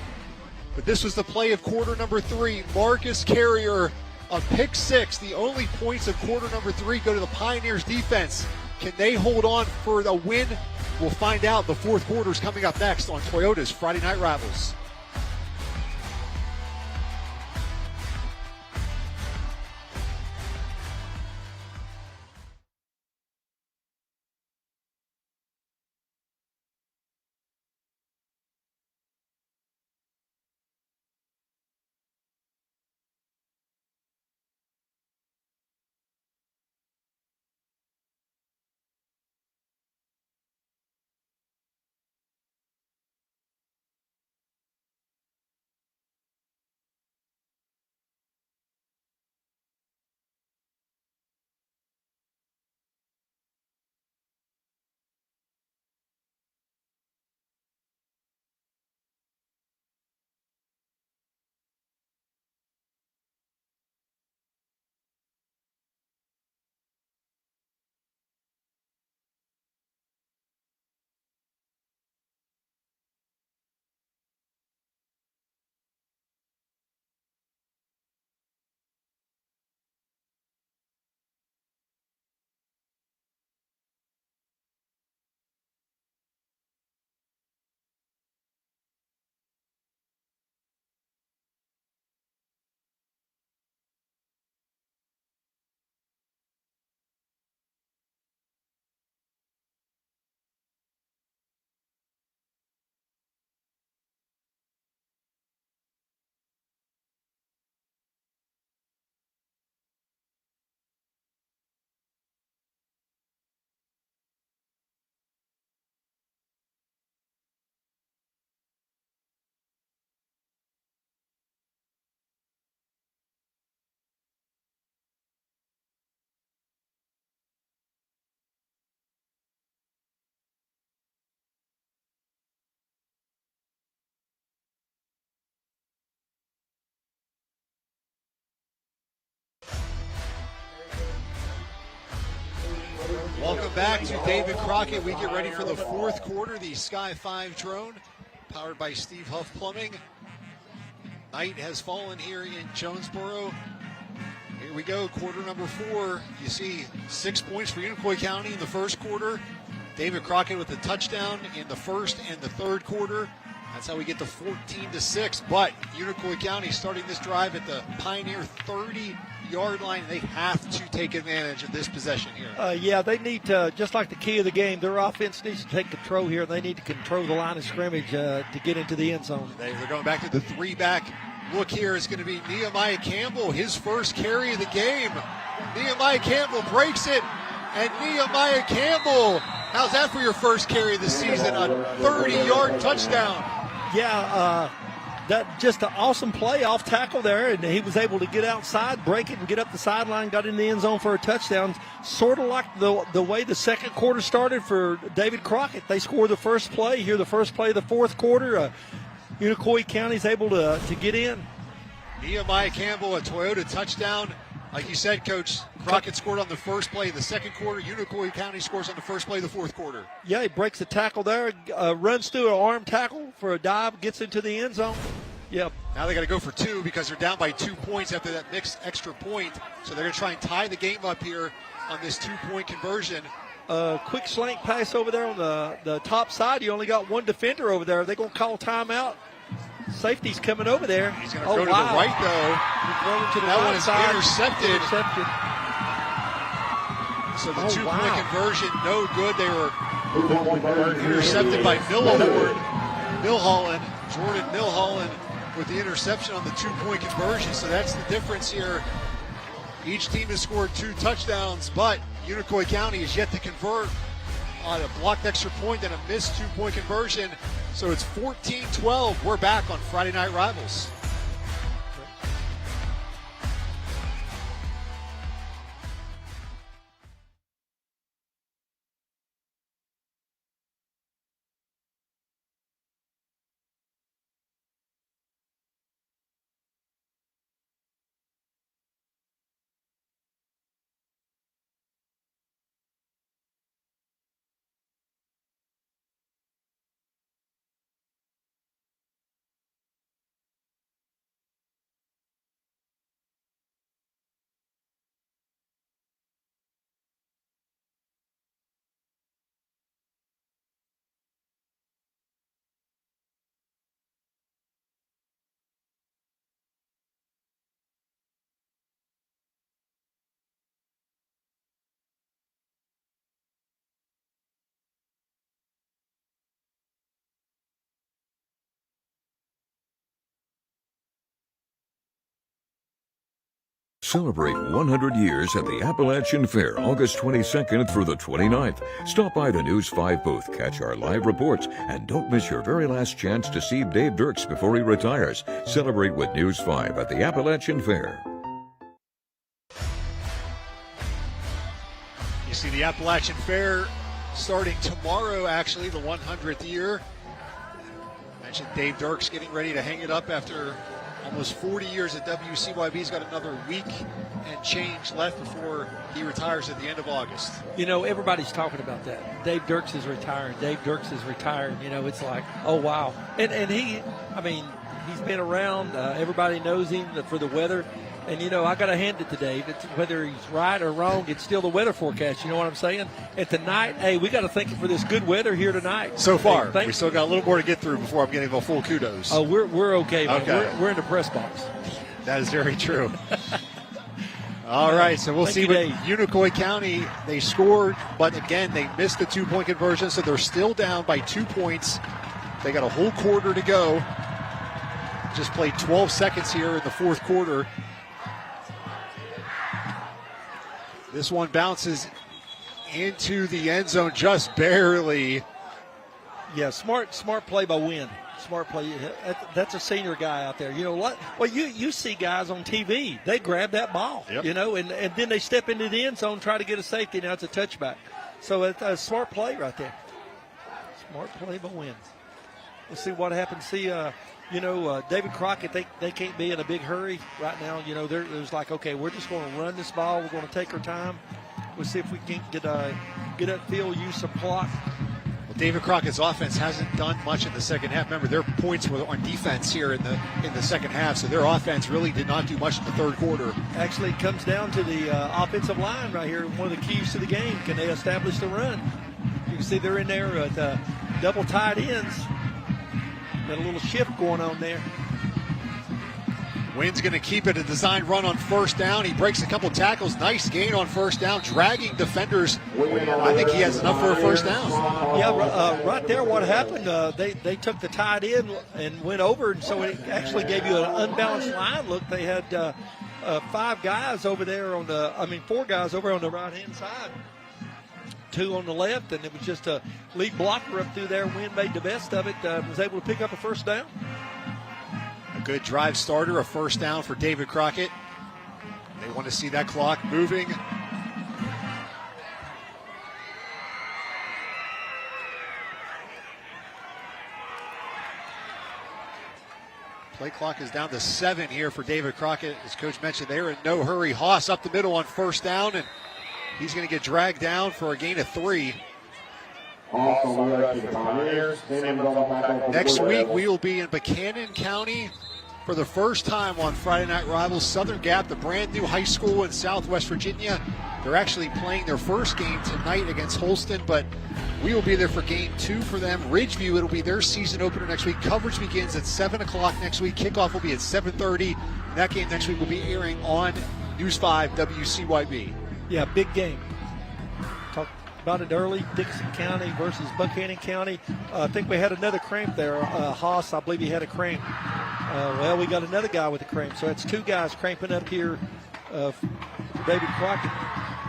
But this was the play of quarter number 3. Marcus Carrier, a pick 6. The only points of quarter number 3 go to the Pioneers defense. Can they hold on for the win? We'll find out. The 4th quarter is coming up next on Toyota's Friday Night Rivals. Welcome back to David Crockett. We get ready for the fourth quarter. The Sky 5 drone, powered by Steve Huff Plumbing. Night has fallen here in Jonesboro. Here we go, quarter number 4. You see 6 points for Unicoi County in the first quarter. David Crockett with a touchdown in the first and the third quarter. That's how we get to 14-6. But Unicoi County starting this drive at the Pioneer 30-yard line. They have to take advantage of this possession here. Yeah, they need to, just like the key of the game, their offense needs to take control here. They need to control the line of scrimmage to get into the end zone. They're going back to the 3-back look here. Is going to be Nehemiah Campbell, his first carry of the game. Nehemiah Campbell breaks it, and Nehemiah Campbell, how's that for your first carry of the season? A 30-yard touchdown. Yeah, that just an awesome play off tackle there, and he was able to get outside, break it, and get up the sideline, got in the end zone for a touchdown. Sort of like the way the second quarter started for David Crockett. They scored the first play here, the first play of the fourth quarter. Unicoi County's able to get in. Nehemiah Campbell, a Toyota touchdown. Like you said, Coach, Crockett scored on the first play of the second quarter. Unicoi County scores on the first play of the fourth quarter. Yeah, he breaks the tackle there, runs through an arm tackle for a dive, gets into the end zone. Yep. Now they got to go for 2 because they're down by 2 points after that mixed extra point. So they're going to try and tie the game up here on this 2-point conversion. Quick slant pass over there on the top side. You only got one defender over there. Are they going to call timeout? Safety's coming over there. He's going to go to the right, though. That one is intercepted. So the 2-point conversion, no good. They were intercepted by Milholland, Jordan Milholland, with the interception on the 2-point conversion. So that's the difference here. Each team has scored 2 touchdowns, but Unicoi County is yet to convert on a blocked extra point and a missed 2-point conversion. So it's 14-12. We're back on Friday Night Rivals. Celebrate 100 years at the Appalachian Fair, August 22nd through the 29th. Stop by the News 5 booth, catch our live reports, and don't miss your very last chance to see Dave Dirks before he retires. Celebrate with News 5 at the Appalachian Fair. You see the Appalachian Fair starting tomorrow, actually, the 100th year. I mentioned Dave Dirks getting ready to hang it up after almost 40 years at WCYB. He's got another week and change left before he retires at the end of August. You know, everybody's talking about that. Dave Dirks is retiring. Dave Dirks is retiring. You know, it's like, oh, wow. And he, I mean, he's been around. Everybody knows him for the weather. And, you know, I got to hand it to Dave. It's, whether he's right or wrong, it's still the weather forecast. You know what I'm saying? And tonight, hey, we got to thank him for this good weather here tonight. So far. Hey, we still got a little more to get through before I'm getting a full kudos. Oh, we're okay, man. Okay. We're in the press box. That is very true. All right, so we'll see what Unicoi County, they scored, but again, they missed the 2-point conversion, so they're still down by 2 points. They got a whole quarter to go. Just played 12 seconds here in the fourth quarter. This one bounces into the end zone just barely. Yeah, smart play by Wynn. Smart play. That's a senior guy out there. You know what? Well, you see guys on TV. They grab that ball, you know, and then they step into the end zone, try to get a safety. Now it's a touchback. So it's a smart play right there. Smart play by Wynn. We'll see what happens. See, David Crockett, they can't be in a big hurry right now. You know, there's like, okay, we're just going to run this ball. We're going to take our time. We'll see if we can get get upfield, use some clock. Well, David Crockett's offense hasn't done much in the second half. Remember, their points were on defense here in the second half, so their offense really did not do much in the third quarter. Actually, it comes down to the offensive line right here. One of the keys to the game. Can they establish the run? You can see they're in there at double tight ends. Got a little shift going on there. Wynn's going to keep it a design run on first down. He breaks a couple tackles. Nice gain on first down, dragging defenders. I think he has enough for a first down. Yeah, right there what happened, they took the tight end and went over, and so it actually gave you an unbalanced line look. They had 4 guys over on the right-hand side. 2 on the left, and it was just a lead blocker up through there. Wynn made the best of it, was able to pick up a first down. A good drive starter, a first down for David Crockett. They want to see that clock moving. Play clock is down to 7 here for David Crockett. As Coach mentioned, they're in no hurry. Haas up the middle on first down, and he's going to get dragged down for a gain of 3. Next week, we will be in Buchanan County for the first time on Friday Night Rivals. Southern Gap, the brand new high school in Southwest Virginia. They're actually playing their first game tonight against Holston, but we will be there for game 2 for them. Ridgeview, it'll be their season opener next week. Coverage begins at 7 o'clock next week. Kickoff will be at 7:30. That game next week will be airing on News 5 WCYB. Yeah, big game. Talked about it early, Dickinson County versus Buchanan County. I think we had another cramp there. Haas, I believe he had a cramp. Well, we got another guy with a cramp. So that's 2 guys cramping up here for David Crockett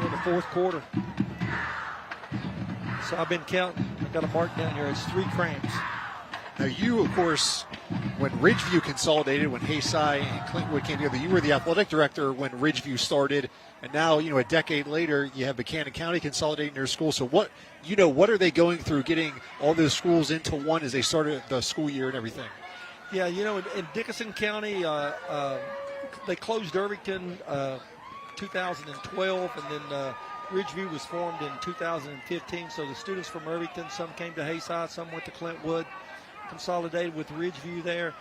in the fourth quarter. So I've been counting. I've got a mark down here. It's 3 cramps. Now you, of course, when Ridgeview consolidated, when Haysai and Clintwood came together, you were the athletic director when Ridgeview started. And now, a decade later, you have Buchanan County consolidating their school. So what are they going through getting all those schools into one as they started the school year and everything? Yeah, in Dickinson County, they closed Irvington 2012, and then Ridgeview was formed in 2015. So the students from Irvington, some came to Hayside, some went to Clintwood, consolidated with Ridgeview there.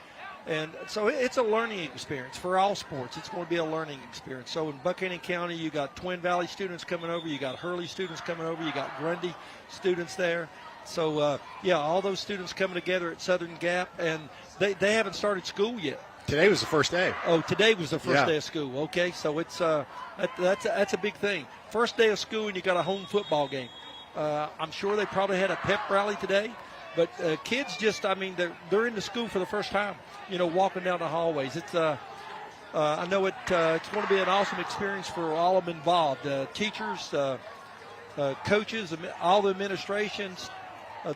And so it's a learning experience for all sports. It's going to be a learning experience. So in Buchanan County, you got Twin Valley students coming over. You got Hurley students coming over. You got Grundy students there. So, all those students coming together at Southern Gap, and they haven't started school yet. Today was the first day. Oh, today was the first day of school. Okay, so it's that's a big thing. First day of school, and you got a home football game. I'm sure they probably had a pep rally today. But kids they're in the school for the first time, walking down the hallways. It's I know it's going to be an awesome experience for all of them involved, teachers, coaches, all the administrations,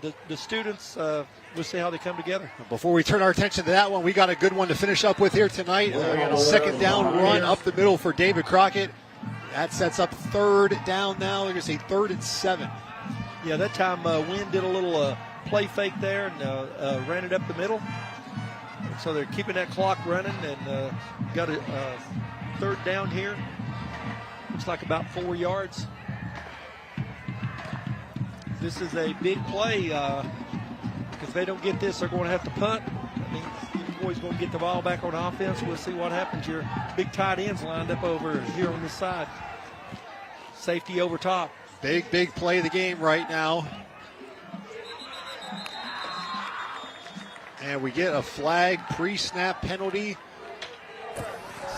the students. We'll see how they come together. Before we turn our attention to that one, we got a good one to finish up with here tonight. A second down run up the middle for David Crockett. That sets up third down now. They're going to say 3rd and 7. Yeah, that time Wynn did a little play fake there and ran it up the middle. So they're keeping that clock running and got a 3rd down here. Looks like about 4 yards. This is a big play because if they don't get this, they're going to have to punt. I mean, Unicoi going to get the ball back on offense. We'll see what happens. Your big tight ends lined up over here on this side. Safety over top. Big play of the game right now. And we get a flag, pre-snap penalty.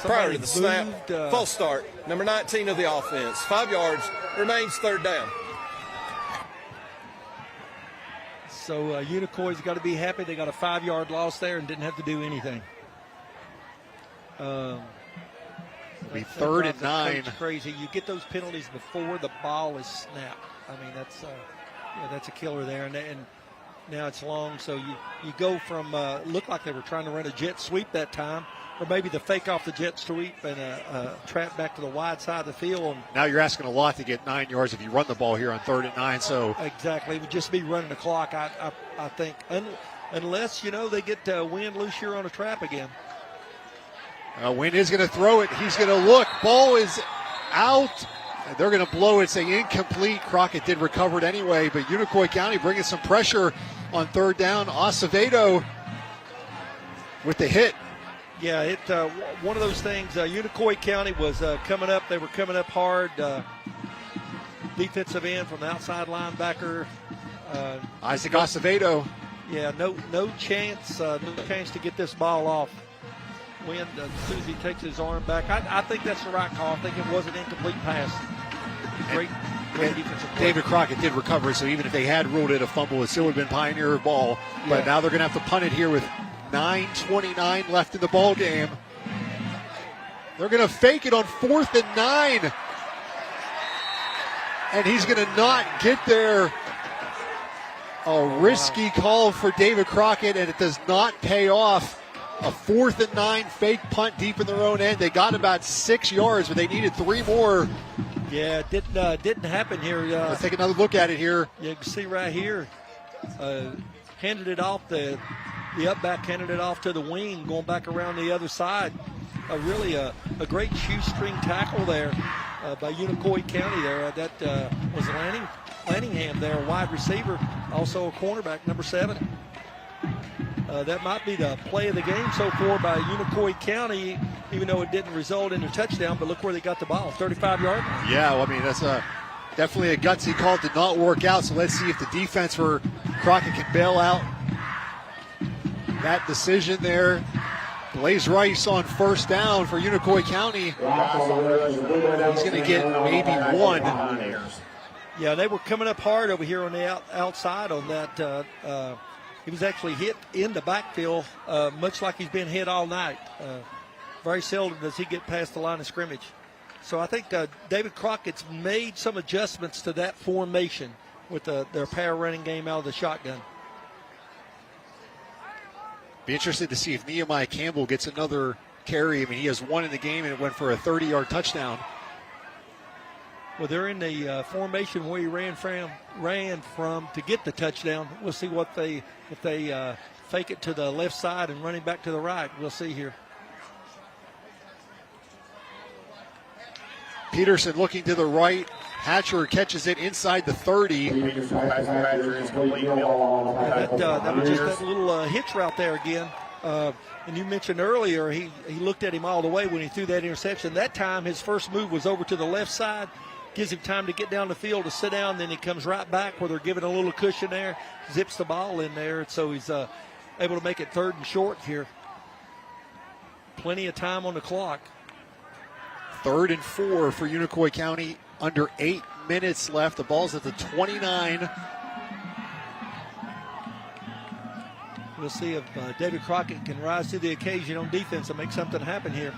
Prior to the snap, false start, number 19 of the offense. 5 yards, remains 3rd down. So Unicoi's got to be happy. They got a 5-yard loss there and didn't have to do anything. It'll be 3rd and 9. Crazy. You get those penalties before the ball is snapped. I mean, that's a killer there. And now it's long, so you go from looked like they were trying to run a jet sweep that time, or maybe the fake off the jet sweep and a trap back to the wide side of the field. Now you're asking a lot to get 9 yards if you run the ball here on 3rd and 9. So exactly, it would just be running the clock. I think unless they get Wynn loose here on a trap again. Wynn is going to throw it. He's going to look. Ball is out And they're going to blow it, saying incomplete. Crockett did recover it anyway, but Unicoi County bringing some pressure on third down. Acevedo with the hit. Yeah, one of those things. Unicoi County was coming up. They were coming up hard. Defensive end from the outside linebacker. Isaac Acevedo. Yeah, no chance to get this ball off. When as soon as he takes his arm back, I think that's the right call. I think it was an incomplete pass. Great defensive play. David Crockett did recover it, so even if they had ruled it a fumble, it still would have been Pioneer ball. But now they're going to have to punt it here with 9:29 left in the ball game. They're going to fake it on 4th and 9. And he's going to not get there. A risky call for David Crockett, and it does not pay off. A 4th and 9 fake punt deep in their own end. They got about 6 yards, but they needed 3 more. Yeah, it didn't happen here. Let's take another look at it here. You can see right here, handed it off the up back, handed it off to the wing, going back around the other side. Really a great shoestring tackle there by Unicoi County there. That was Lanningham there, a wide receiver, also a cornerback, number 7. That might be the play of the game so far by Unicoi County, even though it didn't result in a touchdown. But look where they got the ball, 35-yard line. Yeah, well, I mean, that's definitely a gutsy call. Did not work out, so let's see if the defense for Crockett can bail out that decision there. Blaze Rice on first down for Unicoi County. He's going to get maybe 1. Yeah, they were coming up hard over here on the outside on that. He was actually hit in the backfield, much like he's been hit all night. Very seldom does he get past the line of scrimmage. So I think David Crockett's made some adjustments to that formation with their power running game out of the shotgun. Be interested to see if Nehemiah Campbell gets another carry. I mean, he has 1 in the game, and it went for a 30-yard touchdown. Well, they're in the formation where he ran from to get the touchdown. We'll see if they fake it to the left side and running back to the right. We'll see here. Peterson looking to the right. Hatcher catches it inside the 30. That was just that little hitch route there again. And you mentioned earlier he looked at him all the way when he threw that interception. That time his first move was over to the left side. Gives him time to get down the field to sit down. Then he comes right back where they're giving a little cushion there. Zips the ball in there. So he's able to make it 3rd and short here. Plenty of time on the clock. 3rd and 4 for Unicoi County. Under 8 minutes left. The ball's at the 29. We'll see if David Crockett can rise to the occasion on defense and make something happen here.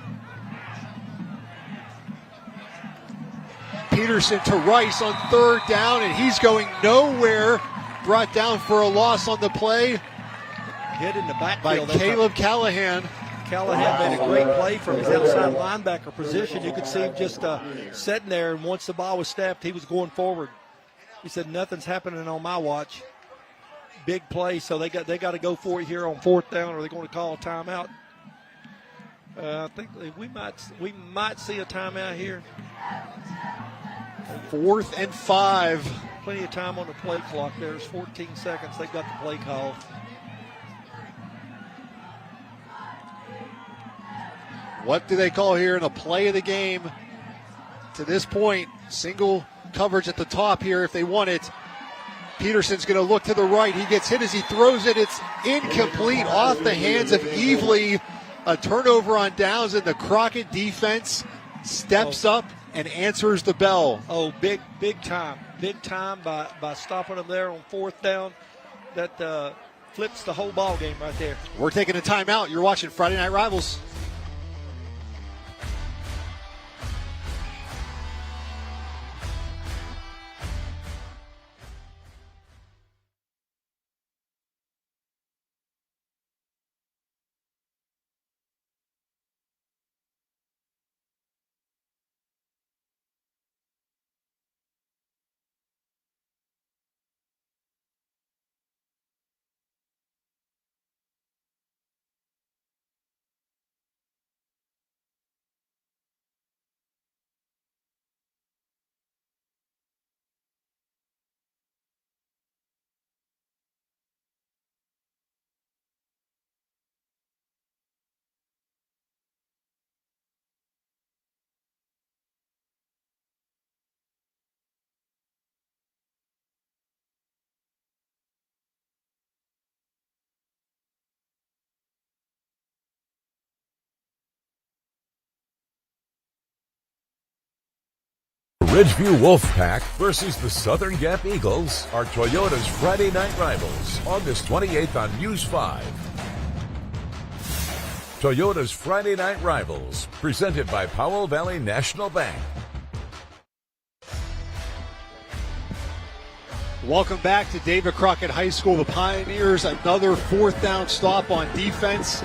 Peterson to Rice on 3rd down, and he's going nowhere. Brought down for a loss on the play. Hit in the by backfield. Caleb Callahan. Callahan made a great play from his outside linebacker position. You could see him just sitting there, and once the ball was snapped, he was going forward. He said, "Nothing's happening on my watch." Big play, so they got to go for it here on 4th down, or they're going to call a timeout. I think we might see a timeout here. 4th and 5. Plenty of time on the play clock. There's 14 seconds. They've got the play call. What do they call here in a play of the game? To this point, single coverage at the top here if they want it. Peterson's going to look to the right. He gets hit as he throws it. It's incomplete off the hands of Evely. A turnover on downs, and the Crockett defense steps up and answers the bell. Oh, big time. Big time by stopping them there on 4th down. That flips the whole ball game right there. We're taking a timeout. You're watching Friday Night Rivals. Ridgeview Wolfpack versus the Southern Gap Eagles are Toyota's Friday night rivals, August 28th on News 5. Toyota's Friday night rivals, presented by Powell Valley National Bank. Welcome back to David Crockett High School. The Pioneers, another fourth down stop on defense.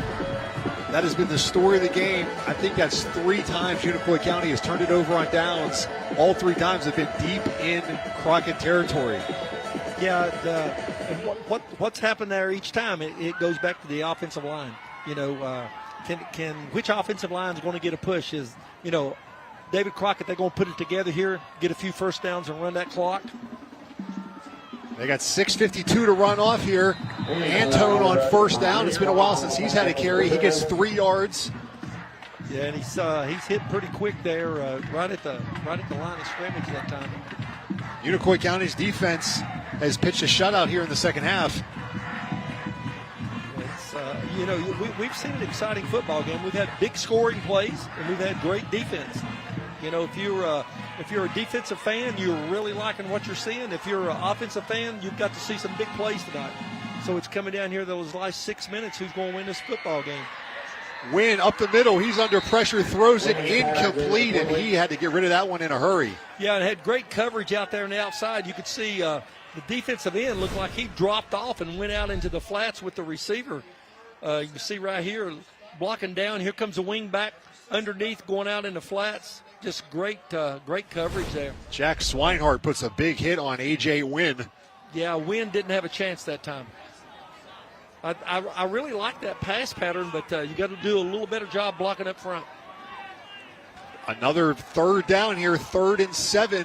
That has been the story of the game. I think that's 3 times Unicoi County has turned it over on downs. All 3 times have been deep in Crockett territory. Yeah, and what's happened there each time? It goes back to the offensive line. You know, which offensive line is going to get a push? Is, you know, David Crockett, they're going to put it together here, get a few first downs and run that clock. They got 6:52 to run off here. Antone on first down. It's been a while since he's had a carry. He gets 3 yards. Yeah, and he's hit pretty quick there, right at the line of scrimmage that time. Unicoi County's defense has pitched a shutout here in the second half. It's, you know, we've seen an exciting football game. We've had big scoring plays, and we've had great defense. You know, if you're a defensive fan, you're really liking what you're seeing. If you're an offensive fan, you've got to see some big plays tonight. So it's coming down here those last 6 minutes. Who's going to win this football game? Win up the middle. He's under pressure, throws it incomplete, and he had to get rid of that one in a hurry. Yeah, and had great coverage out there on the outside. You could see the defensive end looked like he dropped off and went out into the flats with the receiver. You can see right here, blocking down. Here comes the wing back underneath, going out in the flats. Just great coverage there. Jack Swinehart puts a big hit on A.J. Wynn. Yeah, Wynn didn't have a chance that time. I really like that pass pattern, but you got to do a little better job blocking up front. Another third down here, 3rd and 7.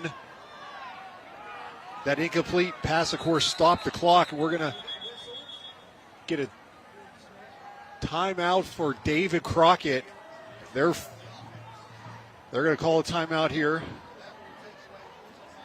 That incomplete pass, of course, stopped the clock. We're going to get a timeout for David Crockett. They're going to call a timeout here.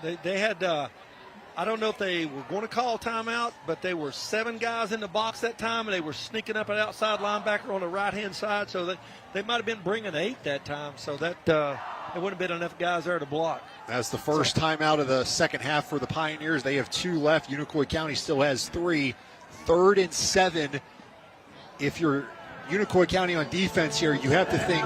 They had, I don't know if they were going to call a timeout, but they were 7 guys in the box that time, and they were sneaking up an outside linebacker on the right-hand side, so they might have been bringing 8 that time, so that there wouldn't have been enough guys there to block. That's the first timeout of the second half for the Pioneers. They have 2 left. Unicoi County still has 3. 3rd and 7. If you're Unicoi County on defense here, you have to think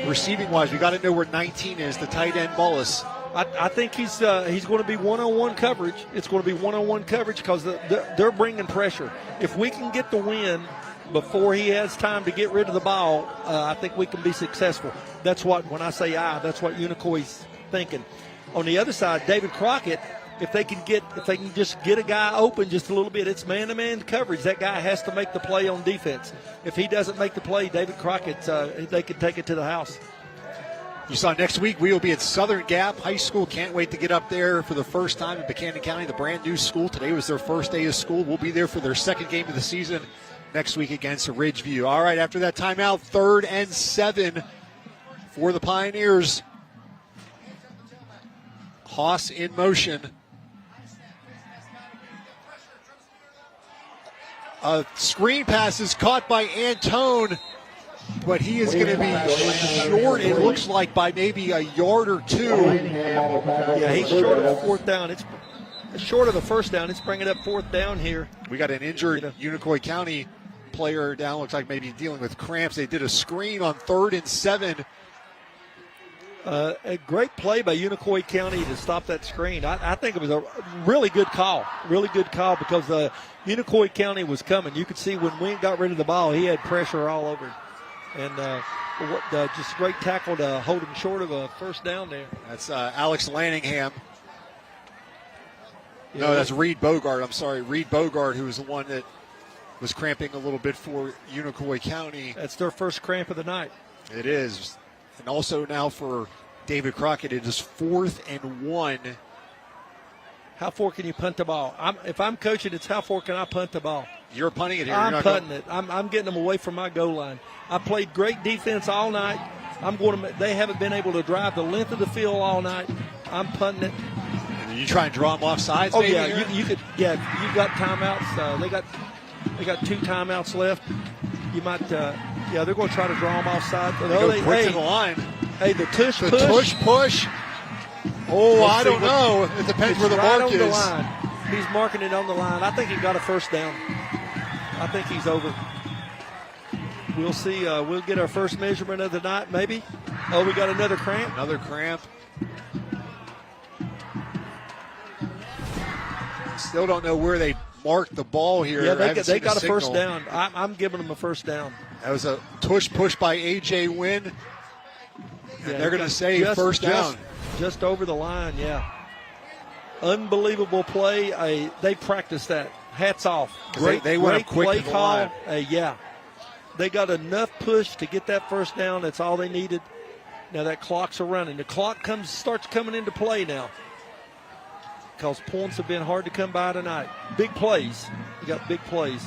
receiving-wise, we got to know where 19 is, the tight end Mullis. I think he's going to be one-on-one coverage. It's going to be one-on-one coverage because they're bringing pressure. If we can get the win before he has time to get rid of the ball, I think we can be successful. That's what, when I say that's what Unicoi's thinking. On the other side, David Crockett, if they can just get a guy open just a little bit, it's man-to-man coverage. That guy has to make the play on defense. If he doesn't make the play, David Crockett, they can take it to the house. You saw next week we will be at Southern Gap High School. Can't wait to get up there for the first time in Buchanan County, the brand new school. Today was their first day of school. We'll be there for their second game of the season next week against Ridgeview. All right, after that timeout, 3rd and 7 for the Pioneers. Haas in motion. A screen pass is caught by Antone, but he is going to be short, it looks like, by maybe a yard or 2. Yeah, he's short of the 4th down. It's short of the first down. It's bringing up 4th down here. We got an injured Unicoi County player down. Looks like maybe dealing with cramps. They did a screen on 3rd and 7. A great play by Unicoi County to stop that screen. I think it was a really good call because Unicoi County was coming. You could see when Wynn got rid of the ball, he had pressure all over him. And just great tackle to hold him short of a first down there. That's Alex Lanningham. No, that's Reed Bogart. I'm sorry, Reed Bogart, who was the one that was cramping a little bit for Unicoi County. That's their first cramp of the night. It is. And also now for David Crockett, it is 4th and 1. How far can you punt the ball? If I'm coaching, it's how far can I punt the ball? You're punting it here. I'm punting it. I'm getting them away from my goal line. I played great defense all night. They haven't been able to drive the length of the field all night. I'm punting it. And you try and draw them off sides? Oh, yeah. You could. Yeah, you've got timeouts. They got 2 timeouts left. You might. They're going to try to draw them off sides. They go quick to the line. Hey, the tush push. The tush push. Oh, I don't know. It depends where the right mark on is. The line. He's marking it on the line. I think he got a first down. I think he's over. We'll see. We'll get our first measurement of the night, maybe. Oh, we got another cramp. Another cramp. Still don't know where they marked the ball here. Yeah, they got a first down. I'm giving them a first down. That was a push by A.J. Wynn. And they're going to say first down. Just over the line, yeah. Unbelievable play. They practiced that. Hats off. Great, they went great up quick play to the call. line. Yeah. They got enough push to get that first down. That's all they needed. Now that clock's running. The clock starts coming into play now, because points have been hard to come by tonight. Big plays. You got big plays.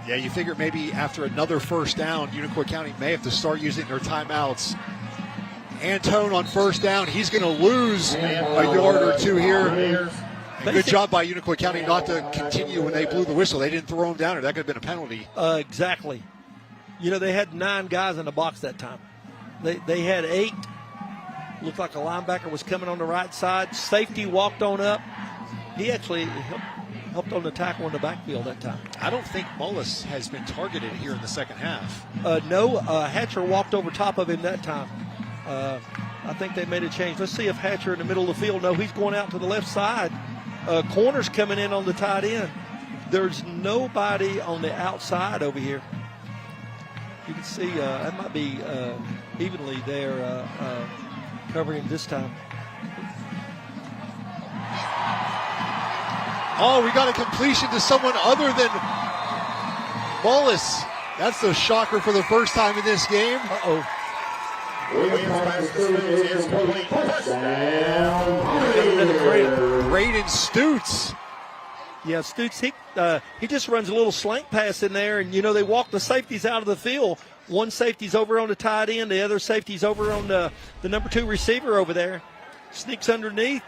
Yeah, you figure maybe after another first down, Unicoi County may have to start using their timeouts. Antone on first down. He's going to lose a yard or two here. And good job by Unicoi County not to continue when they blew the whistle. They didn't throw him down, or that could have been a penalty. Exactly. You know, they had 9 guys in the box that time. They had 8. Looked like a linebacker was coming on the right side. Safety walked on up. He actually helped on the tackle in the backfield that time. I don't think Mullis has been targeted here in the second half. No, Hatcher walked over top of him that time. I think they made a change. Let's see if Hatcher in the middle of the field. No, he's going out to the left side. Corner's coming in on the tight end. There's nobody on the outside over here. You can see that might be evenly there covering this time. Oh, we got a completion to someone other than Mullis. That's the shocker for the first time in this game. Uh-oh. Braden Stutes. Yeah, Stutes, he just runs a little slant pass in there, and, you know, they walk the safeties out of the field. One safety's over on the tight end. The other safety's over on the number 2 receiver over there. Sneaks underneath.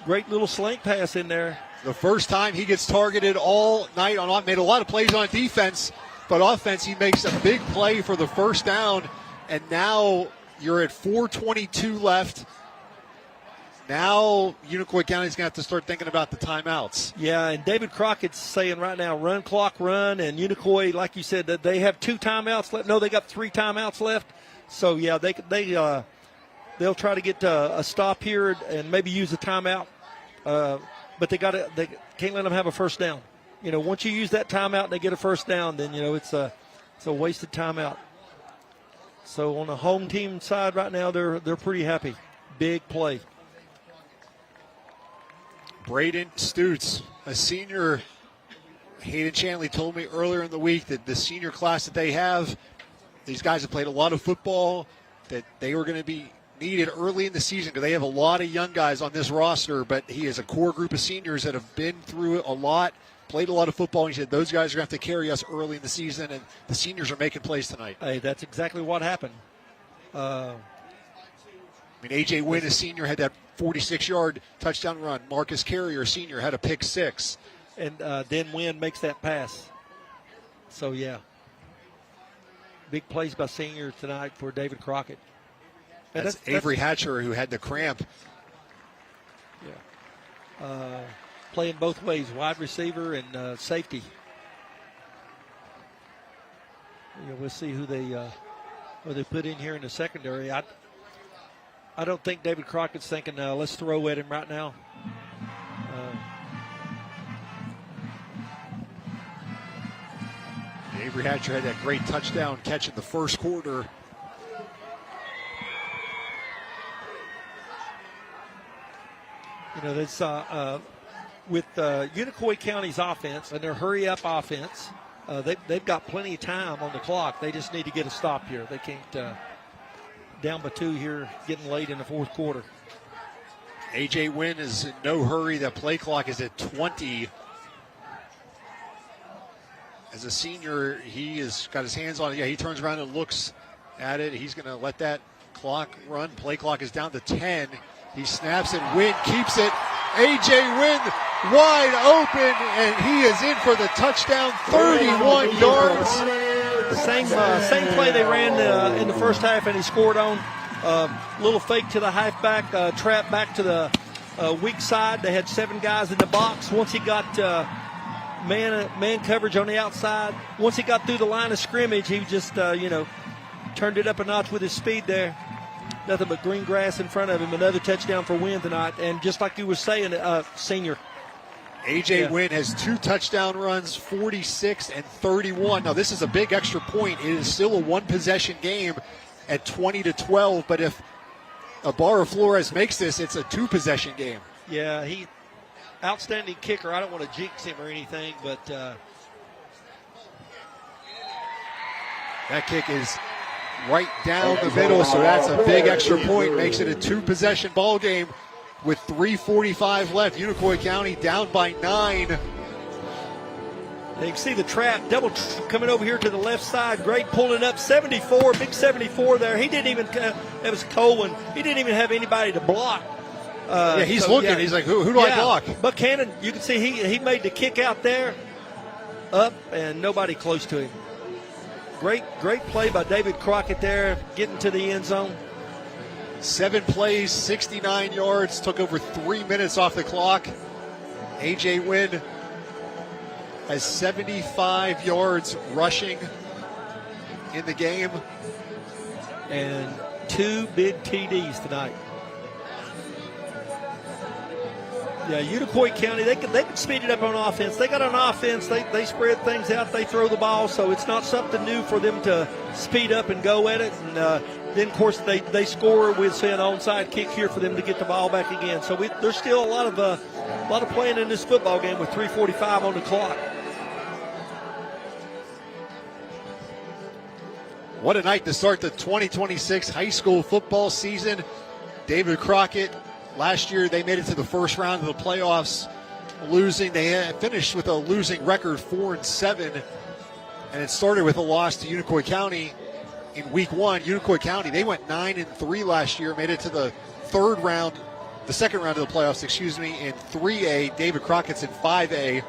Great little slant pass in there. The first time he gets targeted all night. Made a lot of plays on defense, but offense, he makes a big play for the first down. And now you're at 4:22 left. Now Unicoi County's going to have to start thinking about the timeouts. Yeah, and David Crockett's saying right now, run clock, run. And Unicoi, like you said, that they have 2 timeouts left. No, they got 3 timeouts left. So, yeah, they'll try to get a stop here and maybe use a timeout. But they can't let them have a first down. You know, once you use that timeout and they get a first down, then, you know, it's a wasted timeout. So on the home team side right now, they're pretty happy. Big play. Braden Stutes, a senior. Hayden Chanley told me earlier in the week that the senior class that they have, these guys have played a lot of football, that they were going to be needed early in the season because they have a lot of young guys on this roster, but he is a core group of seniors that have been through a lot, played a lot of football. And he said those guys are going to have to carry us early in the season, and the seniors are making plays tonight. Hey, that's exactly what happened. A.J. Wynn, a senior, had that 46-yard touchdown run. Marcus Carrier, a senior, had a pick 6. And then Wynn makes that pass. So, yeah. Big plays by seniors tonight for David Crockett. That's Avery Hatcher, who had the cramp. Yeah. Playing both ways, wide receiver and safety. You know, we'll see who they put in here in the secondary. I don't think David Crockett's thinking, let's throw at him right now. Avery Hatcher had that great touchdown catch in the first quarter. You know, that's with Unicoi County's offense and their hurry-up offense, they've got plenty of time on the clock. They just need to get a stop here. They can't down by 2 here, getting late in the fourth quarter. A.J. Wynn is in no hurry. The play clock is at 20. As a senior, he has got his hands on it. Yeah, he turns around and looks at it. He's going to let that clock run. Play clock is down to 10. He snaps it. Wynn keeps it. A.J. Wynn wide open, and he is in for the touchdown, 31 yards. Same play they ran in the first half, and he scored on. Little fake to the halfback, trap back to the weak side. They had 7 guys in the box. Once he got man coverage on the outside, once he got through the line of scrimmage, he just, turned it up a notch with his speed there. Nothing but green grass in front of him. Another touchdown for Wynn tonight. And just like you were saying, senior. A.J. Wynn has 2 touchdown runs, 46 and 31. Now, this is a big extra point. It is still a 1-possession game at 20-12. But if Ibarra Flores makes this, it's a 2-possession game. Yeah, he outstanding kicker. I don't want to jinx him or anything, but that kick is right down the middle, so that's a big extra point. Makes it a 2-possession ball game with 3:45 left. Unicoi County down by 9. You can see the trap, coming over here to the left side. Great pulling up, 74, big 74 there. He didn't even, that was Cohen. He didn't even have anybody to block. He's looking. Yeah. He's like, who do I block? Buck Cannon, you can see he made the kick out there, up, and nobody close to him. Great play by David Crockett there, getting to the end zone. 7 plays, 69 yards, took over 3 minutes off the clock. A.J. Wynn has 75 yards rushing in the game. And 2 big TDs tonight. Yeah, Unicoi County, they can speed it up on offense. They got an offense. They spread things out. They throw the ball, so it's not something new for them to speed up and go at it. And then, of course, they score with, say, an onside kick here for them to get the ball back again. So there's still a lot of playing in this football game with 3:45 on the clock. What a night to start the 2026 high school football season. David Crockett, last year they made it to the first round of the playoffs, losing. They finished with a losing record, 4-7, and it started with a loss to Unicoi County in week 1. Unicoi County, they went 9-3 last year, made it to the second round of the playoffs, in 3A. David Crockett's in 5A.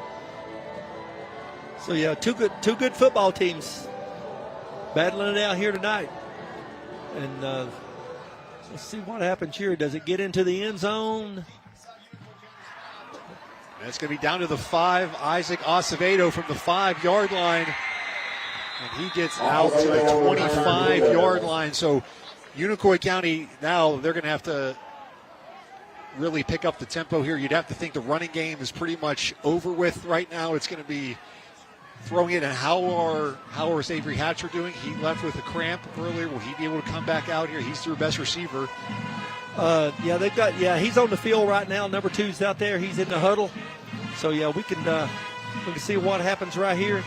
So yeah, two good football teams battling it out here tonight. And let's see what happens here. Does it get into the end zone? That's going to be down to the 5. Isaac Acevedo from the 5-yard line. And he gets out to the 25-yard line. So Unicoi County, now they're going to have to really pick up the tempo here. You'd have to think the running game is pretty much over with right now. It's going to be throwing it. And how is Avery Hatcher doing? He left with a cramp earlier. Will he be able to come back out here? He's their best receiver. He's on the field right now. Number 2's out there. He's in the huddle. So yeah, we can see what happens right here.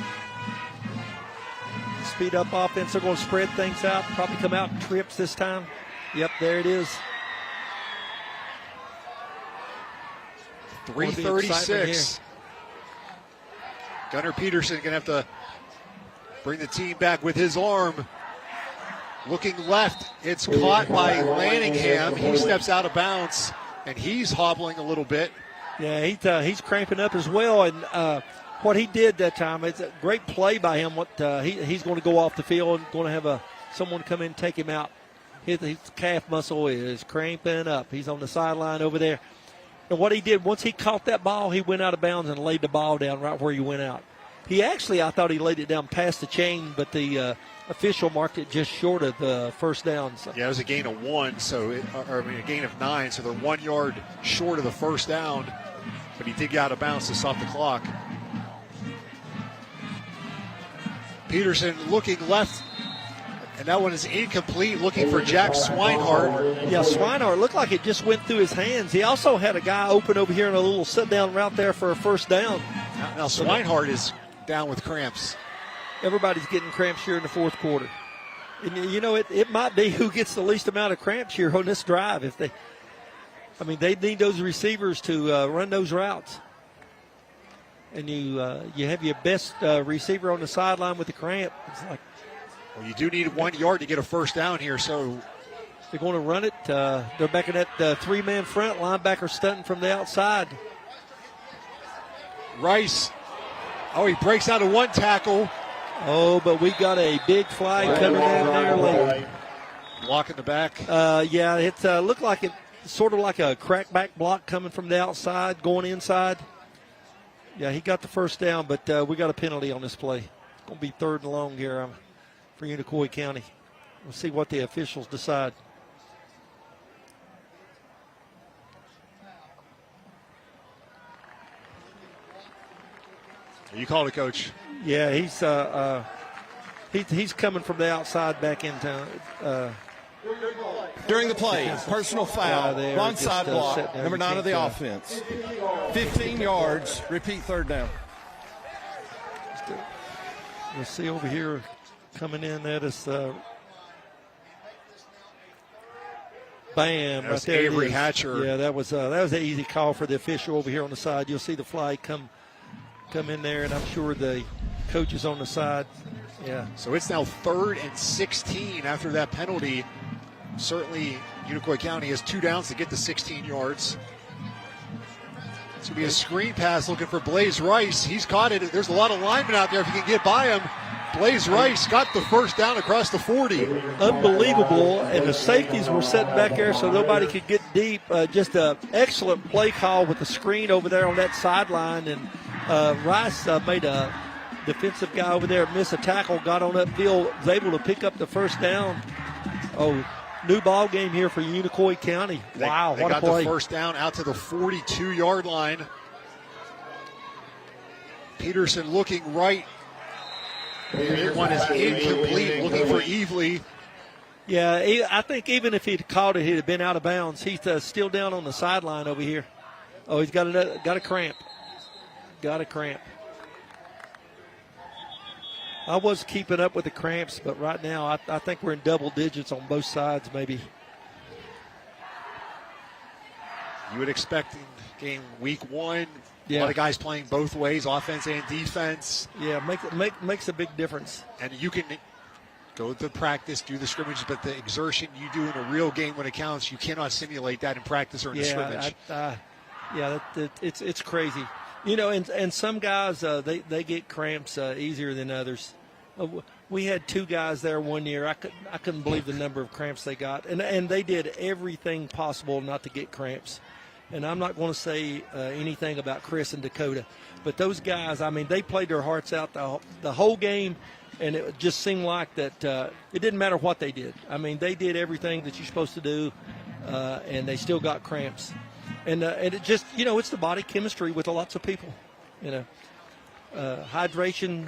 Speed up offense. They're going to spread things out. Probably come out in trips this time. Yep, there it is. 3:36. Gunnar Peterson going to have to bring the team back with his arm. Looking left, it's caught by Lanningham. He steps out of bounds, and he's hobbling a little bit. Yeah, he's cramping up as well. And what he did that time, it's a great play by him. He's going to go off the field and going to have someone come in and take him out. His calf muscle is cramping up. He's on the sideline over there. And what he did, once he caught that ball, he went out of bounds and laid the ball down right where he went out. I thought he laid it down past the chain, but the official marked it just short of the first down. So. Yeah, it was a gain of 1, a gain of 9, so they're 1 yard short of the first down. But he did get out of bounds to stop the clock. Peterson looking left, and that one is incomplete, looking for Jack Swinehart. Yeah, Swinehart looked like it just went through his hands. He also had a guy open over here in a little sit-down route there for a first down. Now Swinehart is down with cramps. Everybody's getting cramps here in the fourth quarter. And, it might be who gets the least amount of cramps here on this drive. They need those receivers to run those routes. And you have your best receiver on the sideline with the cramp. It's like, well, you do need 1 yard to get a first down here, so they're going to run it. They're back in that 3-man front. Linebacker stunting from the outside. Rice. He breaks out of 1 tackle. Oh, but we got a big flag coming down there late. block in the back. Yeah, it looked like it, sort of like a crackback block coming from the outside, going inside. Yeah, he got the first down, but we got a penalty on this play. It's going to be 3rd and long here for Unicoi County. We'll see what the officials decide. You called it, Coach. Yeah, he's coming from the outside back in town. During the play, personal foul, onside block, number 9 of the offense. 15 yards, repeat 3rd down. You'll see over here coming in at us. Bam! That's right there. Avery Hatcher. Yeah, that was an easy call for the official over here on the side. You'll see the flag come in there, and I'm sure the coach is on the side. Yeah. So it's now 3rd and 16 after that penalty. Certainly, Unicoi County has 2 downs to get to 16 yards. It's going to be a screen pass looking for Blaze Rice. He's caught it. There's a lot of linemen out there if you can get by him. Blaze Rice got the first down across the 40. Unbelievable, and the safeties were sitting back there so nobody could get deep. Just an excellent play call with the screen over there on that sideline, and Rice made a defensive guy over there miss a tackle, got on upfield, was able to pick up the first down. Oh, new ball game here for Unicoi County. Wow, they what a got play. the first down out to the 42-yard line. Peterson looking right. That one is incomplete, looking for Evely. Yeah, I think even if he'd caught it, he'd have been out of bounds. He's still down on the sideline over here. Oh, he's got a cramp. Got a cramp. I was keeping up with the cramps, but right now I think we're in double digits on both sides maybe. You would expect in game week 1, Yeah. a lot of guys playing both ways, offense and defense. Yeah, makes a big difference. And you can go to practice, do the scrimmage, but the exertion you do in a real game when it counts, you cannot simulate that in practice or in a scrimmage. It's crazy. You know, and some guys, they get cramps easier than others. We had 2 guys there one year. I couldn't believe the number of cramps they got. And they did everything possible not to get cramps. And I'm not going to say anything about Chris and Dakota. But those guys, I mean, they played their hearts out the whole game. And it just seemed like that it didn't matter what they did. I mean, they did everything that you're supposed to do, and they still got cramps. And it just, you know, it's the body chemistry with lots of people, you know. Hydration,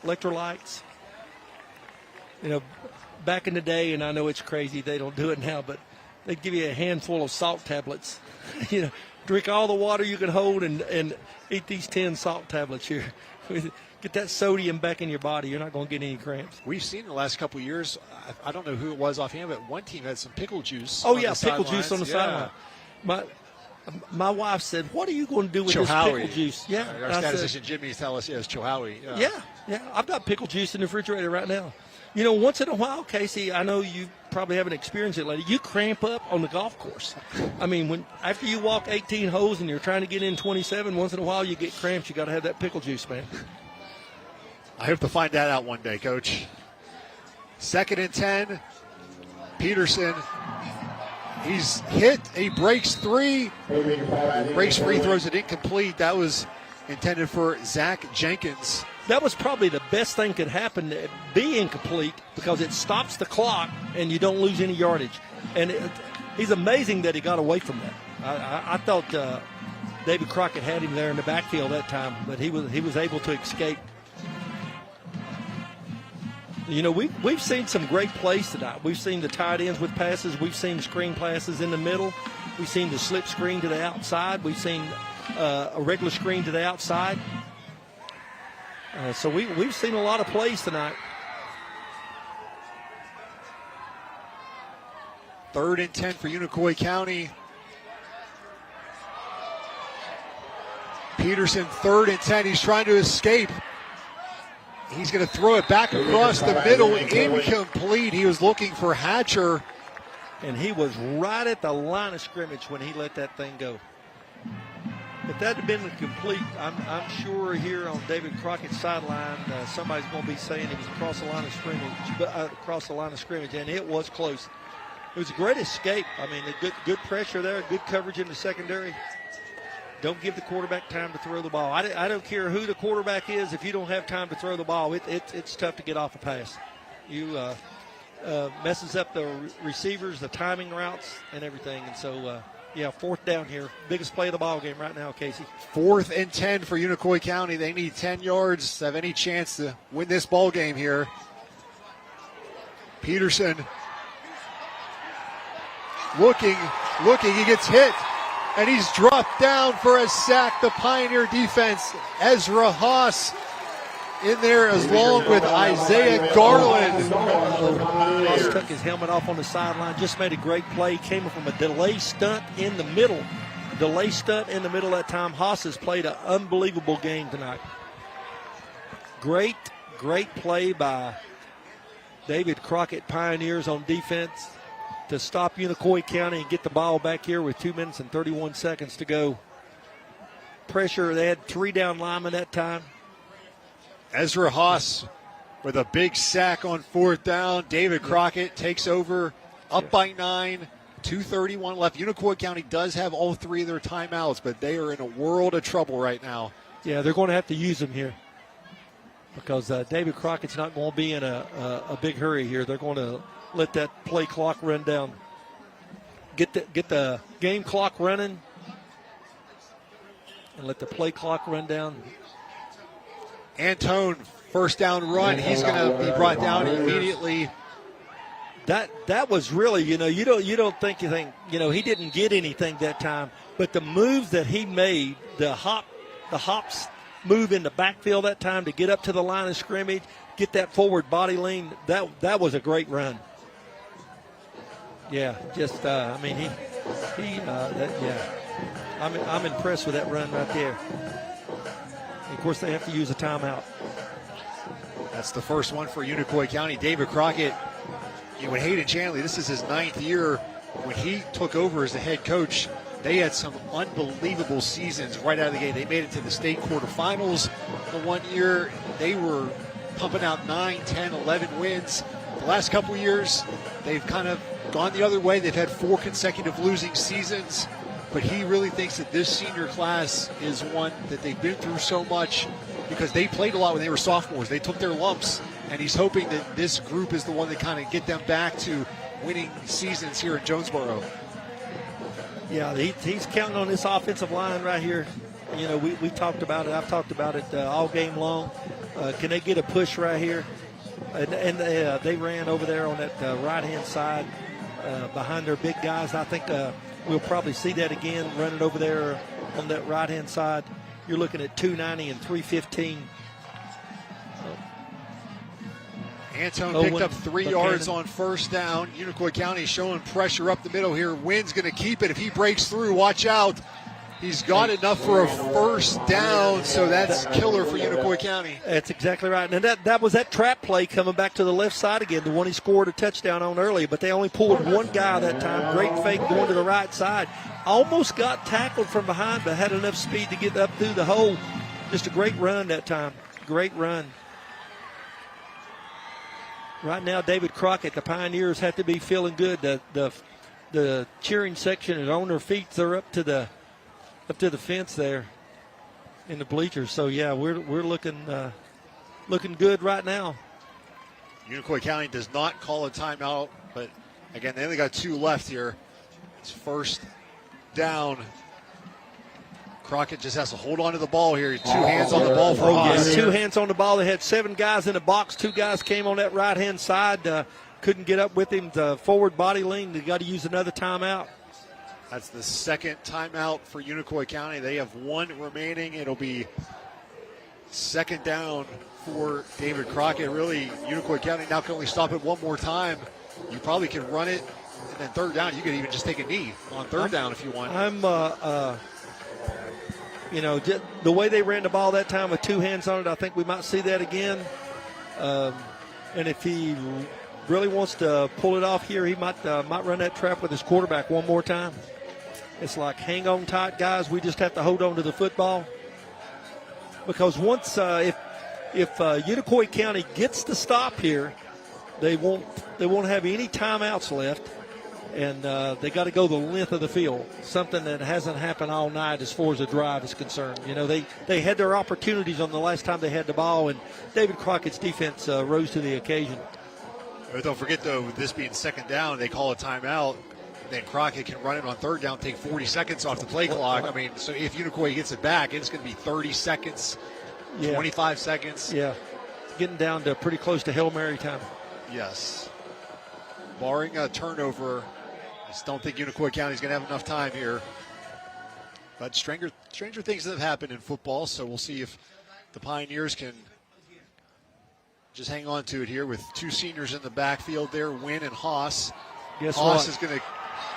electrolytes. You know, back in the day, and I know it's crazy, they don't do it now, but they'd give you a handful of salt tablets. You know, drink all the water you can hold and eat these 10 salt tablets here. Get that sodium back in your body. You're not going to get any cramps. We've seen in the last couple of years, I don't know who it was offhand, but one team had some pickle juice. Oh, yeah, pickle juice on the sideline. My wife said, "What are you going to do with this pickle juice?" Yeah, our statistician Jimmy tell us, it's Chohawi. Yeah, I've got pickle juice in the refrigerator right now. You know, once in a while, Casey, I know you probably haven't experienced it lately. You cramp up on the golf course. I mean, after you walk 18 holes and you're trying to get in 27, once in a while you get cramps. You got to have that pickle juice, man. I hope to find that out one day, Coach. 2nd and 10. Peterson. He's hit. He breaks 3. Breaks free, throws it incomplete. That was intended for Zach Jenkins. That was probably the best thing could happen to be incomplete because it stops the clock and you don't lose any yardage. And he's amazing that he got away from that. I thought David Crockett had him there in the backfield that time, but he was able to escape. You know, we've seen some great plays tonight. We've seen the tight ends with passes. We've seen screen passes in the middle. We've seen the slip screen to the outside. We've seen a regular screen to the outside. So we've seen a lot of plays tonight. 3rd and 10 for Unicoi County. Peterson, 3rd and 10. He's trying to escape. He's going to throw it back across the middle. Incomplete. He was looking for Hatcher. And he was right at the line of scrimmage when he let that thing go. If that had been complete, I'm sure here on David Crockett's sideline, somebody's going to be saying he was across the line of scrimmage, and it was close. It was a great escape. I mean, good pressure there, good coverage in the secondary. Don't give the quarterback time to throw the ball. I don't care who the quarterback is. If you don't have time to throw the ball, it's tough to get off a pass. You messes up the receivers, the timing routes, and everything. And so, fourth down here. Biggest play of the ball game right now, Casey. 4th and 10 for Unicoi County. They need 10 yards to have any chance to win this ball game here. Peterson looking, he gets hit, and he's dropped down for a sack. The Pioneer defense, Ezra Haas in there along with Isaiah Garland. Haas took his helmet off on the sideline, just made a great play, came from a delay stunt in the middle. That time. Haas has played an unbelievable game tonight. Great play by David Crockett Pioneers on defense to stop Unicoi County and get the ball back here with 2 minutes and 31 seconds to go. Pressure, they had 3 down linemen that time. Ezra Haas with a big sack on 4th down. David Crockett takes over, up by 9, 2:31 left. Unicoi County does have all 3 of their timeouts, but they are in a world of trouble right now. Yeah, they're going to have to use them here because David Crockett's not going to be in a big hurry here. They're going to let that play clock run down. Get the game clock running and let the play clock run down. Antone, first down run. He's going to be brought down immediately. That was really, you don't think he didn't get anything that time, but the moves that he made, the hops move in the backfield that time to get up to the line of scrimmage, get that forward body lean, that was a great run. Yeah, just I'm impressed with that run right there. And of course, they have to use a timeout. That's the first one for Unicoi County. David Crockett, when Hayden Chanley, this is his 9th year. When he took over as the head coach, they had some unbelievable seasons right out of the gate. They made it to the state quarterfinals the one year. They were pumping out 9, 10, 11 wins. The last couple of years, they've kind of gone the other way. They've had 4 consecutive losing seasons. But he really thinks that this senior class is one that they've been through so much because they played a lot when they were sophomores. They took their lumps, and he's hoping that this group is the one that kind of get them back to winning seasons here in Jonesboro. Yeah, he's counting on this offensive line right here. We talked about it. I've talked about it all game long. Can they get a push right here? And they ran over there on that right-hand side behind their big guys. I think we'll probably see that again running over there on that right-hand side. You're looking at 290 and 315. Antone picked up 3 yards on first down. Unicoi County showing pressure up the middle here. Wynn's going to keep it. If he breaks through, watch out. He's got enough for a first down, so that's killer for Unicoi County. That's exactly right. And that was that trap play coming back to the left side again, the one he scored a touchdown on early, but they only pulled one guy that time. Great fake going to the right side. Almost got tackled from behind, but had enough speed to get up through the hole. Just a great run that time. Great run. Right now, David Crockett, the Pioneers have to be feeling good. The cheering section is on their feet. They're up to the fence there in the bleachers. So yeah, we're looking good right now. Unicoi County does not call a timeout, but again, they only got 2 left here. It's first down. Crockett just has to hold on to the ball here. 2 hands on the ball for Haas. 2 hands on the ball. They had 7 guys in the box. 2 guys came on that right-hand side. Couldn't get up with him. The forward body lean. They got to use another timeout. That's the second timeout for Unicoi County. They have 1 remaining. It'll be second down for David Crockett. Really, Unicoi County now can only stop it 1 more time. You probably can run it, and then third down, you could even just take a knee on third down if you want. The way they ran the ball that time with 2 hands on it, I think we might see that again. And if he really wants to pull it off here, he might run that trap with his quarterback 1 more time. It's like hang on tight, guys. We just have to hold on to the football. Because once if Unicoi County gets the stop here, they won't have any timeouts left. and they got to go the length of the field, something that hasn't happened all night as far as the drive is concerned. You know, they had their opportunities on the last time they had the ball, and David Crockett's defense rose to the occasion. Don't forget, though, with this being second down, they call a timeout. Then Crockett can run it on third down, take 40 seconds off the play clock. I mean, so if Unicoi gets it back, it's going to be 30 seconds, 25 seconds. Yeah, getting down to pretty close to Hail Mary time. Yes. Barring a turnover, I just don't think Unicoi County is going to have enough time here. But stranger things have happened in football, so we'll see if the Pioneers can just hang on to it here with two seniors in the backfield there, Wynn and Haas. Haas is going to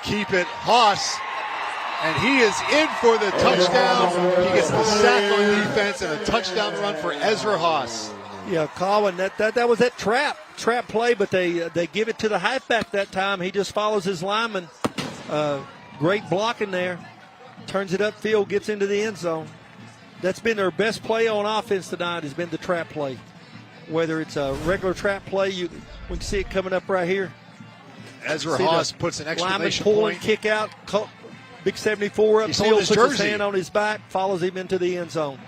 keep it. Haas, and he is in for the touchdown. He gets the sack on defense and a touchdown run for Ezra Haas. Yeah, Colin, that was that trap play, but they give it to the halfback that time. He just follows his lineman. Great blocking there. Turns it upfield, gets into the end zone. That's been their best play on offense tonight, has been the trap play. Whether it's a regular trap play, we can see it coming up right here. Ezra Haas puts an exclamation point. Lineman kick out, big 74 upfield, puts his hand on his back, follows him into the end zone.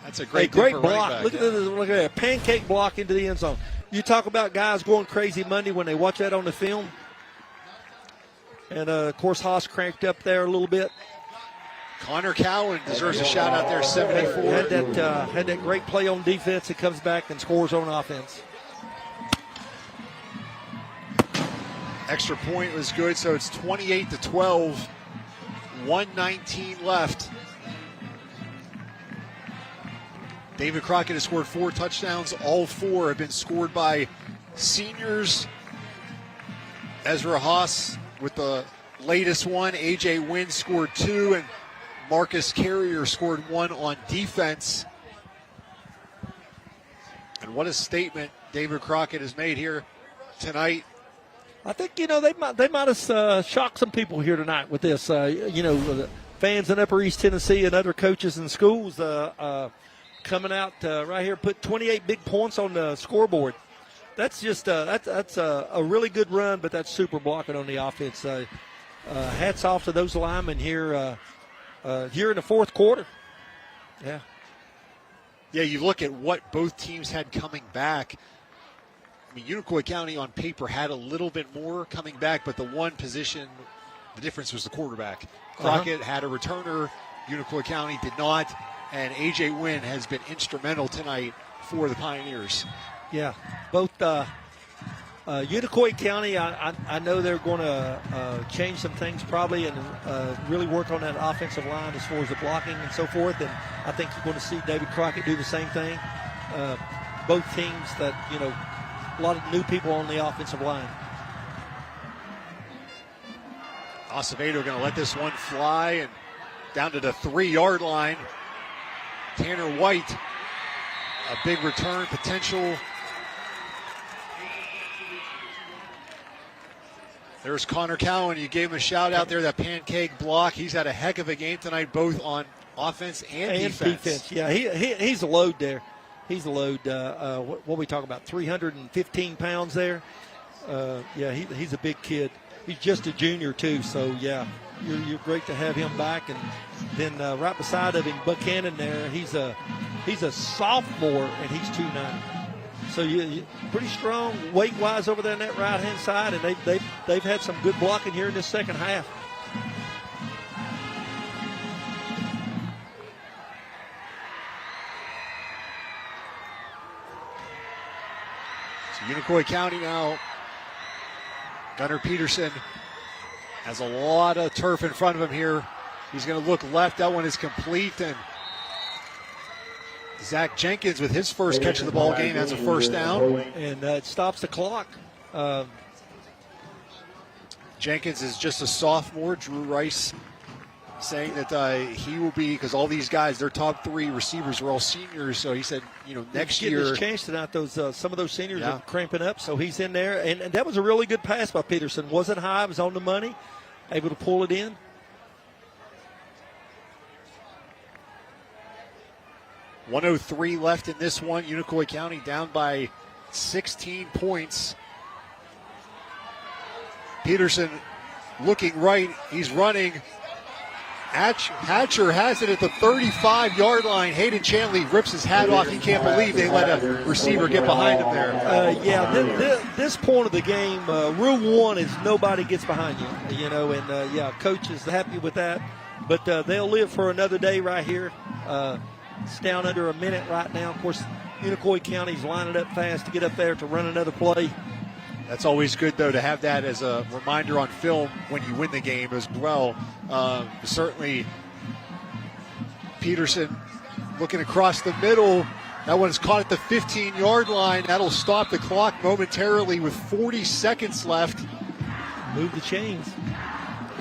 That's a great block. Look at that pancake block into the end zone. You talk about guys going crazy Monday when they watch that on the film. And, of course, Haas cranked up there a little bit. Connor Cowan deserves a shout out there, 74. Had that great play on defense. It comes back and scores on offense. Extra point was good, so it's 28-12. 1:19 left. David Crockett has scored 4 touchdowns. All 4 have been scored by seniors. Ezra Haas with the latest one. A.J. Wynn scored 2, and Marcus Carrier scored 1 on defense. And what a statement David Crockett has made here tonight. I think, they might have shocked some people here tonight with this. Fans in Upper East Tennessee and other coaches and schools coming out right here, put 28 big points on the scoreboard. That's just that's a really good run, but that's super blocking on the offense. Hats off to those linemen here in the fourth quarter. Yeah. Yeah, you look at what both teams had coming back. I mean, Unicoi County on paper had a little bit more coming back, but the one position, the difference was the quarterback. Crockett had a returner. Unicoi County did not. And A.J. Wynn has been instrumental tonight for the Pioneers. Yeah, both Unicoi County, I know they're going to change some things probably and really work on that offensive line as far as the blocking and so forth. And I think you're going to see David Crockett do the same thing. Both teams that, a lot of new people on the offensive line. Acevedo going to let this one fly and down to the 3-yard line. Tanner White, a big return potential. There's Connor Cowan. You gave him a shout out there, that pancake block. He's had a heck of a game tonight, both on offense and defense. Yeah, he's a load there. He's a load. What we talk about, 315 pounds there. He's a big kid. He's just a junior too, so yeah, you're great to have him back. And then right beside of him, Buchanan there. He's a sophomore and he's 2'9". So you pretty strong weight-wise over there on that right-hand side, and they've had some good blocking here in this second half. So Unicoi County now. Gunnar Peterson has a lot of turf in front of him here. He's going to look left. That one is complete, and Zach Jenkins with his first catch of the ball game has a first down. And it stops the clock. Jenkins is just a sophomore. Drew Rice saying that he will be, because all these guys, their top 3 receivers are all seniors. So he said, next year. Getting his chance tonight. Some of those seniors are cramping up, so he's in there. And that was a really good pass by Peterson. Wasn't high, it was on the money. Able to pull it in. .103 left in this one. Unicoi County down by 16 points. Peterson looking right. He's running. Hatcher has it at the 35-yard line. Hayden Chanley rips his hat off. He can't believe they let a receiver get behind him there. This point of the game, rule one is nobody gets behind you, and coach is happy with that. But they'll live for another day right here. It's down under a minute right now. Of course, Unicoi County's lining up fast to get up there to run another play. That's always good, though, to have that as a reminder on film when you win the game as well. Certainly, Peterson looking across the middle. That one's caught at the 15-yard line. That'll stop the clock momentarily with 40 seconds left. Move the chains.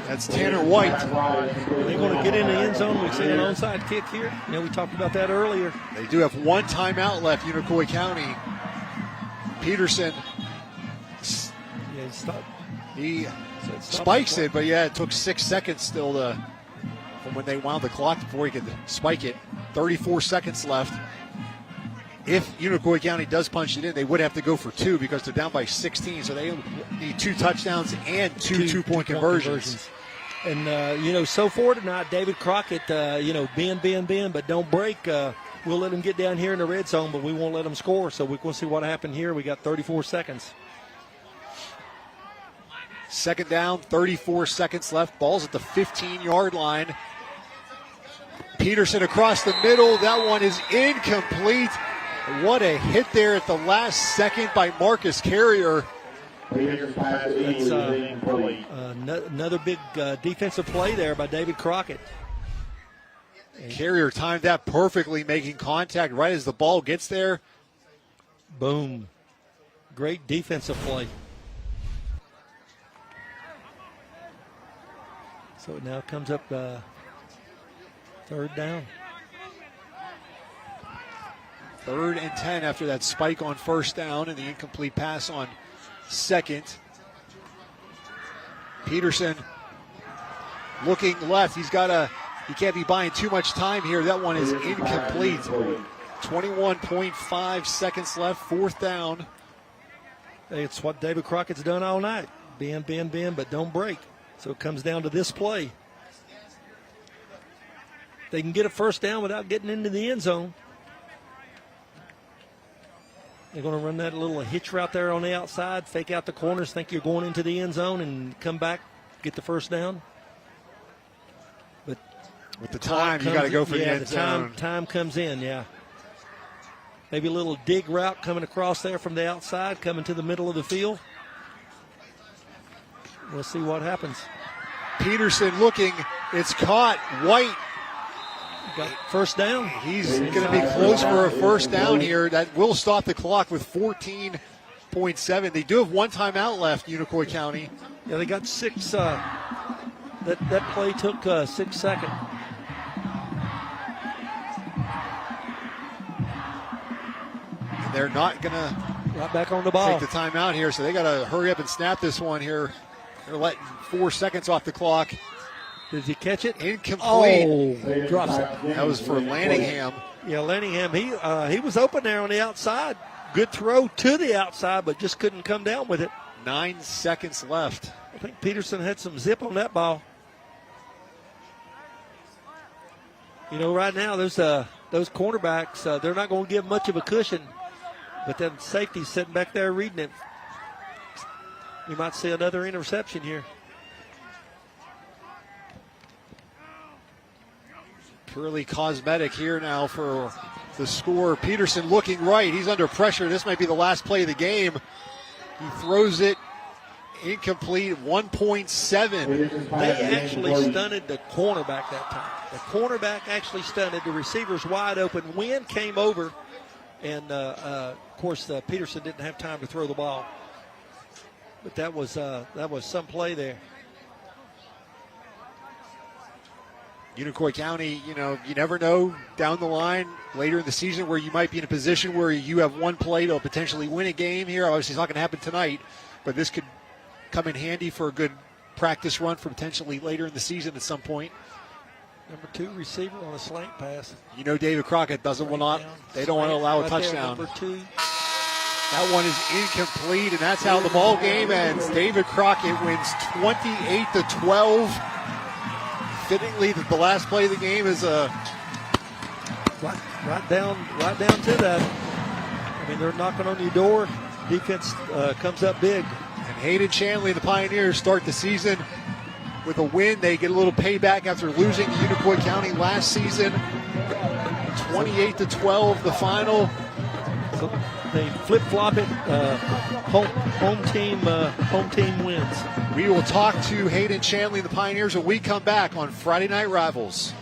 That's Tanner White. They're going to get in the end zone. We've seen an onside kick here. We talked about that earlier. They do have one timeout left, Unicoi County. Peterson. He spikes it, but it took 6 seconds still from when they wound the clock before he could spike it. 34 seconds left. If Unicoi County does punch it in, they would have to go for 2 because they're down by 16, so they need 2 touchdowns and two two-point conversions. And, so far tonight, David Crockett, bend, but don't break. We'll let them get down here in the red zone, but we won't let them score, so we're going to see what happened here. We got 34 seconds. Second down, 34 seconds left. Ball's at the 15-yard line. Peterson across the middle. That one is incomplete. What a hit there at the last second by Marcus Carrier. That's another big defensive play there by David Crockett. Carrier timed that perfectly, making contact right as the ball gets there. Boom. Great defensive play. So it now comes up third down. 3rd and 10 after that spike on first down and the incomplete pass on second. Peterson looking left. He can't be buying too much time here. That one is incomplete. 21.5 seconds left, 4th down. Hey, it's what David Crockett's done all night. Bend, but don't break. So it comes down to this play. They can get a first down without getting into the end zone. They're going to run that little hitch route there on the outside, fake out the corners, think you're going into the end zone, and come back, get the first down. But with the time, you got to go for the end zone. Time comes in, Maybe a little dig route coming across there from the outside, coming to the middle of the field. We'll see what happens. Peterson looking. It's caught. White. Got first down. He's going to be close for a first down here. That will stop the clock with 14.7. They do have one timeout left, Unicoi County. Yeah, they got 6. That play took 6 seconds. And they're not going to right back on the ball. Take the timeout here, so they got to hurry up and snap this one here. They're letting 4 seconds off the clock. Did he catch it? Incomplete. Oh, drops it. That was for Lanningham. Yeah, Lanningham, he was open there on the outside. Good throw to the outside, but just couldn't come down with it. 9 seconds left. I think Peterson had some zip on that ball. Right now, those cornerbacks, they're not going to give much of a cushion. But them safety's sitting back there reading it. You might see another interception here. Purely cosmetic here now for the score. Peterson looking right. He's under pressure. This might be the last play of the game. He throws it incomplete. 1.7. They actually stunted the cornerback that time. The cornerback actually stunted. The receiver's wide open. Wind came over. And, of course, Peterson didn't have time to throw the ball. But that was some play there. Unicoi County, you never know down the line later in the season where you might be in a position where you have one play to potentially win a game here. Obviously, it's not going to happen tonight, but this could come in handy for a good practice run for potentially later in the season at some point. Number 2 receiver on a slant pass. David Crockett they don't want to allow a touchdown. There, number 2. That one is incomplete, and that's how the ball game ends. David Crockett wins 28-12. Fittingly, the last play of the game is a right down to that. I mean, they're knocking on your door. Defense comes up big. And Hayden Shanley, the Pioneers, start the season with a win. They get a little payback after losing to Unicoi County last season. 28-12, the final. So they flip-flop it. Home team wins. We will talk to Hayden Shanley, the Pioneers, when we come back on Friday Night Rivals.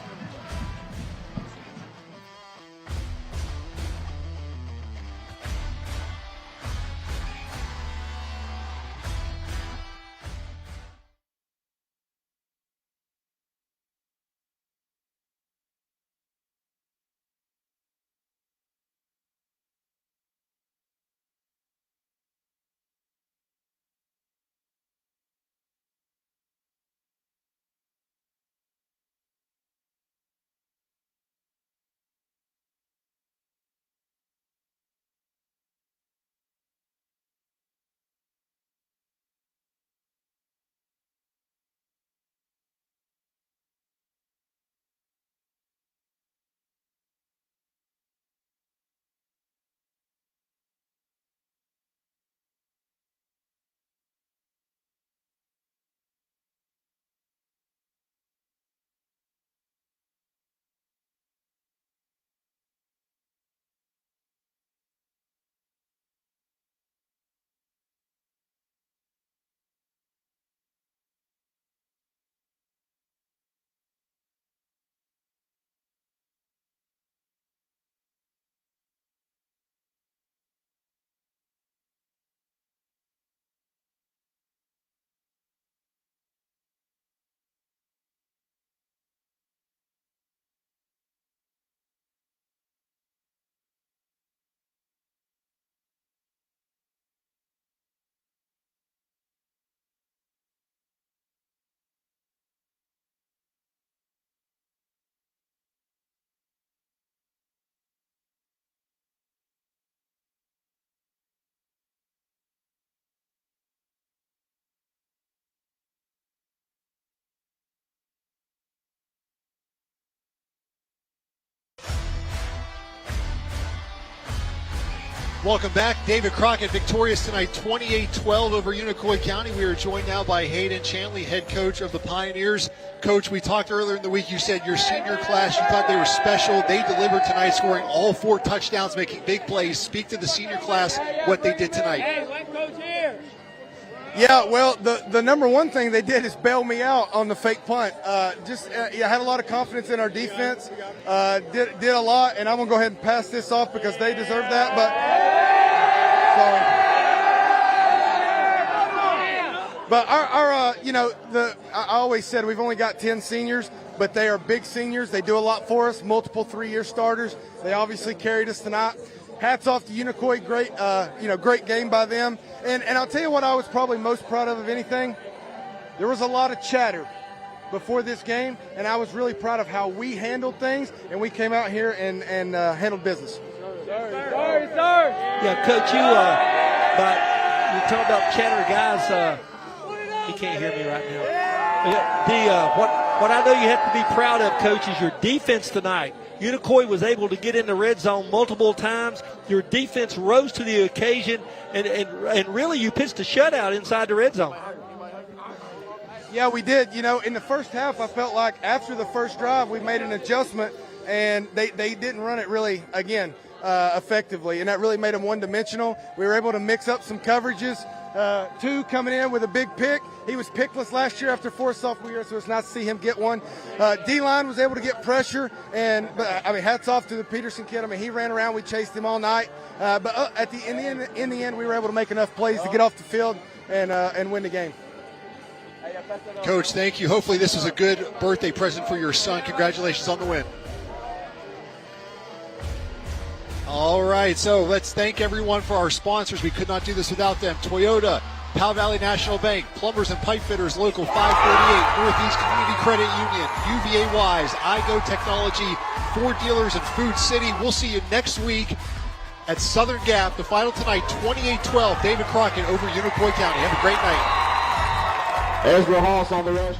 Welcome back. David Crockett victorious tonight, 28-12 over Unicoi County. We are joined now by Hayden Shanley, head coach of the Pioneers. Coach, we talked earlier in the week. You said your senior class, you thought they were special. They delivered tonight, scoring all 4 touchdowns, making big plays. Speak to the senior class, what they did tonight. Hey, let Coach hear. Yeah, well, the number one thing they did is bail me out on the fake punt. I had a lot of confidence in our defense. Did a lot, and I'm gonna go ahead and pass this off because they deserve that. But I always said we've only got 10 seniors, but they are big seniors. They do a lot for us. Multiple 3-year starters. They obviously carried us tonight. Hats off to Unicoi. Great game by them. And I'll tell you what I was probably most proud of anything. There was a lot of chatter before this game, and I was really proud of how we handled things, and we came out here and handled business. Sorry. Yeah, Coach, you talk about chatter, guys. He can't hear me right now. What I know you have to be proud of, Coach, is your defense tonight. Unicoi was able to get in the red zone multiple times. Your defense rose to the occasion, and really you pitched a shutout inside the red zone. Yeah, we did. In the first half, I felt like after the first drive, we made an adjustment, and they didn't run it really, again, effectively, and that really made them one-dimensional. We were able to mix up some coverages. 2 coming in with a big pick. He was pickless last year after 4 sophomore year, so it's nice to see him get one. D-line was able to get pressure, but hats off to the Peterson kid. He ran around. We chased him all night. But in the end, we were able to make enough plays to get off the field and win the game. Coach, thank you. Hopefully this was a good birthday present for your son. Congratulations on the win. All right, so let's thank everyone for our sponsors. We could not do this without them. Toyota, Powell Valley National Bank, Plumbers and Pipe Fitters, Local 538, Northeast Community Credit Union, UVA Wise, iGo Technology, Ford Dealers in Food City. We'll see you next week at Southern Gap. The final tonight, 28-12, David Crockett over Unicoi County. Have a great night. Ezra Hoss on the rush.